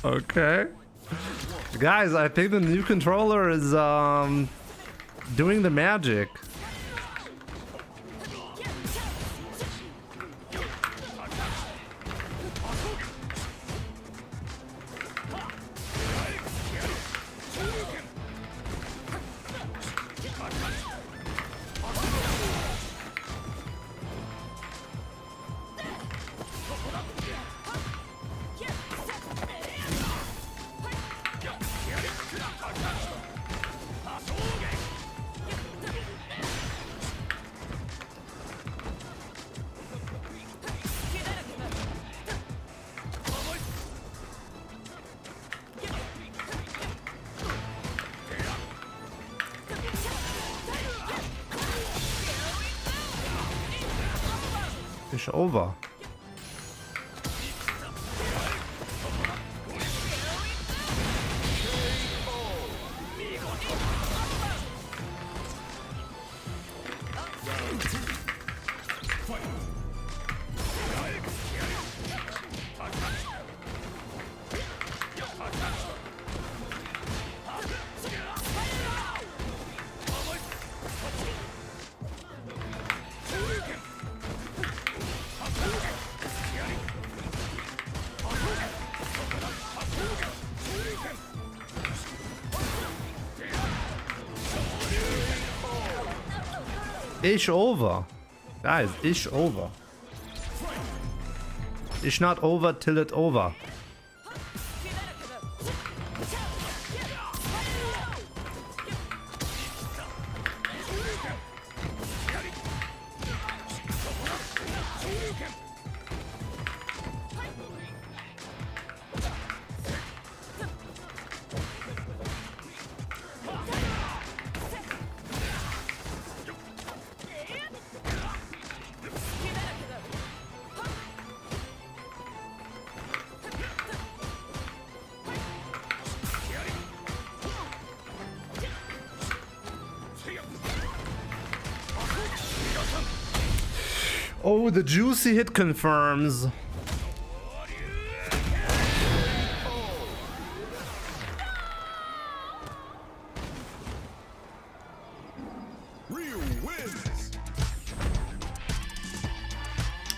Speaker 2: Okay. Guys, I think the new controller is doing the magic. It's over. It's over. Guys, it's over. It's not over till it's over. Oh, the juicy hit confirms.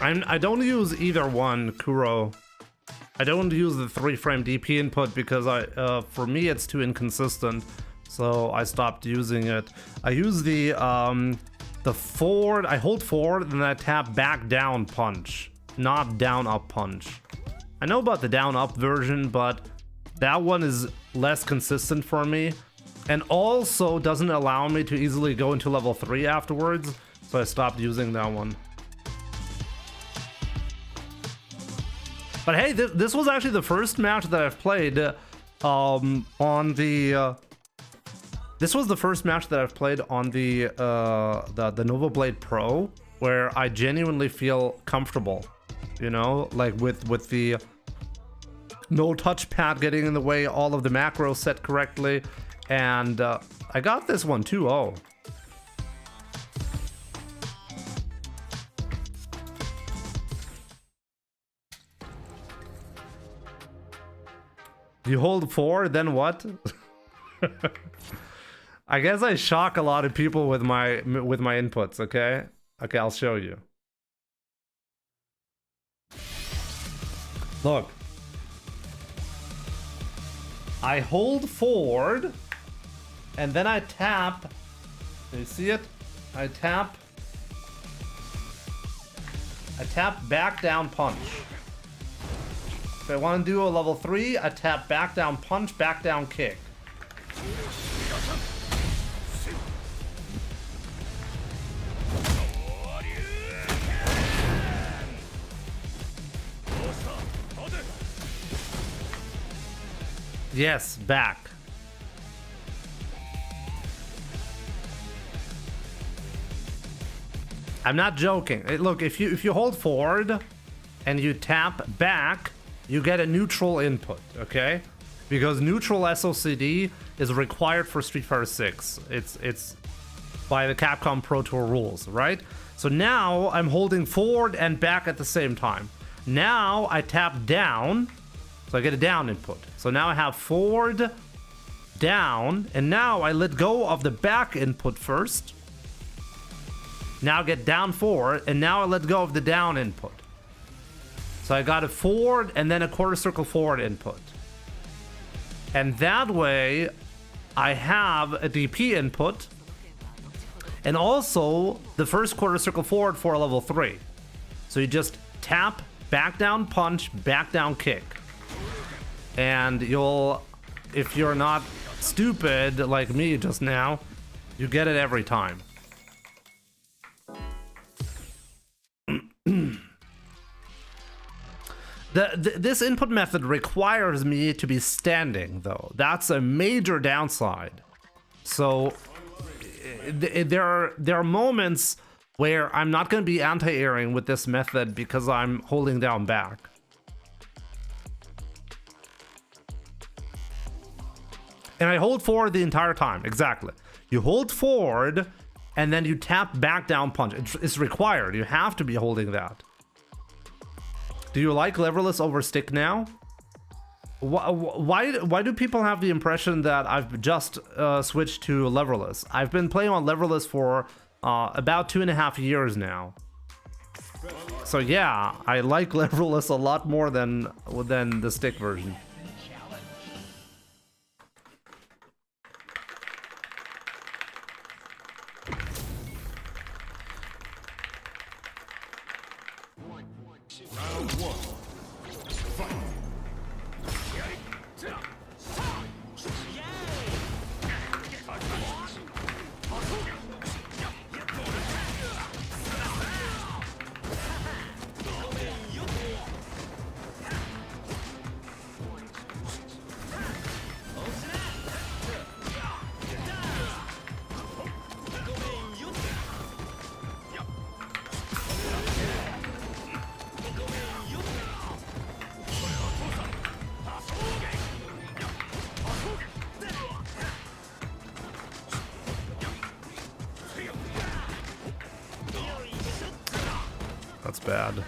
Speaker 2: I don't use either one, Kuro. I don't use the 3-frame DP input because for me it's too inconsistent, so I stopped using it. I use the forward. I hold forward and then I tap back down punch, not down up punch. I know about the down up version, but that one is less consistent for me, and also doesn't allow me to easily go into level 3 afterwards, so I stopped using that one. But hey, this was actually the first match that I've played on the. This was the first match that I've played on the Nova Blade Pro where I genuinely feel comfortable, you know, like with the no touchpad getting in the way, all of the macros set correctly, and I got this one 2-0. You hold 4, then what? I guess I shock a lot of people with my inputs, okay? Okay, I'll show you. Look. I hold forward, and then I tap. Do you see it? I tap back down punch. If I want to do a level 3, I tap back down punch, back down kick. Yes, back. I'm not joking. Look, if you hold forward and you tap back, you get a neutral input, okay? Because neutral SOCD is required for Street Fighter 6. It's by the Capcom Pro Tour rules, right? So now I'm holding forward and back at the same time. Now I tap down, So I get a down input. So now I have forward, down, and now I let go of the back input first. Now I get down forward, and now I let go of the down input. So I got a forward and then a quarter circle forward input. And that way, I have a DP input, and also the first quarter circle forward for level 3. So you just tap, back down punch, back down kick. And you'll, if you're not stupid like me just now, you get it every time. This input method requires me to be standing, though. That's a major downside. So there are moments where I'm not going to be anti-airing with this method because I'm holding down back. And I hold forward the entire time. Exactly. You hold forward and then you tap back down punch. It's required. You have to be holding that. Do you like leverless over stick now? Why do people have the impression that I've just switched to leverless? I've been playing on leverless for about 2.5 years now. So yeah, I like leverless a lot more than the stick version. That's bad.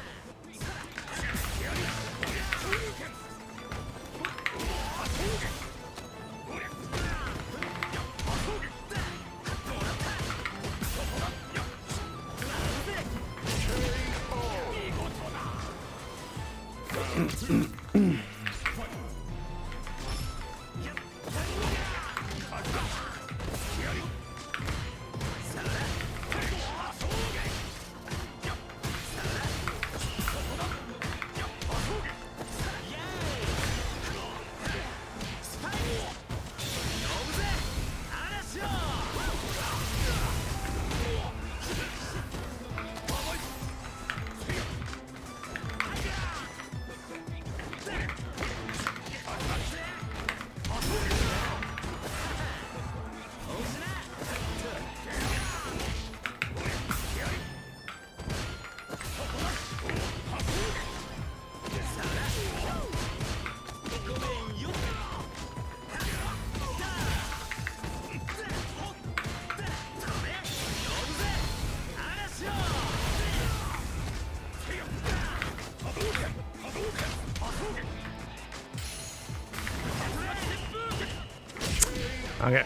Speaker 2: Okay.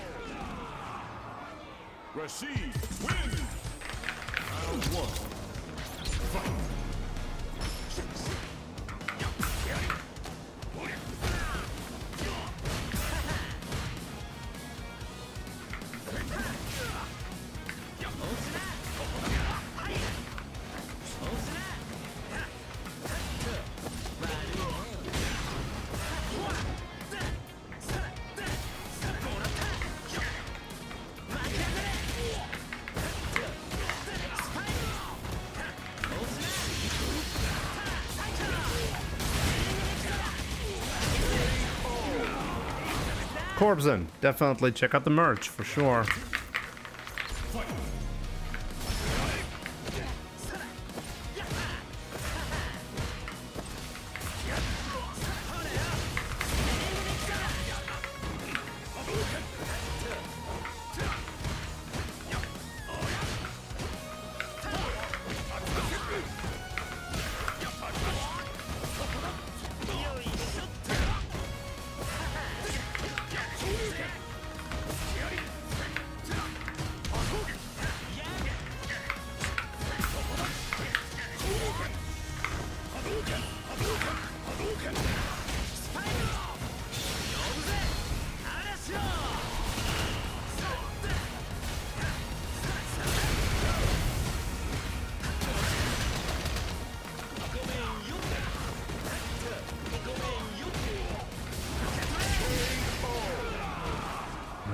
Speaker 6: Rashid wins. Round 1. Fight.
Speaker 2: Corbson, definitely check out the merch for sure.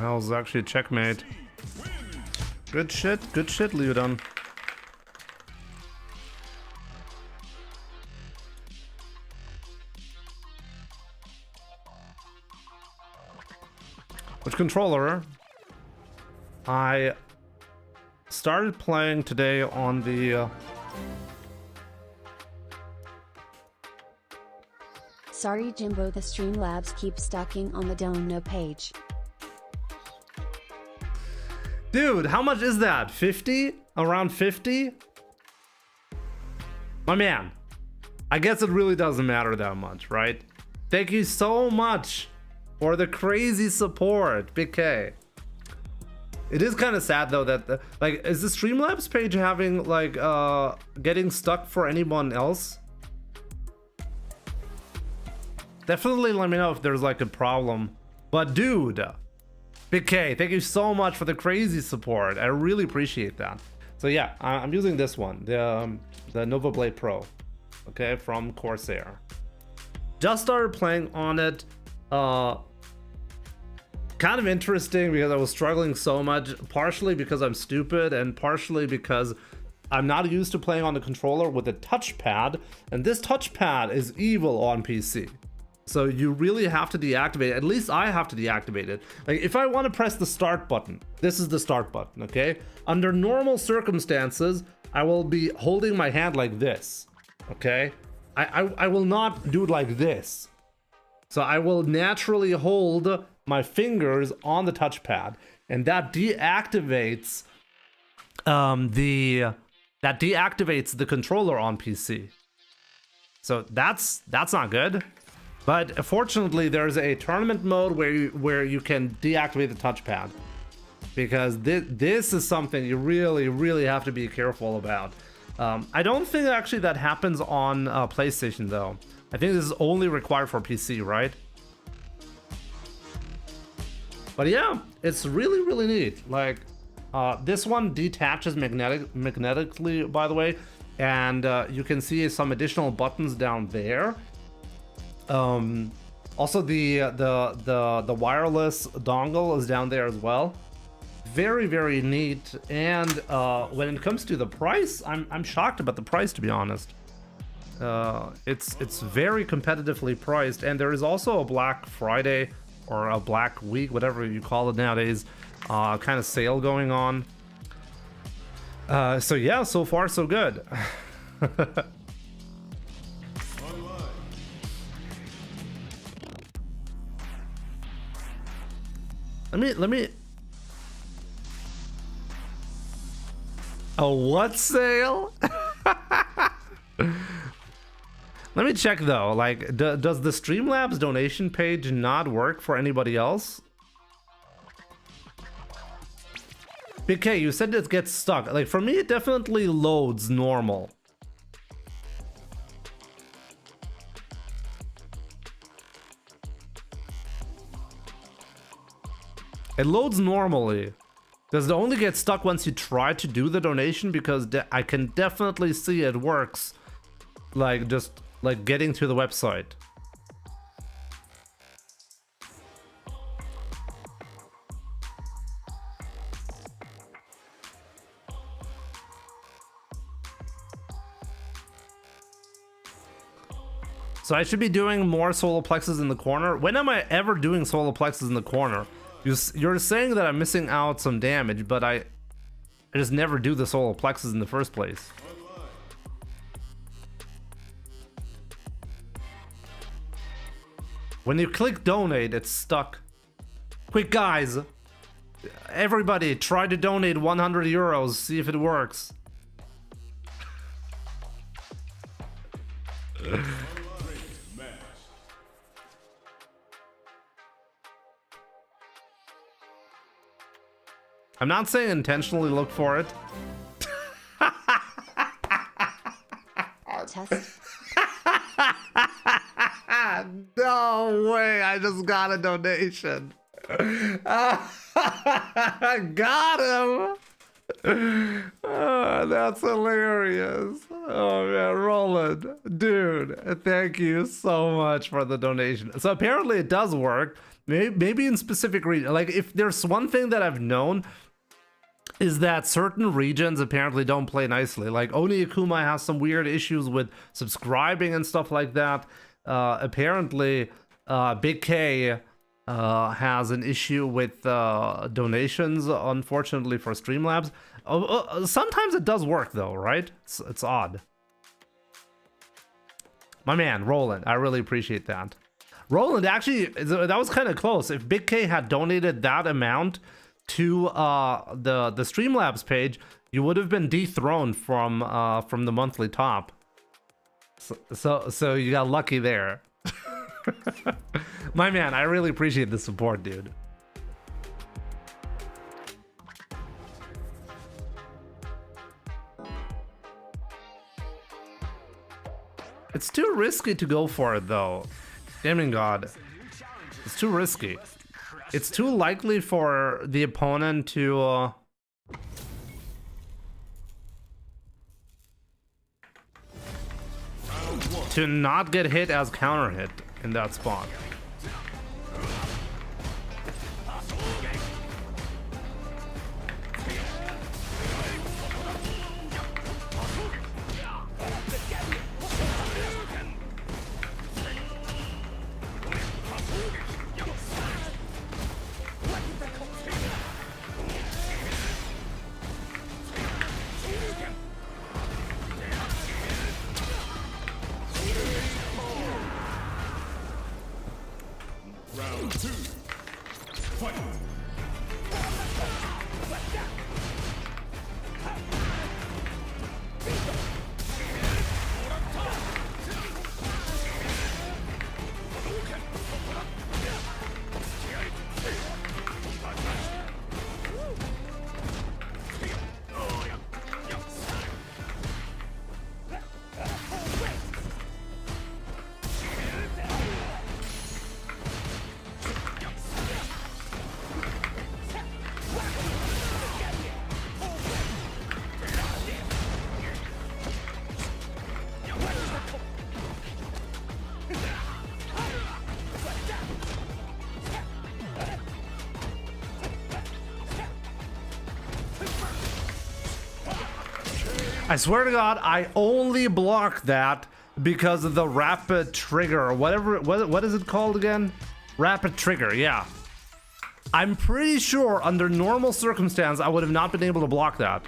Speaker 2: That was actually a checkmate. Good shit, Leodon. Which controller? I started playing today on the
Speaker 5: Sorry Jimbo, the Streamlabs keep stacking on the dono page.
Speaker 2: Dude, how much is that? 50? Around 50? My man, I guess it really doesn't matter that much, right? Thank you so much for the crazy support, Big K. It is kind of sad though that, like, is the Streamlabs page having, like, getting stuck for anyone else? Definitely let me know if there's, like, a problem. But dude, Big K, thank you so much for the crazy support. I really appreciate that. So yeah, I'm using this one, the Nova Blade Pro, okay, from Corsair. Just started playing on it. Kind of interesting because I was struggling so much, partially because I'm stupid and partially because I'm not used to playing on the controller with a touchpad, and this touchpad is evil on PC. So you really have to deactivate it. At least I have to deactivate it. Like, if I want to press the start button, this is the start button, okay? Under normal circumstances, I will be holding my hand like this, okay? I will not do it like this. So I will naturally hold my fingers on the touchpad, and that deactivates the controller on PC. So that's not good. But fortunately, there's a tournament mode where you can deactivate the touchpad, because this is something you really have to be careful about. I don't think actually that happens on PlayStation though. I think this is only required for PC, right? But yeah, it's really neat. Like, this one detaches magnetically, by the way, and you can see some additional buttons down there. Also the wireless dongle is down there as well. Very neat. And when it comes to the price, I'm shocked about the price, to be honest. It's very competitively priced, and there is also a Black Friday or a Black Week, whatever you call it nowadays, kind of sale going on. So yeah, so far so good. Let me. A what sale? Let me check though. Like, does the Streamlabs donation page not work for anybody else? BK, you said it gets stuck. Like, for me, it definitely loads normal. It loads normally. Does it only get stuck once you try to do the donation? Because I can definitely see it works, like, just like getting to the website. So I should be doing more solar plexus in the corner. When am I ever doing solar plexus in the corner? You're saying that I'm missing out some damage, but I just never do the solar plexus in the first place. When you click donate, it's stuck. Quick, guys. Everybody, try to donate 100 euros. See if it works. I'm not saying intentionally look for it.
Speaker 5: Test.
Speaker 2: just got a donation. Got him. Oh, that's hilarious. Oh man, Roland, dude, thank you so much for the donation. So apparently it does work. Maybe in specific regions. Like if there's one thing that I've known is that certain regions apparently don't play nicely. Like Oni Akuma has some weird issues with subscribing and stuff like that. Apparently, Big K has an issue with donations, unfortunately, for Streamlabs. Sometimes it does work though, right? It's odd. My man, Roland, I really appreciate that. Roland, actually, that was kind of close. If Big K had donated that amount to the Streamlabs page, you would have been dethroned from the monthly top. So you got lucky there. My man, I really appreciate the support, dude. It's too risky to go for it though. Damn God. It's too risky. It's too likely for the opponent to not get hit as counter hit in that spot. I swear to God, I only blocked that because of the rapid trigger or whatever. What is it called again? Rapid trigger, yeah. I'm pretty sure under normal circumstance, I would have not been able to block that.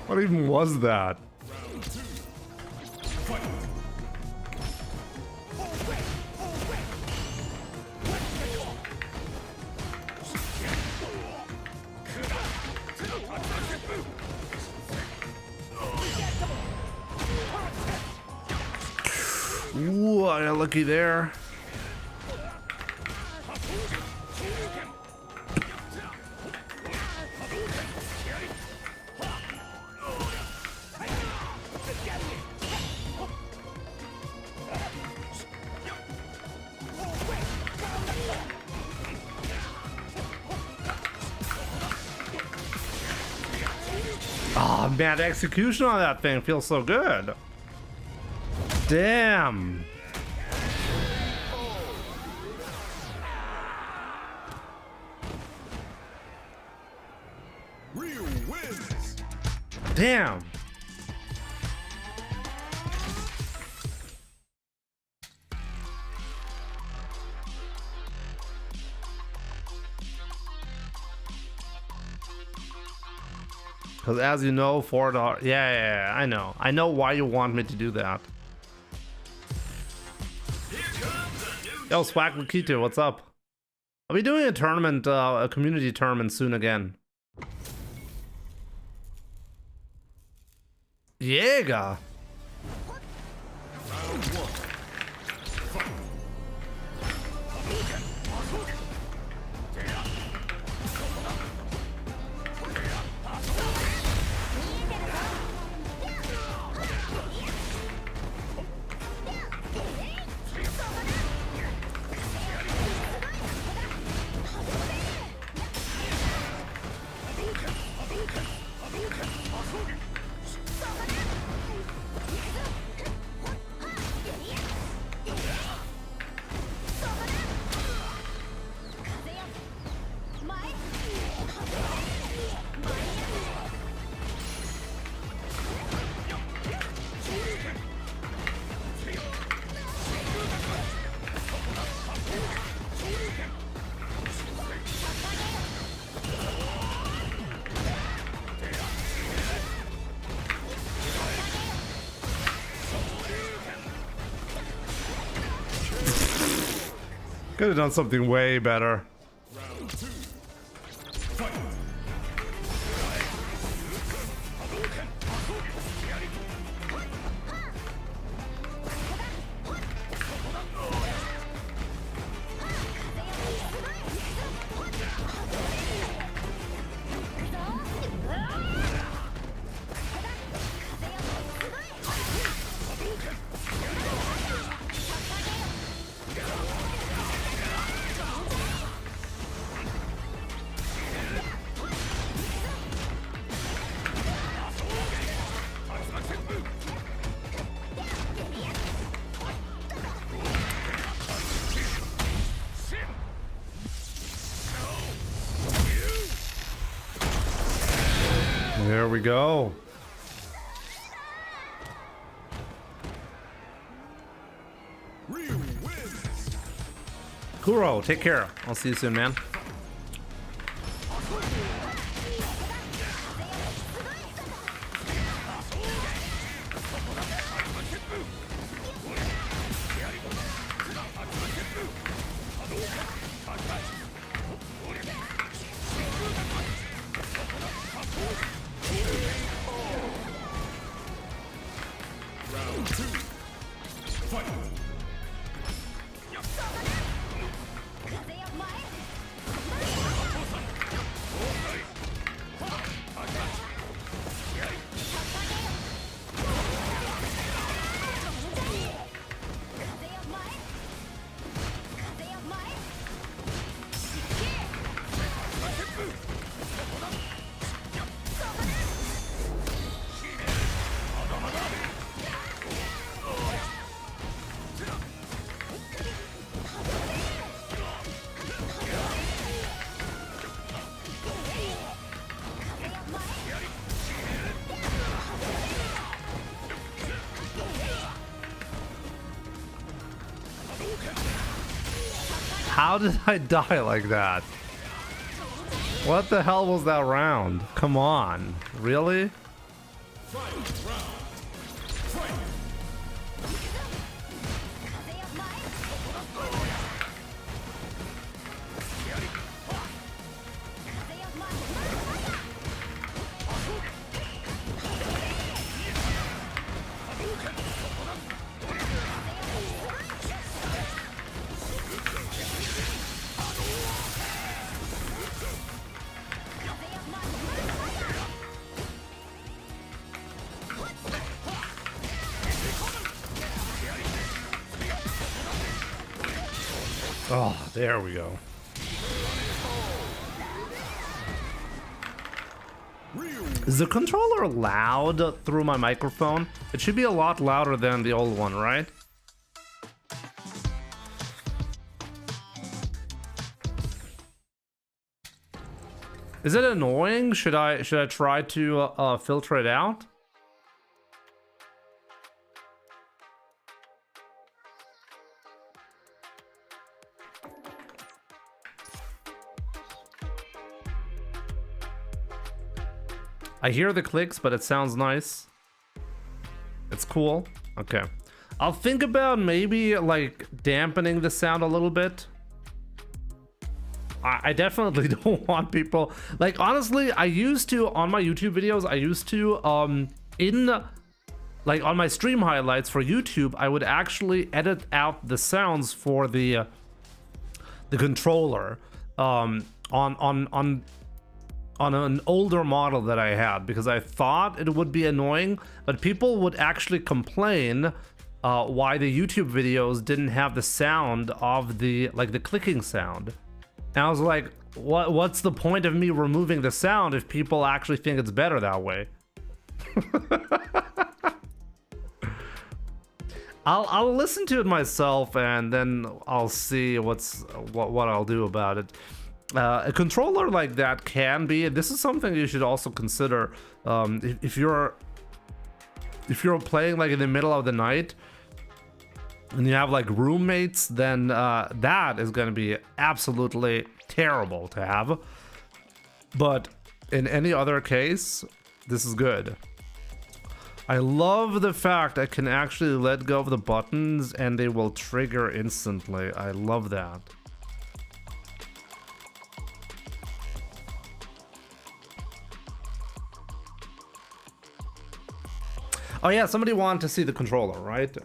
Speaker 2: What even was that? Ooh, I got lucky there. Oh man, the execution on that thing feels so good. Damn.
Speaker 6: Real wins.
Speaker 2: Damn. Because as you know, $4. Yeah, I know. I know why you want me to do that. Yo, Swag Makito, what's up? I'll be doing a tournament, a community tournament soon again. Jäger. Could have done something way better. There we go. Kuro, take care. I'll see you soon, man. How did I die like that? What the hell was that round? Come on. Really? Oh, there we go. Is the controller loud through my microphone? It should be a lot louder than the old one, right? Is it annoying? Should I try to filter it out? I hear the clicks, but it sounds nice. It's cool. Okay. I'll think about maybe like dampening the sound a little bit. I definitely don't want people, like, honestly, I used to, on my YouTube videos, I used to, like on my stream highlights for YouTube, I would actually edit out the sounds for the controller on an older model that I had, because I thought it would be annoying, but people would actually complain why the YouTube videos didn't have the sound of the clicking sound. And I was like, what's the point of me removing the sound if people actually think it's better that way? I'll listen to it myself, and then I'll see what I'll do about it. A controller like that can be, this is something you should also consider, if you're playing like in the middle of the night and you have like roommates, then that is going to be absolutely terrible to have. But in any other case, this is good. I love the fact I can actually let go of the buttons and they will trigger instantly. I love that. Oh yeah, somebody wanted to see the controller, right?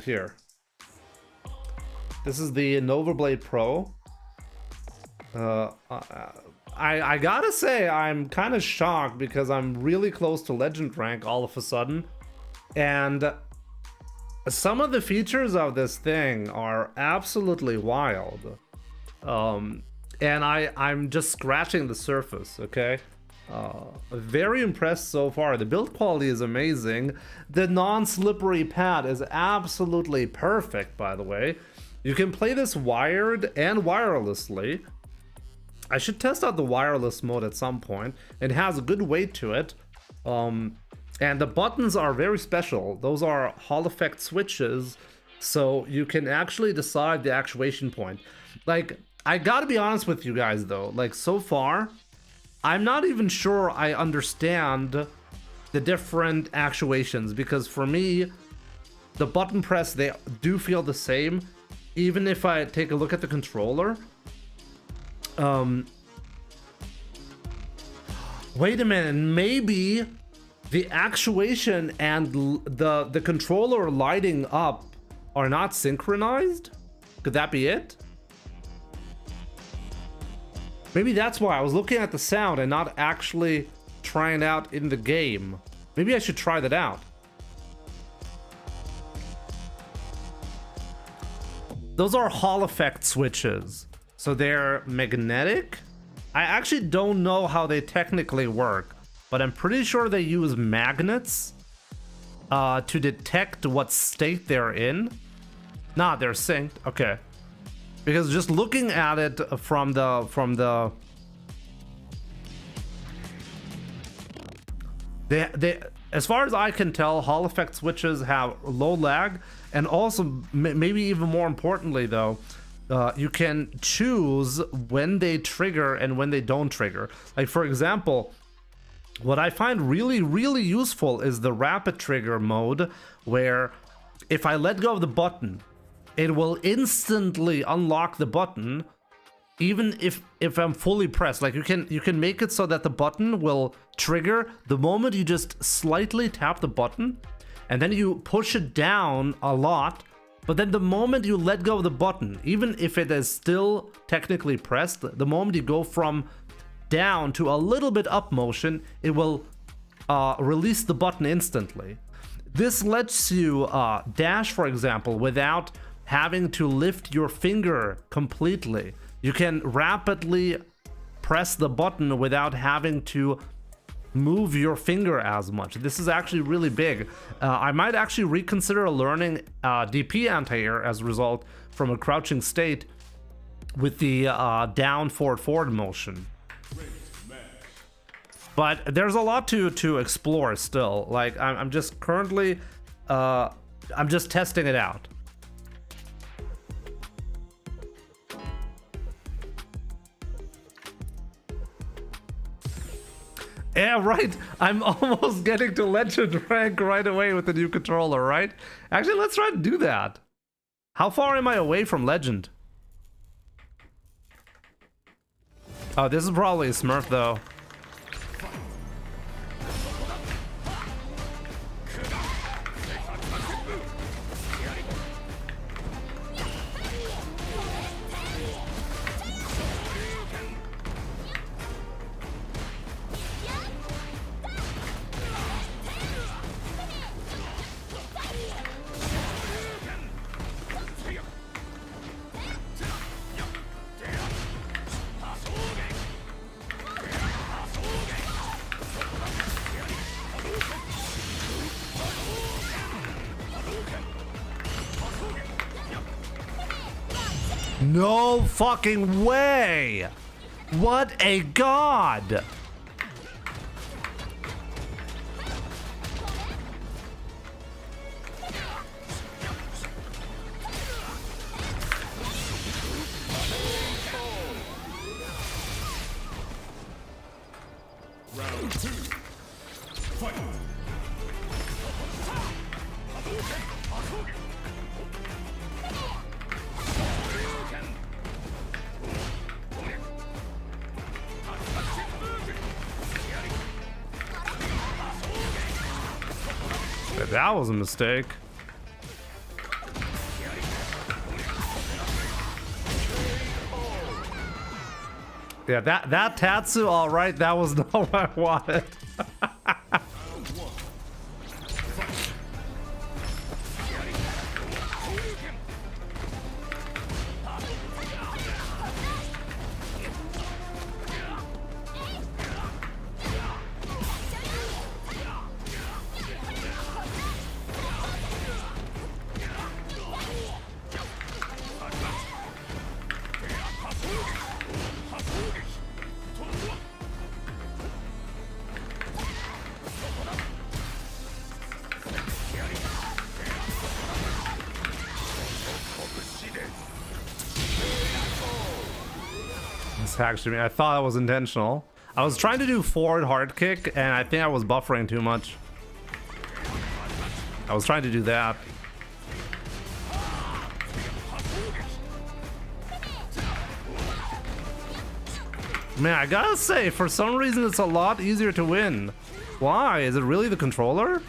Speaker 2: Here. This is the Novablade Pro. I gotta say, I'm kind of shocked because I'm really close to Legend rank all of a sudden. And some of the features of this thing are absolutely wild. And I'm just scratching the surface, okay? Very impressed so far. The build quality is amazing. The non-slippery pad is absolutely perfect, by the way. You can play this wired and wirelessly. I should test out the wireless mode at some point. It has a good weight to it. And the buttons are very special. Those are Hall effect switches, so you can actually decide the actuation point. Like, I gotta be honest with you guys though, like so far, I'm not even sure I understand the different actuations, because for me, the button press, they do feel the same. Even if I take a look at the controller. Wait a minute, maybe the actuation and the controller lighting up are not synchronized? Could that be it? Maybe that's why I was looking at the sound and not actually trying it out in the game. Maybe I should try that out. Those are Hall effect switches. So they're magnetic? I actually don't know how they technically work, but I'm pretty sure they use magnets to detect what state they're in. Nah, they're synced. Okay. Because just looking at it from the they as far as I can tell, Hall effect switches have low lag, and also maybe even more importantly though, you can choose when they trigger and when they don't trigger. Like for example, what I find really useful is the rapid trigger mode, where if I let go of the button, it will instantly unlock the button, even if I'm fully pressed. Like you can make it so that the button will trigger the moment you just slightly tap the button, and then you push it down a lot. But then the moment you let go of the button, even if it is still technically pressed, the moment you go from down to a little bit up motion, it will release the button instantly. This lets you dash, for example, without having to lift your finger completely. You can rapidly press the button without having to move your finger as much. This is actually really big. I might actually reconsider learning DP anti-air as a result from a crouching state with the down forward motion. But there's a lot to explore still. Like I'm just currently I'm just testing it out. Yeah, right. I'm almost getting to Legend rank right away with the new controller, right? Actually, let's try to do that. How far am I away from Legend? Oh, this is probably a Smurf, though. No fucking way! What a god!
Speaker 6: Round 2. Fight!
Speaker 2: That was a mistake. Yeah, that Tatsu, all right, that was not what I wanted. Actually, I thought that was intentional. I was trying to do forward hard kick, and I think I was buffering too much. I was trying to do that. Man, I gotta say, for some reason, it's a lot easier to win. Why? Is it really the controller?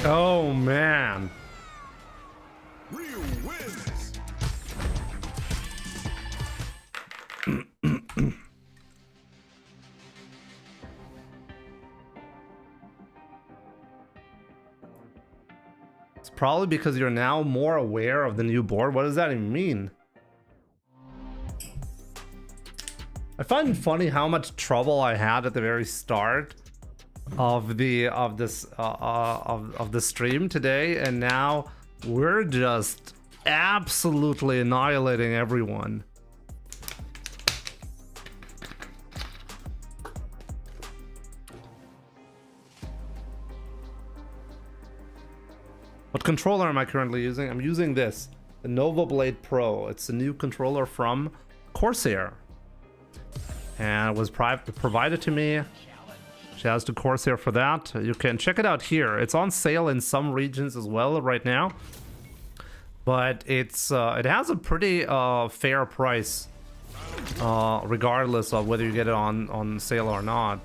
Speaker 2: Oh man.
Speaker 6: Ryu wins.
Speaker 2: It's probably because you're now more aware of the new board. What does that even mean? I find it funny how much trouble I had at the very start of the stream today, and now we're just absolutely annihilating everyone. What controller am I currently using? I'm using this, the Nova Blade Pro. It's a new controller from Corsair, and it was provided to me. Shouts to Corsair for that. You can check it out here. It's on sale in some regions as well right now, but it's it has a pretty fair price, regardless of whether you get it on sale or not.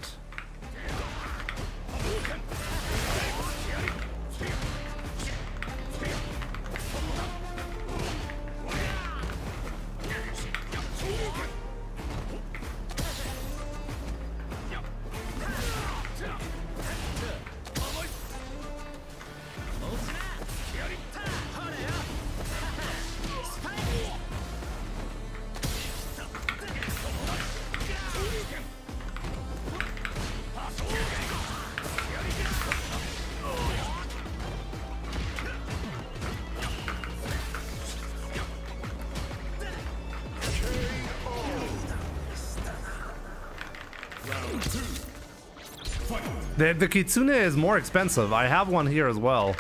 Speaker 2: The Kitsune is more expensive. I have one here as well.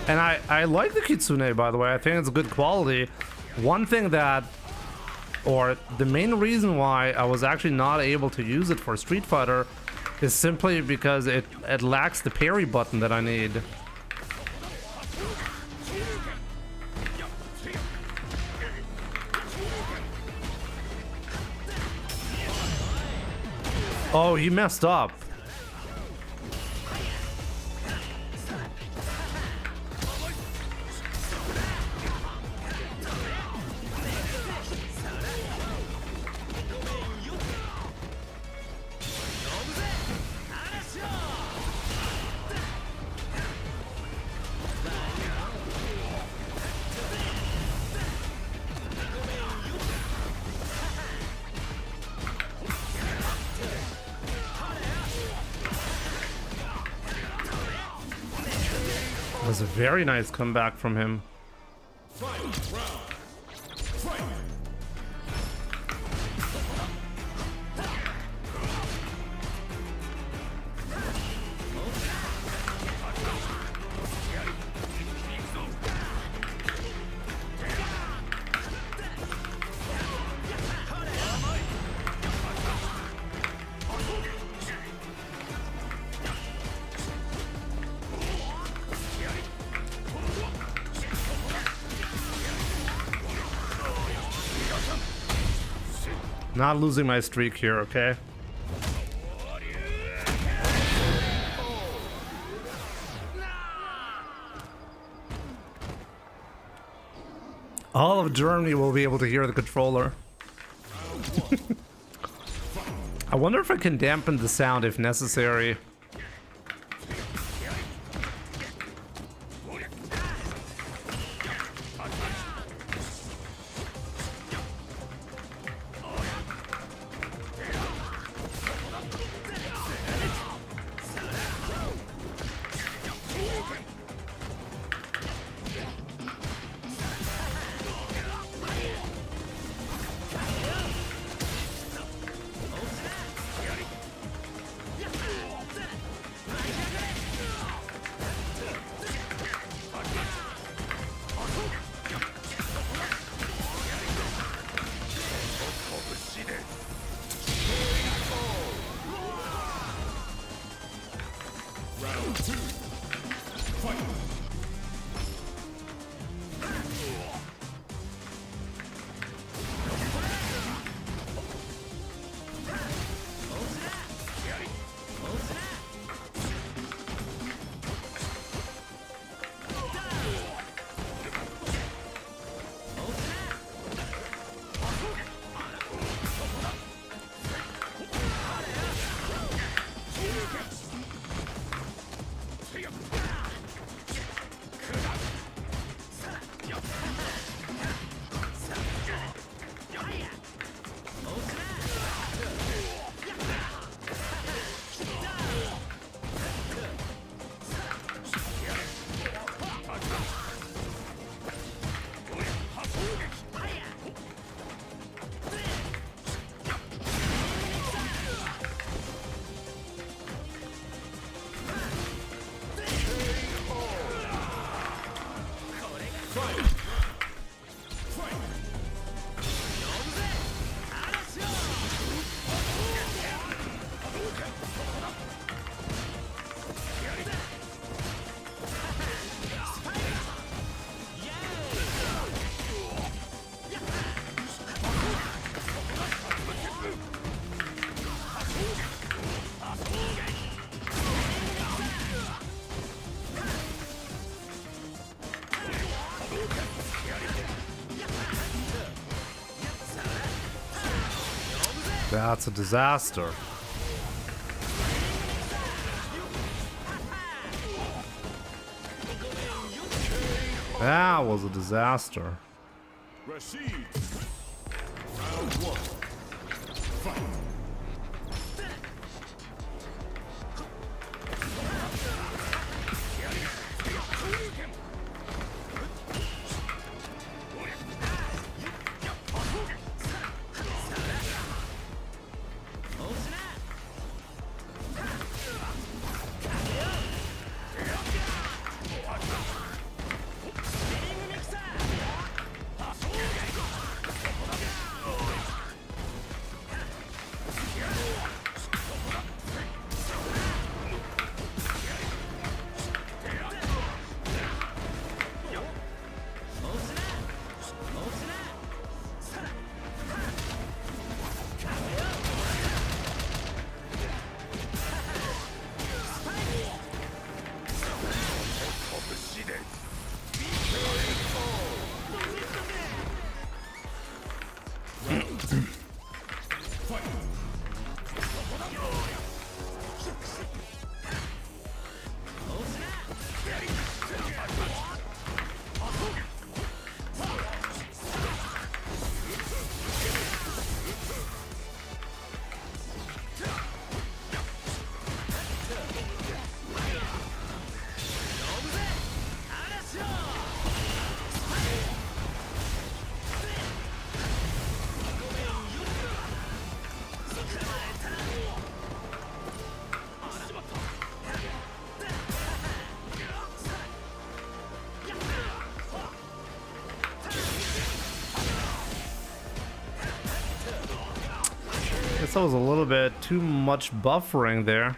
Speaker 2: And I like the Kitsune, by the way. I think it's good quality. One thing that, or the main reason why I was actually not able to use it for Street Fighter is simply because it lacks the parry button that I need. Oh, he messed up. That was a very nice comeback from him. Not losing my streak here, okay? All of Germany will be able to hear the controller. I wonder if I can dampen the sound if necessary. That's a disaster. That was a disaster.
Speaker 6: Rashid. Round one. Fight.
Speaker 2: Guess that was a little bit too much buffering there.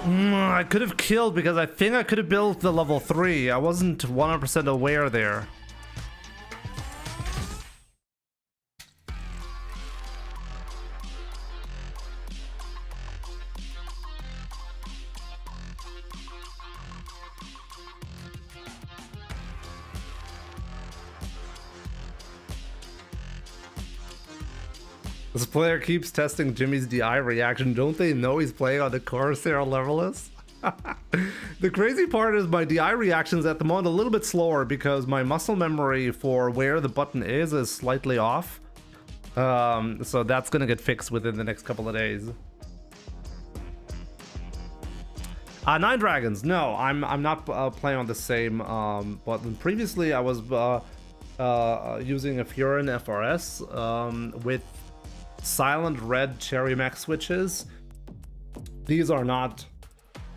Speaker 2: I could have killed because I think I could have built the level 3. I wasn't 100% aware there. This player keeps testing Jimmy's DI reaction. Don't they know he's playing on the Corsair levelist? The crazy part is my DI reactions at the moment a little bit slower because my muscle memory for where the button is slightly off. So that's gonna get fixed within the next couple of days. Nine Dragons. No, I'm not playing on the same button. Previously, I was using a Furin FRS with silent red Cherry Max switches. These are not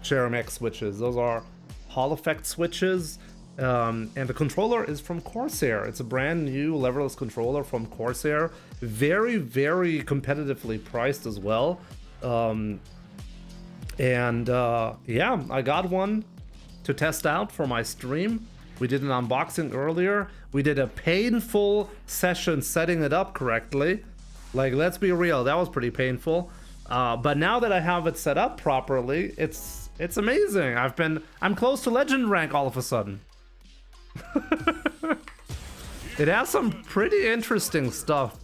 Speaker 2: Cherry Max switches. Those are Hall Effect switches. And the controller is from Corsair. It's a brand new leverless controller from Corsair. Very, very competitively priced as well. Yeah, I got one to test out for my stream. We did an unboxing earlier. We did a painful session setting it up correctly. Like, let's be real, that was pretty painful. But now that I have it set up properly, it's amazing. I'm close to legend rank all of a sudden. It has some pretty interesting stuff.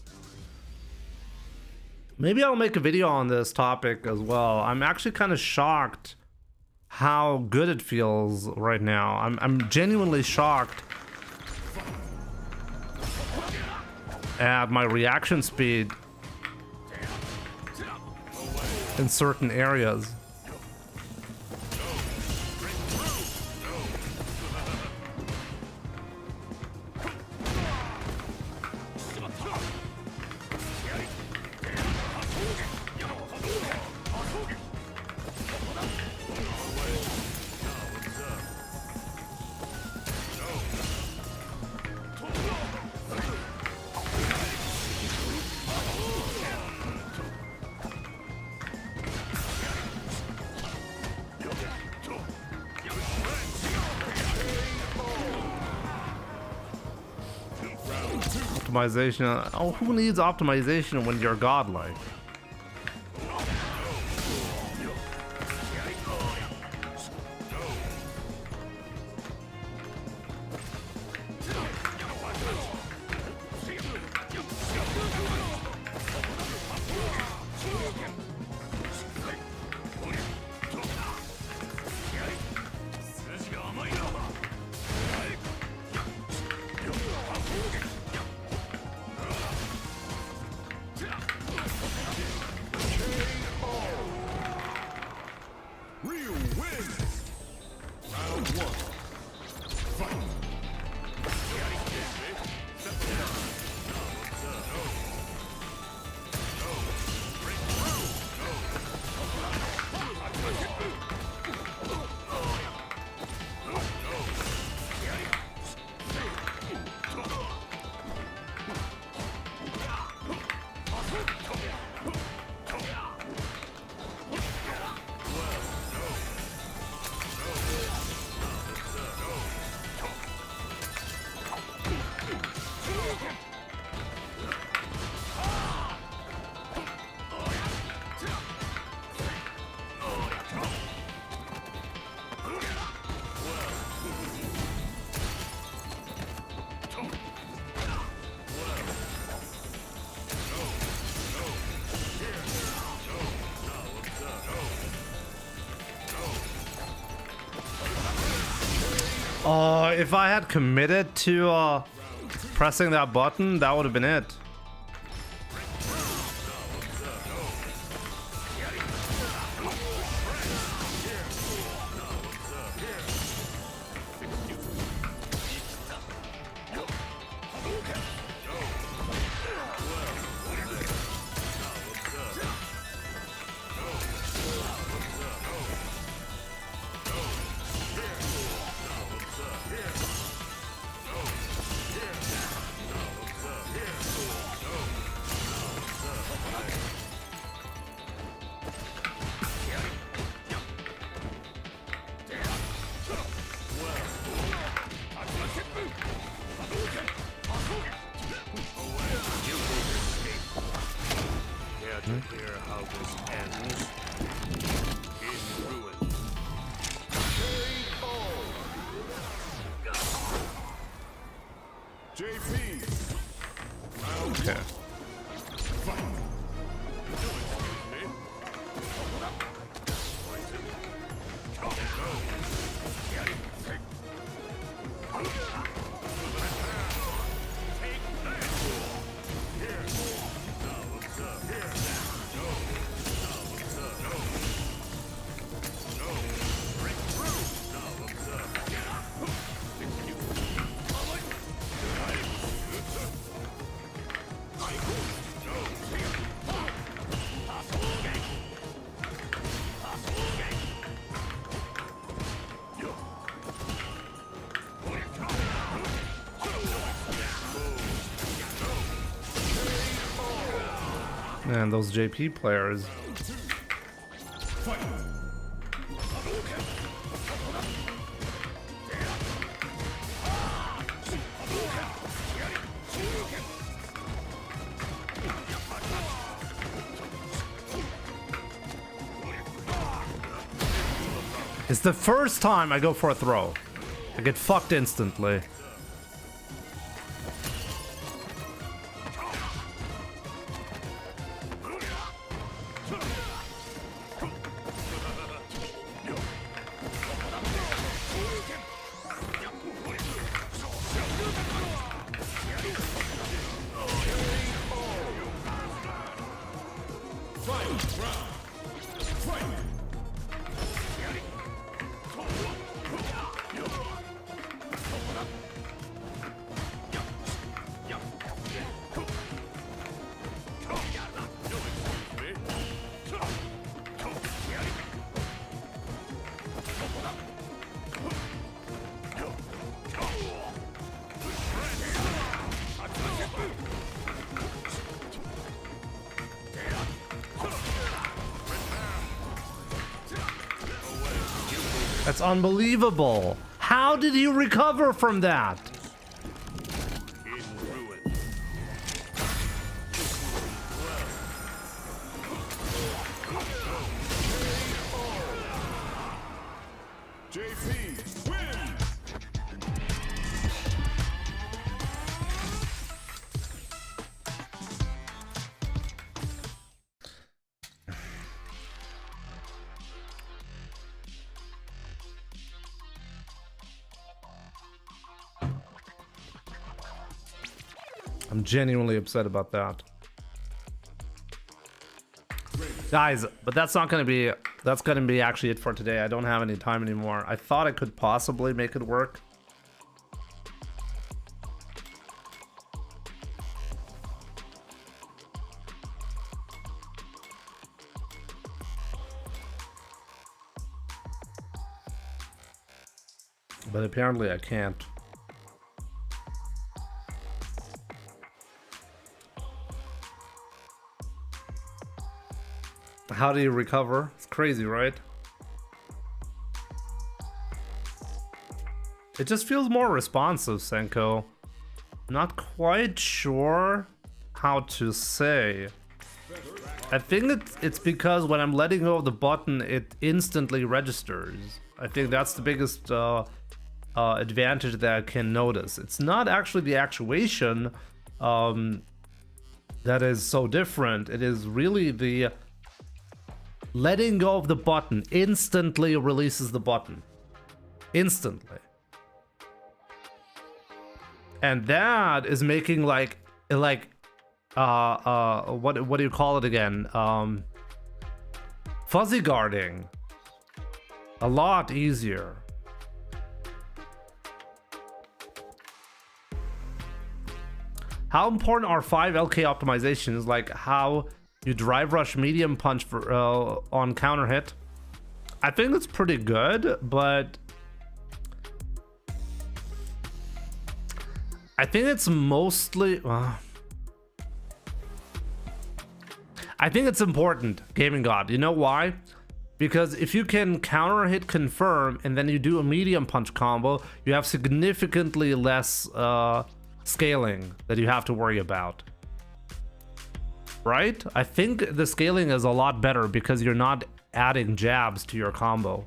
Speaker 2: Maybe I'll make a video on this topic as well. I'm actually kind of shocked how good it feels right now. I'm genuinely shocked at my reaction speed in certain areas. Optimization. Oh, who needs optimization when you're godlike? If I had committed to pressing that button, that would have been it.
Speaker 6: ends in ruin. JP.
Speaker 2: Okay. Man, those JP players. It's the first time I go for a throw. I get fucked instantly. That's unbelievable. How did you recover from that?
Speaker 6: In ruin. JP wins.
Speaker 2: I'm genuinely upset about that. Guys, but that's gonna be actually it for today. I don't have any time anymore. I thought I could possibly make it work. But apparently I can't. How do you recover? It's crazy, right? It just feels more responsive, Senko. Not quite sure how to say. I think it's because when I'm letting go of the button, it instantly registers. I think that's the biggest advantage that I can notice. It's not actually the actuation that is so different. It is really the letting go of the button instantly releases the button. Instantly. And that is making what do you call it again? Fuzzy guarding a lot easier. How important are 5 LK optimizations, like how you drive rush medium punch for on counter hit? I think it's pretty good, but I think it's mostly I think it's important, Gaming God. You know why? Because if you can counter hit confirm and then you do a medium punch combo, you have significantly less scaling that you have to worry about. right? I think the scaling is a lot better because you're not adding jabs to your combo.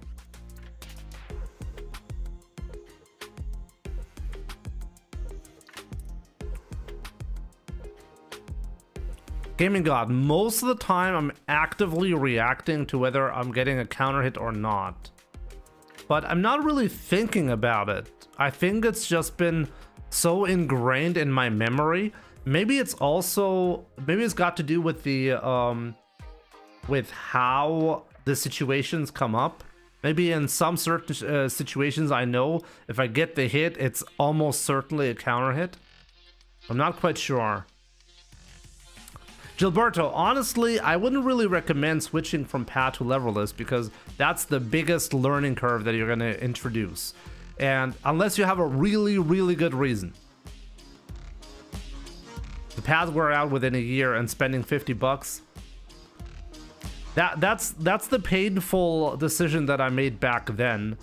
Speaker 2: Gaming God, most of the time I'm actively reacting to whether I'm getting a counter hit or not. But I'm not really thinking about it. I think it's just been so ingrained in my memory. Maybe it's got to do with the with how the situations come up. Maybe in some certain situations I know if I get the hit, it's almost certainly a counter hit. I'm not quite sure. Gilberto, honestly, I wouldn't really recommend switching from pad to leverless because that's the biggest learning curve that you're going to introduce. And unless you have a really, really good reason. The pads wear out within a year and spending $50. That's the painful decision that I made back then.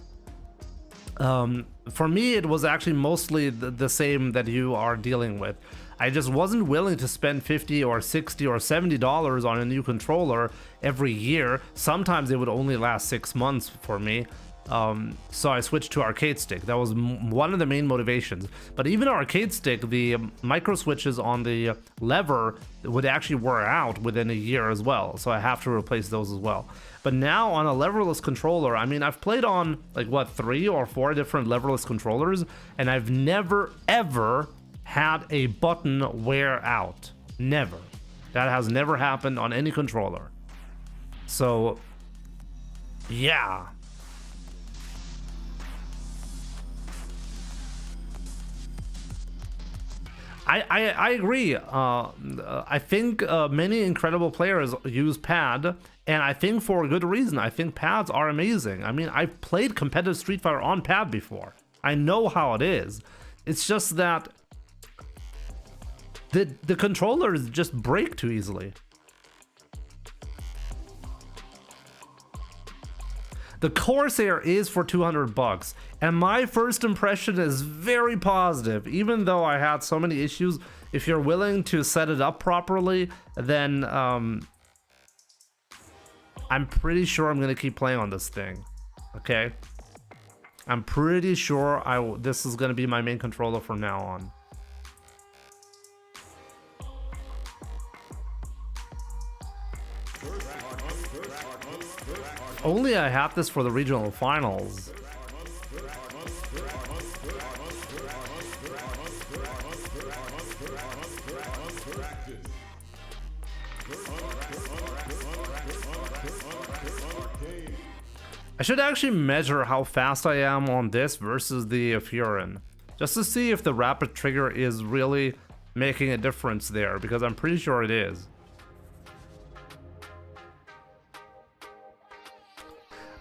Speaker 2: For me, it was actually mostly the same that you are dealing with. I just wasn't willing to spend $50 or $60 or $70 on a new controller every year. Sometimes it would only last 6 months for me. So I switched to arcade stick. That was one of the main motivations. But even arcade stick, the micro switches on the lever would actually wear out within a year as well. So I have to replace those as well. But now on a leverless controller, I mean, I've played on like what, 3 or 4 different leverless controllers, and I've never ever had a button wear out. Never. That has never happened on any controller. So yeah. I agree. I think many incredible players use pad, and I think for a good reason. I think pads are amazing. I mean, I've played competitive Street Fighter on pad before. I know how it is. It's just that the controllers just break too easily. The Corsair is for $200, and my first impression is very positive. Even though I had so many issues, if you're willing to set it up properly, then I'm pretty sure I'm gonna keep playing on this thing. Okay, I'm pretty sure this is gonna be my main controller from now on. Only I have this for the regional finals. I should actually measure how fast I am on this versus the Furin, just to see if the rapid trigger is really making a difference there, because I'm pretty sure it is.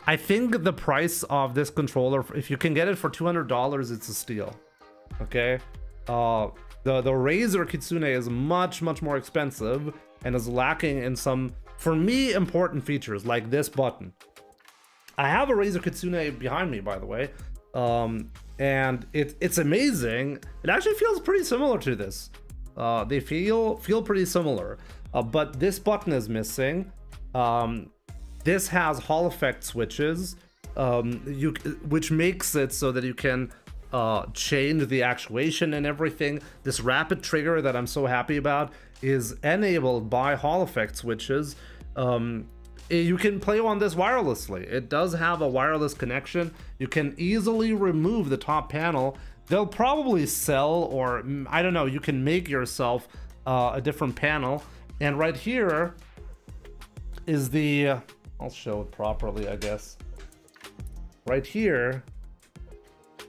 Speaker 2: I think the price of this controller, if you can get it for $200, it's a steal. Okay, the Razer Kitsune is much more expensive and is lacking in some, for me, important features like this button. I have a Razer Kitsune behind me, by the way, and it's amazing. It actually feels pretty similar to this. They feel pretty similar, but this button is missing. This has Hall effect switches, which makes it so that you can change the actuation and everything. This rapid trigger that I'm so happy about is enabled by Hall effect switches. You can play on this wirelessly. It does have a wireless connection. You can easily remove the top panel. They'll probably sell, or I don't know, you can make yourself a different panel. And right here is the, I'll show it properly, I guess. Right here,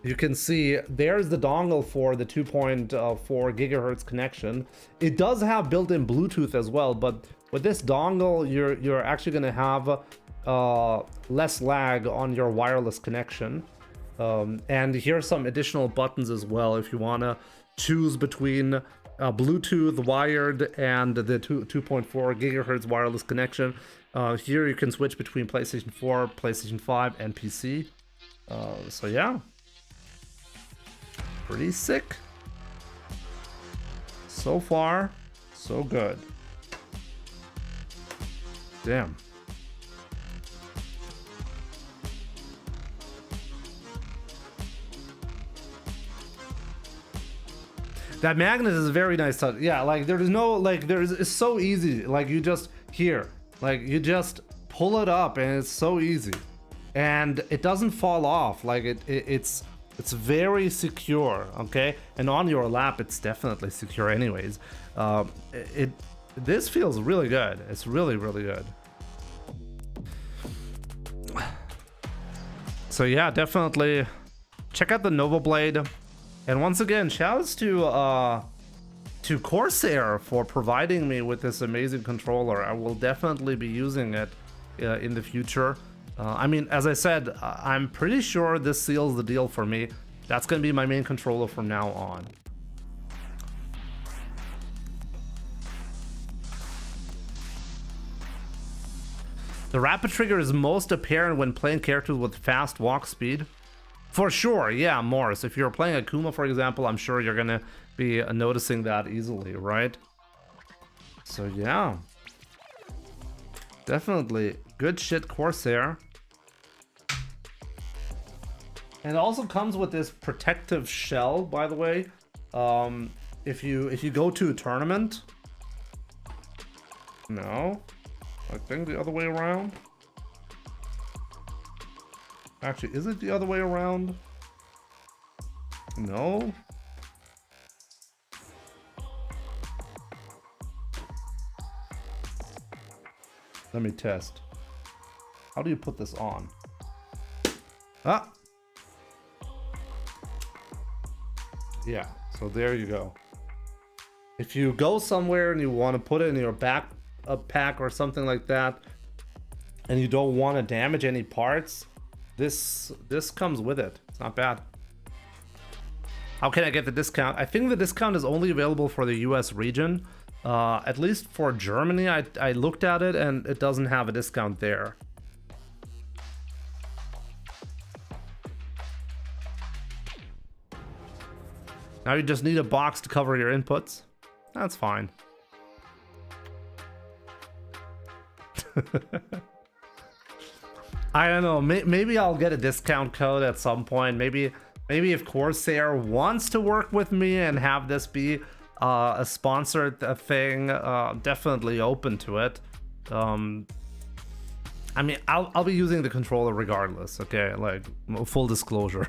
Speaker 2: you can see there's the dongle for the 2.4 gigahertz connection. It does have built-in Bluetooth as well, but with this dongle, you're actually going to have less lag on your wireless connection. And here's some additional buttons as well if you want to choose between Bluetooth wired and the 2.4 gigahertz wireless connection. Here you can switch between PlayStation 4, PlayStation 5, and PC. So yeah, pretty sick. So far, so good. Damn. That magnet is a very nice touch. Yeah, like there's no, like it's so easy. Like you just here, like you just pull it up and it's so easy, and it doesn't fall off. Like it's very secure. Okay, and on your lap it's definitely secure anyways. This feels really good. It's really good. So yeah, definitely check out the Nova Blade. And once again, shouts to Corsair for providing me with this amazing controller. I will definitely be using it in the future. I mean, as I said, I'm pretty sure this seals the deal for me. That's going to be my main controller from now on. The rapid trigger is most apparent when playing characters with fast walk speed. For sure, yeah, Morris. If you're playing Akuma, for example, I'm sure you're gonna be noticing that easily, right? So yeah, definitely good shit, Corsair. And it also comes with this protective shell, by the way. If you go to a tournament, no, I think the other way around. Actually, is it the other way around? No. Let me test. How do you put this on? Ah! Yeah, so there you go. If you go somewhere and you want to put it in your backpack or something like that, and you don't want to damage any parts, this comes with it. It's not bad. How can I get the discount? I think the discount is only available for the US region. At least for Germany, I looked at it and it doesn't have a discount there. Now you just need a box to cover your inputs. That's fine. I don't know. Maybe I'll get a discount code at some point. Maybe if Corsair wants to work with me and have this be a sponsored thing, definitely open to it. I mean, I'll be using the controller regardless. Okay, like full disclosure.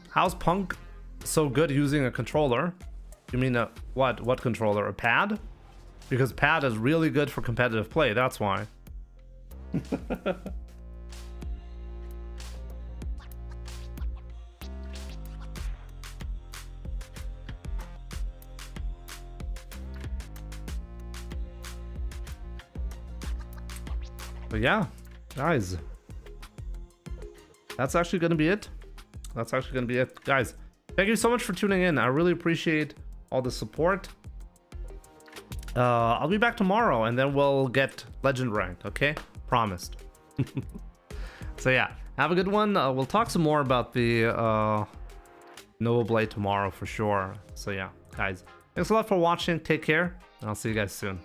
Speaker 2: How's Punk so good using a controller? You mean a what controller? A pad? Because pad is really good for competitive play, that's why. But yeah, guys, that's actually gonna be it. That's actually gonna be it, guys. Thank you so much for tuning in. I really appreciate all the support. I'll be back tomorrow and then we'll get legend ranked, okay? Promised. So yeah, have a good one. We'll talk some more about the Nova Blade tomorrow for sure. So yeah, guys, thanks a lot for watching. Take care, and I'll see you guys soon.